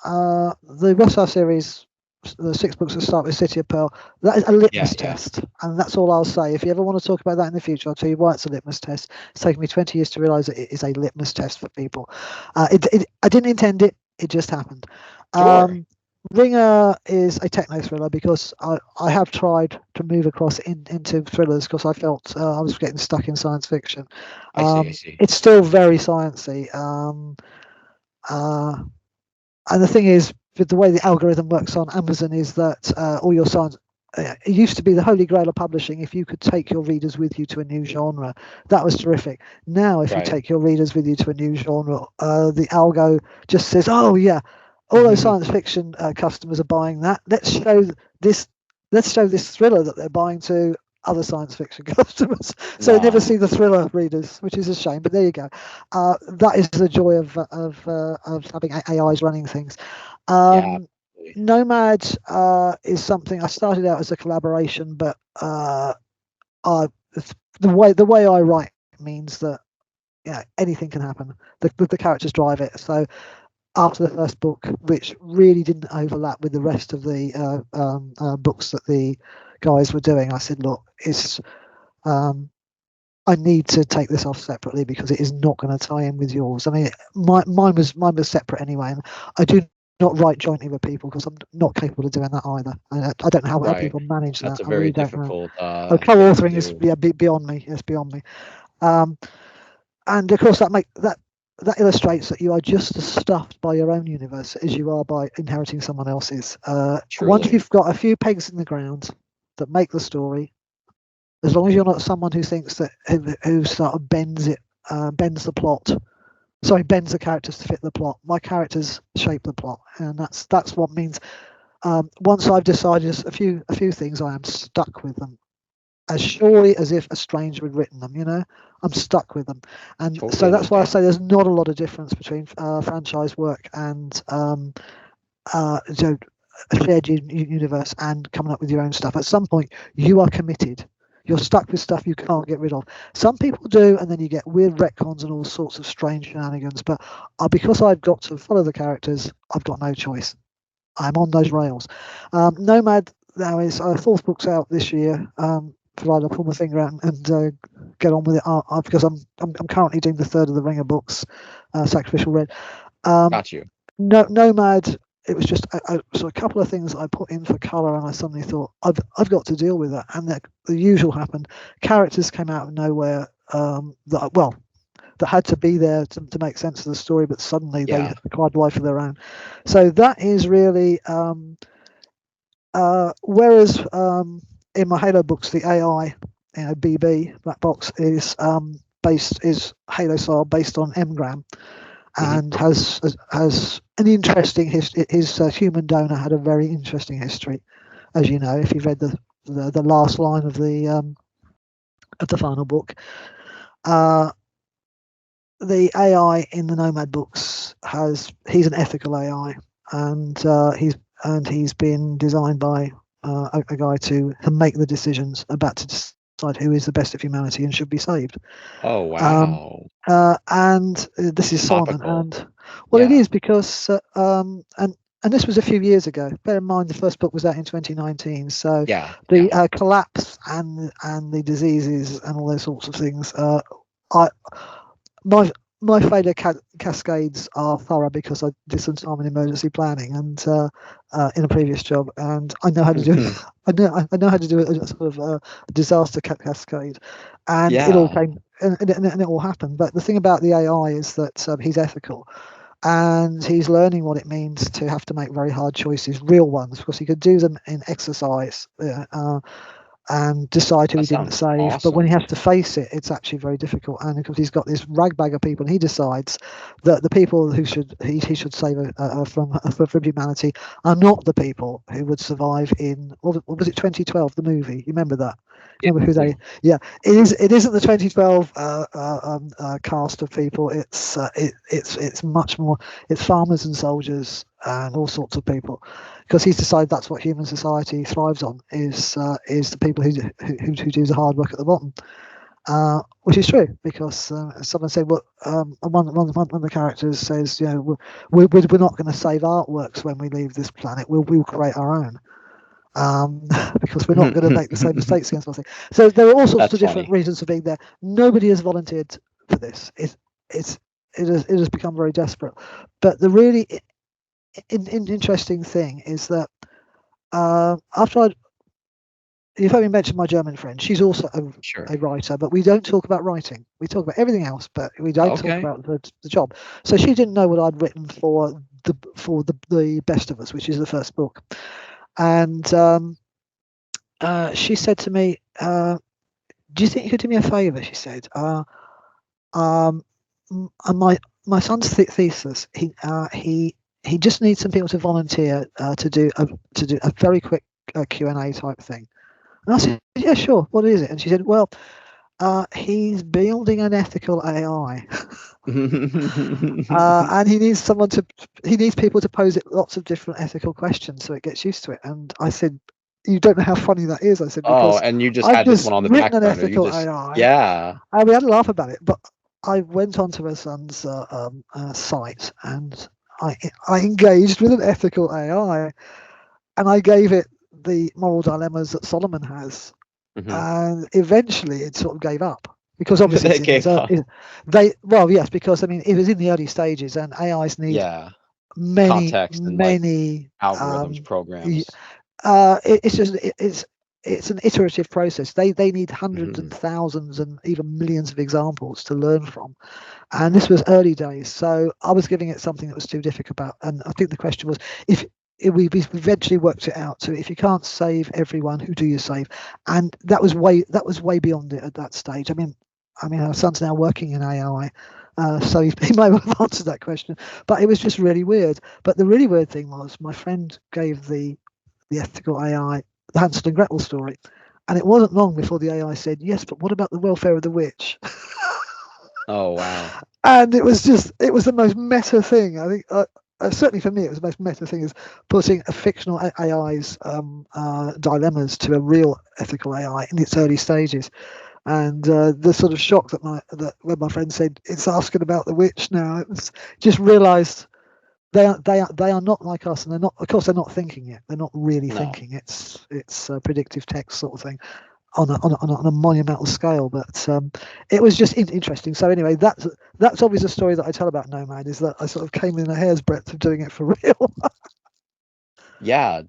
The Rothschild series, the 6 books that start with City of Pearl, that is a Yeah, litmus yeah. test, and that's all I'll say. If you ever want to talk about that in the future, I'll tell you why it's a litmus test. It's taken me 20 years to realise that it is a litmus test for people. I didn't intend it; it just happened. Sure. Ringer is a techno thriller because I have tried to move across into thrillers because I felt I was getting stuck in science fiction. I see, I see. It's still very sciencey. Uh, and the thing is, with the way the algorithm works on Amazon, is that all your science. It used to be the holy grail of publishing. If you could take your readers with you to a new genre, that was terrific. Now, if you Right. take your readers with you to a new genre, the algo just says, "Oh yeah, all those science fiction customers are buying that. This. Let's show this thriller that they're buying to other science fiction customers." So they never see No. the thriller readers, which is a shame. But there you go. That is the joy of having AIs running things. Yeah. Absolutely. Nomad is something I started out as a collaboration, but I, the way I write means that anything can happen. The characters drive it. So after the first book, which really didn't overlap with the rest of the books that the guys were doing, I said, look, it's I need to take this off separately because it is not going to tie in with yours. I mean, mine was separate anyway, and I do not write jointly with people because I'm not capable of doing that either. I don't know how Right. people manage that. That's a I very really don't know. difficult thing to Co-authoring is do. beyond me. It's beyond me. Um, and of course that illustrates that you are just as stuffed by your own universe as you are by inheriting someone else's. Once Truly. you've got a few pegs in the ground that make the story, as long as you're not someone who thinks that who sort of bends the plot. Sorry, bends the characters to fit the plot. My characters shape the plot, and that's what means. Once I've decided a few things, I am stuck with them as surely as if a stranger had written them. I'm stuck with them, and Totally so that's why I understand. say there's not a lot of difference between franchise work and so a shared universe and coming up with your own stuff. At some point, you are committed. You're stuck with stuff you can't get rid of. Some people do, and then you get weird retcons and all sorts of strange shenanigans. But because I've got to follow the characters, I've got no choice. I'm on those rails. Nomad now is fourth book's out this year. Provided I pull my finger out and get on with it because I'm currently doing the third of the Ringer books, Sacrificial Red. Got you. Nomad. It was just so a couple of things I put in for color, and I suddenly thought I've got to deal with that. And the usual happened. Characters came out of nowhere that had to be there to make sense of the story, but suddenly they Yeah. acquired life of their own. So that is really whereas in my Halo books, the AI, BB Black Box is Halo style based on Engram. and has an interesting history. His human donor had a very interesting history, as you know, if you've read the last line of the final book. The AI in the Nomad books he's an ethical AI, and he's been designed by a guy to make the decisions about to decide who is the best of humanity and should be saved. Oh wow. And this is Solomon, Topical. and well, it Yeah. is because and this was a few years ago. Bear in mind, the first book was out in 2019, so Yeah. the collapse and the diseases and all those sorts of things. My failure cascades are thorough because I did some time in emergency planning and in a previous job, and I know how to do it. I know how to do a sort of disaster cascade, and it all Yeah. came and it all happened. But the thing about the AI is that he's ethical, and he's learning what it means to have to make very hard choices, real ones, because he could do them in exercise. And decide who That he didn't sounds save. But when he awesome. has to face it, it's actually very difficult. And because he's got this rag bag of people, and he decides that the people who he should save from humanity are not the people who would survive in what was it 2012 the movie? You remember that? Yeah. Remember who they? Yeah, it isn't the 2012 cast of people. It's much more. It's farmers and soldiers and all sorts of people, because he's decided that's what human society thrives on is the people who do the hard work at the bottom, which is true, because someone said, well, one of the characters says, you know, we're not going to save artworks when we leave this planet. We'll create our own. Because we're not going to make the same mistakes against nothing. So there are all sorts That's of different funny. reasons for being there. Nobody has volunteered for this. It has become very desperate. But the really interesting thing is that after you've only mentioned my German friend, she's also Sure. a writer, but we don't talk about writing. We talk about everything else, but we don't talk Okay. about the job. So she didn't know what I'd written for the Best of Us, which is the first book. And she said to me, "Do you think you could do me a favour?" She said, "My son's thesis. He just needs some people to volunteer to do a very quick Q&A type thing." And I said, "Yeah, sure. What is it?" And she said, "Well, he's building an ethical AI, and he needs people to pose it lots of different ethical questions so it gets used to it." And I said, "You don't know how funny that is." I said, Oh, "Because and you just I've had this just one on the written back an burner. You ethical just AI, yeah. and we had a laugh about it, but I went onto her son's site and I engaged with an ethical AI, and I gave it the moral dilemmas that Solomon has, and eventually it sort of gave up, because obviously They gave up. yes, because I mean it was in the early stages, and AIs need Yeah. many Context and like many algorithms, programs. it's an iterative process. They need hundreds and thousands and even millions of examples to learn from, and this was early days, so I was giving it something that was too difficult. And I think the question was, if we eventually worked it out, so if you can't save everyone, who do you save? And that was way beyond it at that stage. I mean our son's now working in AI, so he may well have answered that question, but it was just really weird. But the really weird thing was, my friend gave the ethical AI the Hansel and Gretel story, and it wasn't long before the AI said, "Yes, but what about the welfare of the witch?" Oh wow. And it was the most meta thing. I think certainly for me, it was the most meta thing, is putting a fictional AI's dilemmas to a real ethical AI in its early stages. And the sort of shock that when my friend said it's asking about the witch now, it was just realised they are not like us, and they're not. Of course, they're not thinking it. They're not really thinking. It's predictive text sort of thing on a monumental scale. But it was just interesting. So anyway, that's always a story that I tell about Nomad, is that I sort of came in a hair's breadth of doing it for real. Yeah.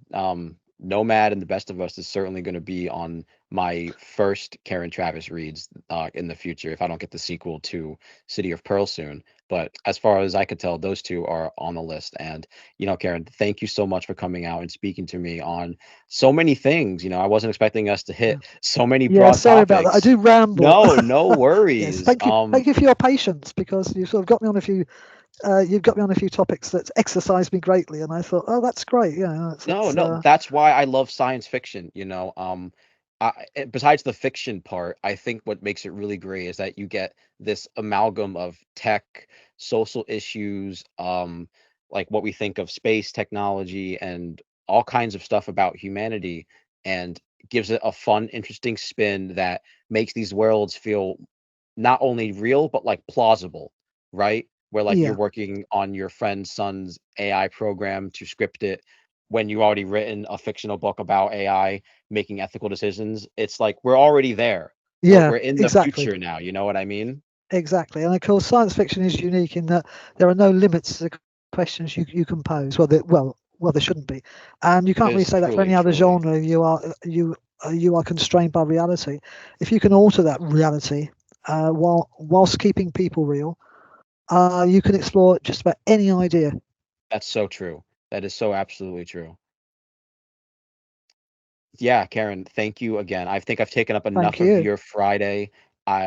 Nomad and the Best of Us is certainly going to be on my first Karen Travis reads in the future, if I don't get the sequel to City of Pearl soon. But as far as I could tell, those two are on the list. And, Karen, thank you so much for coming out and speaking to me on so many things. I wasn't expecting us to hit so many Yeah, broad sorry about that. I topics. do ramble. No Yes, worries. thank you for your patience, because you sort of got me on a few you've got me on a few topics that exercised me greatly, and I thought, oh, that's great. Yeah, No, that's why I love science fiction, besides the fiction part, I think what makes it really great is that you get this amalgam of tech, social issues, like what we think of space technology and all kinds of stuff about humanity, and gives it a fun, interesting spin that makes these worlds feel not only real, but like plausible, right? Where like you're yeah, working on your friend's son's AI program to script it when you already written a fictional book about AI making ethical decisions. It's like we're already there. We're yeah, we're in the exactly. future now, you know what I mean? Exactly, and of course, science fiction is unique in that there are no limits to the questions you can pose. Well, there shouldn't be, and you It can't really is say that for truly, any other truly. genre. You are constrained by reality. If you can alter that reality whilst keeping people real, you can explore just about any idea. That's so true. That is so absolutely true. Yeah, Karen, thank you again. I think I've taken up Thank enough of you. your Friday.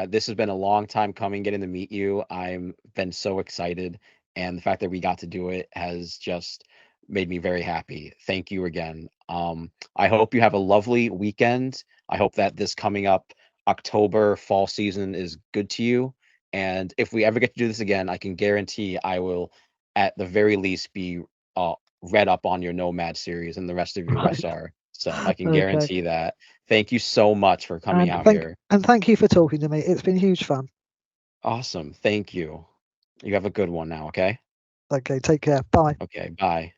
This has been a long time coming, getting to meet you. I'm been so excited, and the fact that we got to do it has just made me very happy. Thank you again. I hope you have a lovely weekend. I hope that this coming up October fall season is good to you. And if we ever get to do this again, I can guarantee I will, at the very least, be uh, read up on your Nomad series and the rest of your Right. Westar stuff. I can Okay. guarantee that. Thank you so much for coming And out thank here. and thank you for talking to me. It's been huge fun. Awesome. Thank you. You have a good one now, okay? Okay. Take care. Bye. Okay, bye.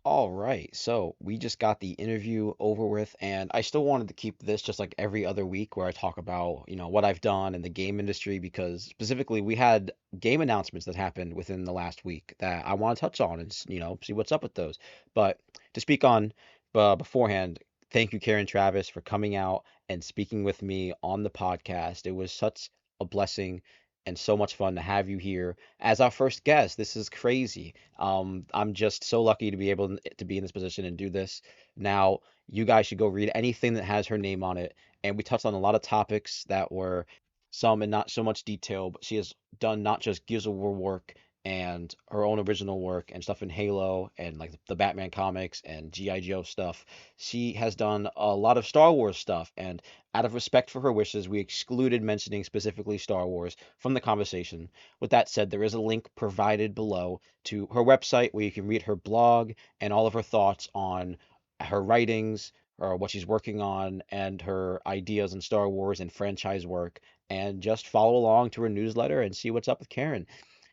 All right, so we just got the interview over with, and I still wanted to keep this just like every other week where I talk about, what I've done in the game industry because specifically we had game announcements that happened within the last week that I want to touch on and, see what's up with those. But to speak on beforehand, thank you, Karen Travis, for coming out and speaking with me on the podcast. It was such a blessing and so much fun to have you here as our first guest. This is crazy. I'm just so lucky to be able to be in this position and do this. Now, you guys should go read anything that has her name on it. And we touched on a lot of topics that were some in not so much detail, but she has done not just Gears of War work and her own original work and stuff in Halo and like the Batman comics and G.I. Joe stuff. She has done a lot of Star Wars stuff, and out of respect for her wishes, we excluded mentioning specifically Star Wars from the conversation. With that said, there is a link provided below to her website where you can read her blog and all of her thoughts on her writings or what she's working on and her ideas in Star Wars and franchise work. And just follow along to her newsletter and see what's up with Karen.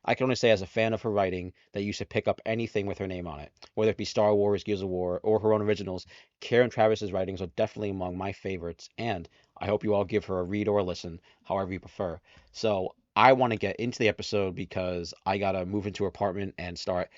I can only say, as a fan of her writing, that you should pick up anything with her name on it, whether it be Star Wars, Gears of War, or her own originals. Karen Travis's writings are definitely among my favorites, and I hope you all give her a read or a listen, however you prefer. So I want to get into the episode because I gotta move into her apartment and start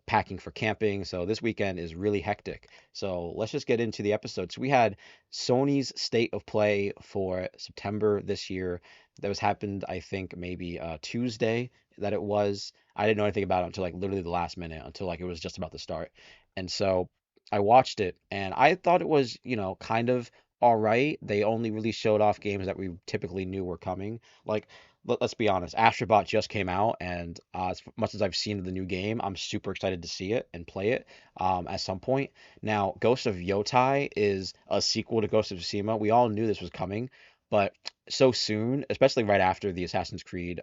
packing for camping. So this weekend is really hectic. So let's just get into the episode. So we had Sony's State of Play for September this year. That was happened, I think, maybe Tuesday that it was. I didn't know anything about it until like literally the last minute, until like it was just about to start. And so I watched it and I thought it was, kind of all right. They only really showed off games that we typically knew were coming. Like, let's be honest, Astrobot just came out, and as much as I've seen of the new game, I'm super excited to see it and play it at some point. Now, Ghost of Yotai is a sequel to Ghost of Tsushima. We all knew this was coming, but so soon, especially right after the Assassin's Creed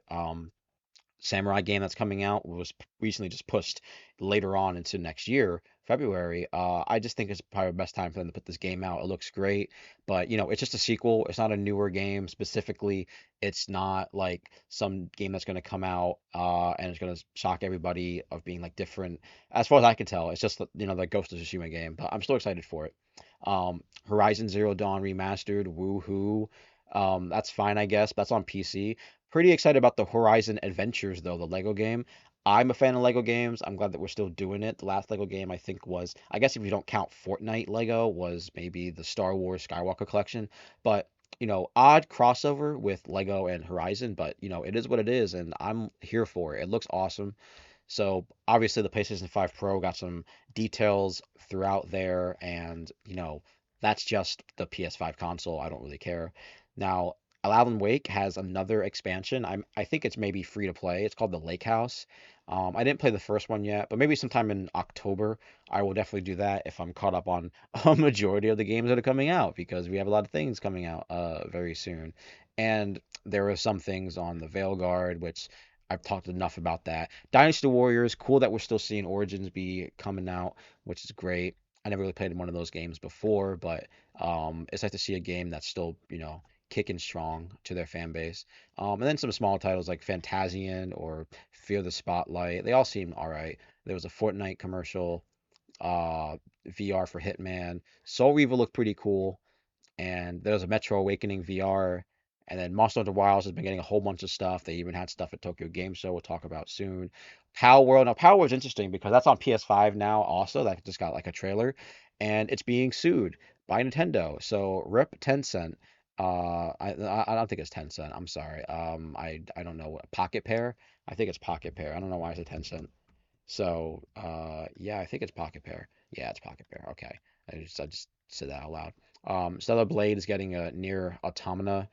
samurai game that's coming out was recently just pushed later on into next year, February. I just think it's probably the best time for them to put this game out. It looks great, but it's just a sequel. It's not a newer game specifically. It's not like some game that's going to come out and it's going to shock everybody of being like different. As far as I can tell, it's just the Ghost of Tsushima game, but I'm still excited for it. Horizon Zero Dawn remastered, woohoo. That's fine, I guess. That's on PC. Pretty excited about the Horizon Adventures, though, the Lego game. I'm a fan of Lego games. I'm glad that we're still doing it. The last Lego game, I think, was, I guess if you don't count Fortnite Lego, was maybe the Star Wars Skywalker collection. But, odd crossover with Lego and Horizon, but, it is what it is, and I'm here for it. It looks awesome. So, obviously, the PlayStation 5 Pro got some details throughout there, and, that's just the PS5 console. I don't really care. Now, Alan Wake has another expansion. I think it's maybe free to play. It's called the Lake House. I didn't play the first one yet, but maybe sometime in October I will definitely do that if I'm caught up on a majority of the games that are coming out because we have a lot of things coming out very soon. And there are some things on the Veilguard, which I've talked enough about that. Dynasty Warriors, cool that we're still seeing Origins be coming out, which is great. I never really played one of those games before, but it's nice to see a game that's still, kicking strong to their fan base. And then some small titles like Fantasian or Fear the Spotlight. They all seem all right. There was a Fortnite commercial, VR for Hitman. Soul Reaver looked pretty cool, and there was a Metro Awakening VR. And then Monster Hunter Wilds has been getting a whole bunch of stuff. They even had stuff at Tokyo Game Show we'll talk about soon. Power World. Now, Power World's interesting because that's on PS5 now also. That just got like a trailer. And it's being sued by Nintendo. So rip Tencent. I don't think it's Tencent. I'm sorry. I don't know what Pocket Pair. I think it's Pocket Pair. I don't know why it's a Tencent. So yeah, I think it's Pocket Pair. Yeah, it's Pocket Pair. Okay. I just said that out loud. Stellar Blade is getting a Near Automata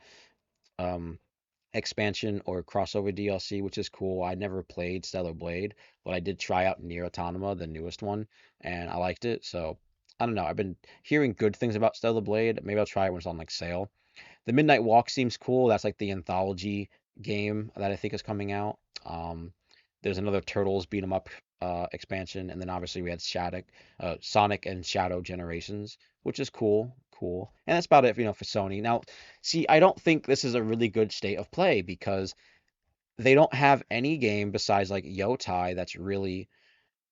um, expansion or crossover DLC, which is cool. I never played Stellar Blade, but I did try out Near Automata, the newest one, and I liked it. So I don't know. I've been hearing good things about Stellar Blade. Maybe I'll try it when it's on like sale. The Midnight Walk seems cool. That's like the anthology game that I think is coming out. Um, there's another Turtles beat 'em up expansion, and then obviously we had Sonic and Shadow Generations, which is cool, cool. And that's about it, for Sony. Now, see, I don't think this is a really good state of play because they don't have any game besides like Yotai that's really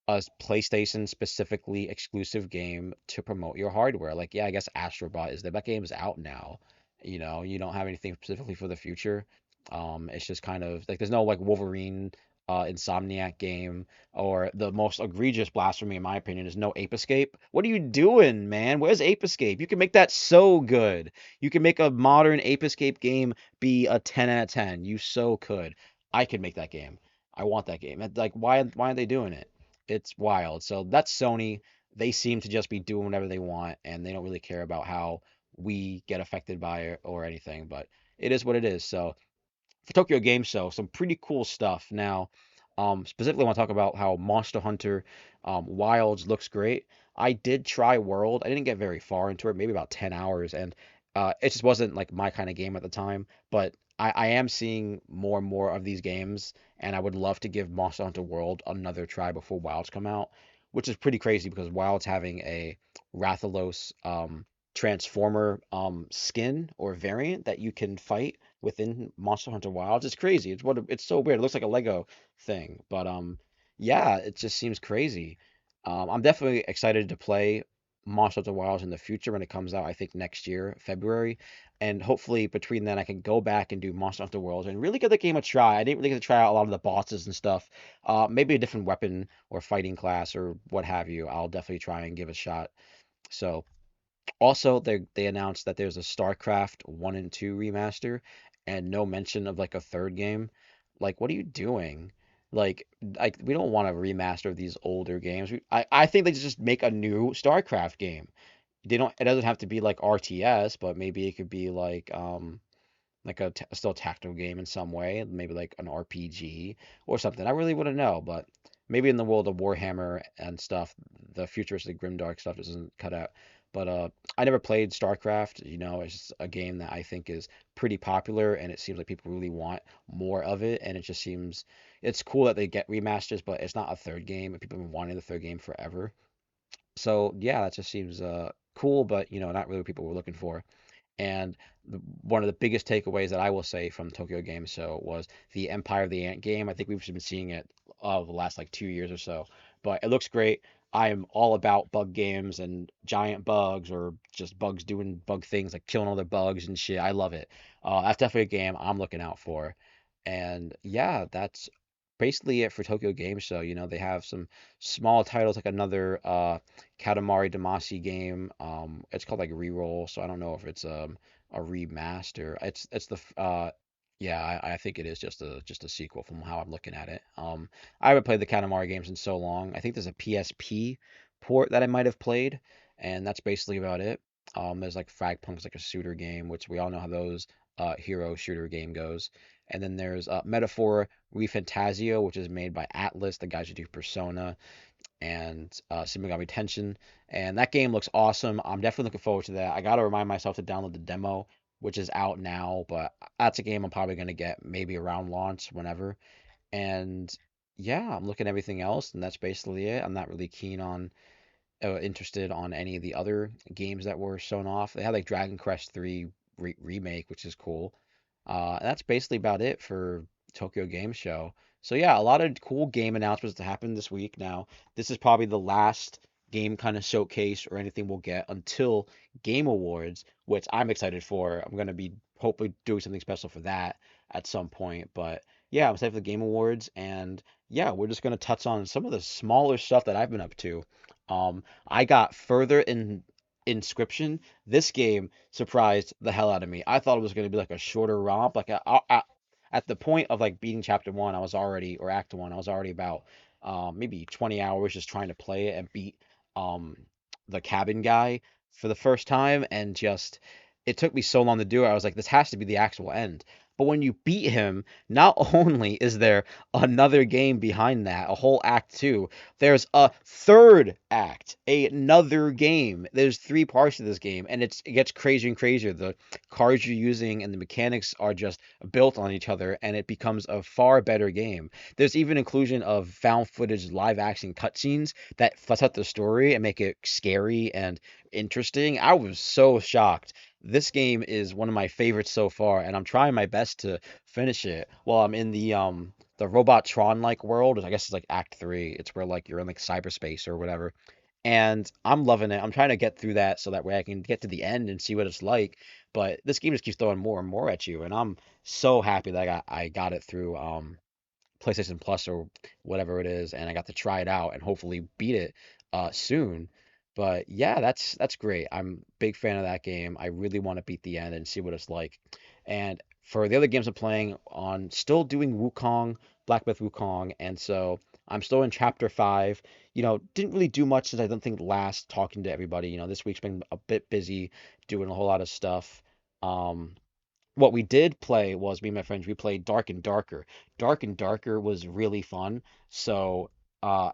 a PlayStation specifically exclusive game to promote your hardware. Like, yeah, I guess Astrobot is there. That game is out now. You don't have anything specifically for the future. It's just kind of like there's no like Wolverine Insomniac game, or the most egregious blasphemy in my opinion is no Ape Escape. What are you doing, man? Where's Ape Escape? You can make that so good. You can make a modern Ape Escape game be a 10 out of 10. You so could. I could make that game. I want that game. Like, why aren't they doing it? It's wild. So that's Sony. They seem to just be doing whatever they want, and they don't really care about how we get affected by it or anything. But it is what it is. So for Tokyo Game Show, some pretty cool stuff. Now, specifically, I want to talk about how Monster Hunter Wilds looks great. I did try World. I didn't get very far into it, maybe about 10 hours, and it just wasn't like my kind of game at the time. But I am seeing more and more of these games, and I would love to give Monster Hunter World another try before Wilds come out, which is pretty crazy because Wilds having a Rathalos Transformer skin or variant that you can fight within Monster Hunter Wilds. It's crazy. It's so weird. It looks like a Lego thing, but yeah, it just seems crazy. I'm definitely excited to play Monster Hunter Wilds in the future when it comes out. I think next year, February, and hopefully between then I can go back and do Monster Hunter Worlds and really give the game a try. I didn't really get to try out a lot of the bosses and stuff. Maybe a different weapon or fighting class or what have you. I'll definitely try and give a shot. So also, they announced that there's a StarCraft 1 and 2 remaster and no mention of like a third game. Like, what are you doing? Like we don't want a remaster of these older games. I think they just make a new StarCraft game. They don't, it doesn't have to be like RTS, but maybe it could be like a still tactical game in some way, maybe like an RPG or something. I really wouldn't know, but maybe in the world of Warhammer and stuff, the futuristic grimdark stuff doesn't cut out. But I never played StarCraft. It's just a game that I think is pretty popular, and it seems like people really want more of it. And it just seems it's cool that they get remasters, but it's not a third game. People have been wanting the third game forever. So yeah, that just seems cool, but not really what people were looking for. And one of the biggest takeaways that I will say from Tokyo Game Show was the Empire of the Ant game. I think we've been seeing it the last like 2 years or so, but it looks great. I am all about bug games and giant bugs or just bugs doing bug things like killing other bugs and shit. I love it. That's definitely a game I'm looking out for. And yeah, that's basically it for Tokyo Game Show. They have some small titles like another Katamari Damacy game. It's called like Reroll, so I don't know if it's a remaster. It's yeah, I think it is just a sequel from how I'm looking at it. I haven't played the Katamari games in so long. I think there's a PSP port that I might have played, and that's basically about it. There's like Fragpunk's like a shooter game, which we all know how those hero shooter game goes. And then there's Metaphor ReFantazio, which is made by Atlas, the guys who do Persona and Shin Megami Tenshin. And that game looks awesome. I'm definitely looking forward to that. I got to remind myself to download the demo, which is out now, but that's a game I'm probably going to get maybe around launch, whenever. And yeah, I'm looking at everything else, and that's basically it. I'm not really keen on interested on any of the other games that were shown off. They had like Dragon Quest 3 remake, which is cool. And that's basically about it for Tokyo Game Show. So yeah, a lot of cool game announcements to happen this week. Now, this is probably the last game kind of showcase or anything we'll get until Game Awards, which I'm excited for. I'm gonna be hopefully doing something special for that at some point. But yeah, I'm excited for the Game Awards, and yeah, we're just gonna touch on some of the smaller stuff that I've been up to. I got further in Inscription. This game surprised the hell out of me. I thought it was going to be like a shorter romp. Like at the point of like beating chapter one, I was already, or act one, I was already about maybe 20 hours just trying to play it and beat um the cabin guy for the first time, and just it took me so long to do it. I was like, this has to be the actual end. But when you beat him, not only is there another game behind that, a whole act two, there's a third act, another game. There's three parts to this game, and it gets crazier and crazier. The cards you're using and the mechanics are just built on each other, and it becomes a far better game. There's even inclusion of found footage live action cutscenes that flesh out the story and make it scary and interesting. I was so shocked. This game is one of my favorites so far, and I'm trying my best to finish it while I'm in the Robotron like world. I guess it's like Act 3. It's where like you're in like cyberspace or whatever. And I'm loving it. I'm trying to get through that so that way I can get to the end and see what it's like. But this game just keeps throwing more and more at you, and I'm so happy that I got it through PlayStation Plus or whatever it is, and I got to try it out and hopefully beat it soon. But yeah, that's great. I'm a big fan of that game. I really want to beat the end and see what it's like. And for the other games I'm playing on, still doing Wukong, Black Myth Wukong, and so I'm still in chapter 5. Didn't really do much since I don't think last talking to everybody. This week's been a bit busy doing a whole lot of stuff. Um, what we did play was me and my friends, we played Dark and Darker. Dark and Darker was really fun. So uh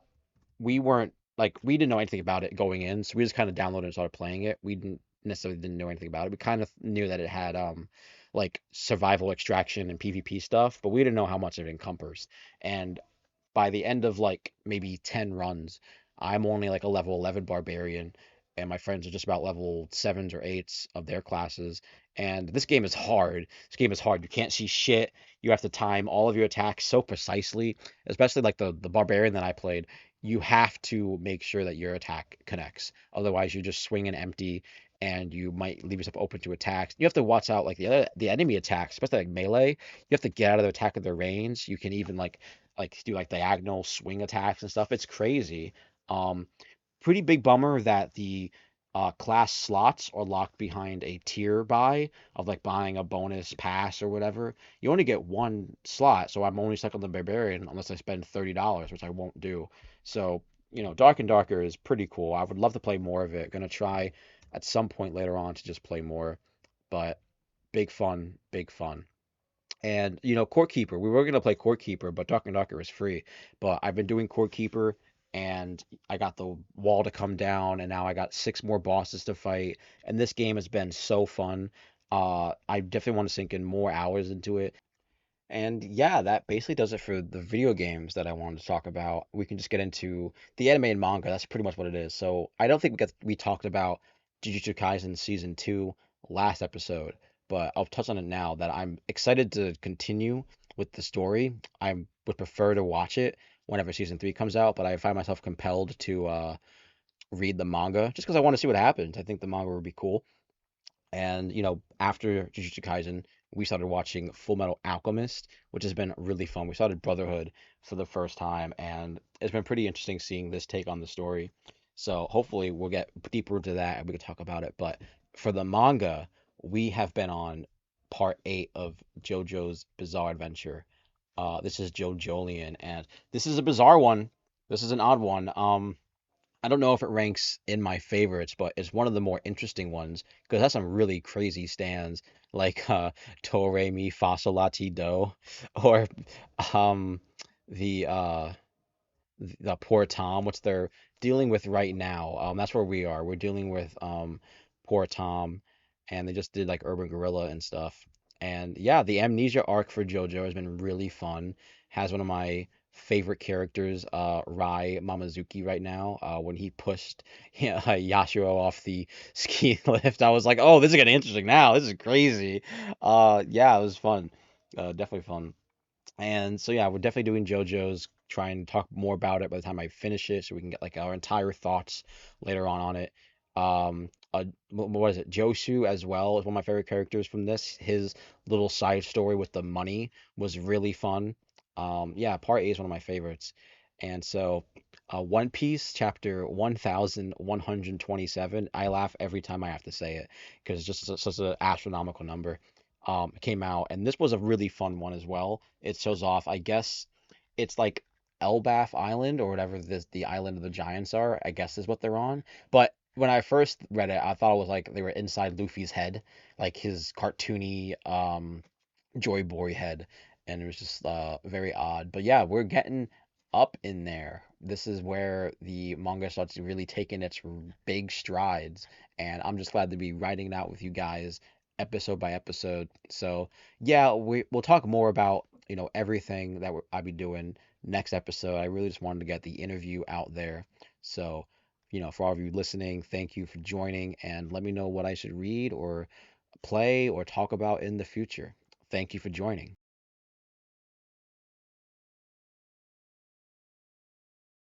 we weren't like we didn't know anything about it going in, so we just kind of downloaded and started playing it. We didn't necessarily didn't know anything about it. We kind of knew that it had like survival extraction and PvP stuff, but we didn't know how much it encompassed. And by the end of like maybe 10 runs, I'm only like a level 11 barbarian, and my friends are just about level 7s or 8s of their classes. And this game is hard. This game is hard. You can't see shit. You have to time all of your attacks so precisely, especially like the barbarian that I played. You have to make sure that your attack connects. Otherwise, you just swing an empty and you might leave yourself open to attacks. You have to watch out like the enemy attacks, especially like melee. You have to get out of the attack of their range. You can even like do like diagonal swing attacks and stuff. It's crazy. Um, Pretty big bummer that the class slots are locked behind a tier buy of like buying a bonus pass or whatever. You only get one slot, so I'm only stuck on the barbarian unless I spend $30, which I won't do. So, Dark and Darker is pretty cool. I would love to play more of it. Gonna try at some point later on to just play more, but big fun, big fun. And Court Keeper, we were gonna play Court Keeper, but Dark and Darker is free. But I've been doing Court Keeper, and I got the wall to come down, and now I got 6 more bosses to fight. And this game has been so fun. I definitely want to sink in more hours into it. And yeah, that basically does it for the video games that I wanted to talk about. We can just get into the anime and manga. That's pretty much what it is. So I don't think we talked about Jujutsu Kaisen season 2 last episode, but I'll touch on it now that I'm excited to continue with the story. I would prefer to watch it whenever season 3 comes out, but I find myself compelled to read the manga just because I want to see what happens. I think the manga would be cool. And after Jujutsu Kaisen, we started watching Full Metal Alchemist, which has been really fun. We started Brotherhood for the first time, and it's been pretty interesting seeing this take on the story. So hopefully we'll get deeper into that and we can talk about it. But for the manga, we have been on part 8 of JoJo's Bizarre Adventure. This is JoJolion, and this is a bizarre one. This is an odd one. I don't know if it ranks in my favorites, but it's one of the more interesting ones because it has some really crazy stands like Do Re Mi Fa Sol La Ti Do, or um the Poor Tom, which they're dealing with right now. That's where we are. We're dealing with Poor Tom, and they just did like Urban Gorilla and stuff. And yeah, the Amnesia arc for JoJo has been really fun. Has one of my favorite characters, Rai Mamazuki, right now. When he pushed Yashiro off the ski lift, I was like, oh, this is getting interesting now. This is crazy. Yeah, it was fun. Definitely fun. And so yeah, we're definitely doing JoJo's, try and talk more about it by the time I finish it so we can get like our entire thoughts later on it. What is it? Josu as well is one of my favorite characters from this. His little side story with the money was really fun. Yeah, part A is one of my favorites. And so One Piece chapter 1127, I laugh every time I have to say it because it's just such an astronomical number. Came out, and this was a really fun one as well. It shows off, I guess, it's like Elbaf Island or whatever the island of the giants are, I guess is what they're on. But when I first read it, I thought it was like they were inside Luffy's head, like his cartoony Joy Boy head, and it was just very odd. But yeah, we're getting up in there. This is where the manga starts really taking its big strides, and I'm just glad to be writing it out with you guys episode by episode. So yeah, we'll talk more about everything that I'll be doing next episode. I really just wanted to get the interview out there. So for all of you listening, thank you for joining, and let me know what I should read or play or talk about in the future. Thank you for joining.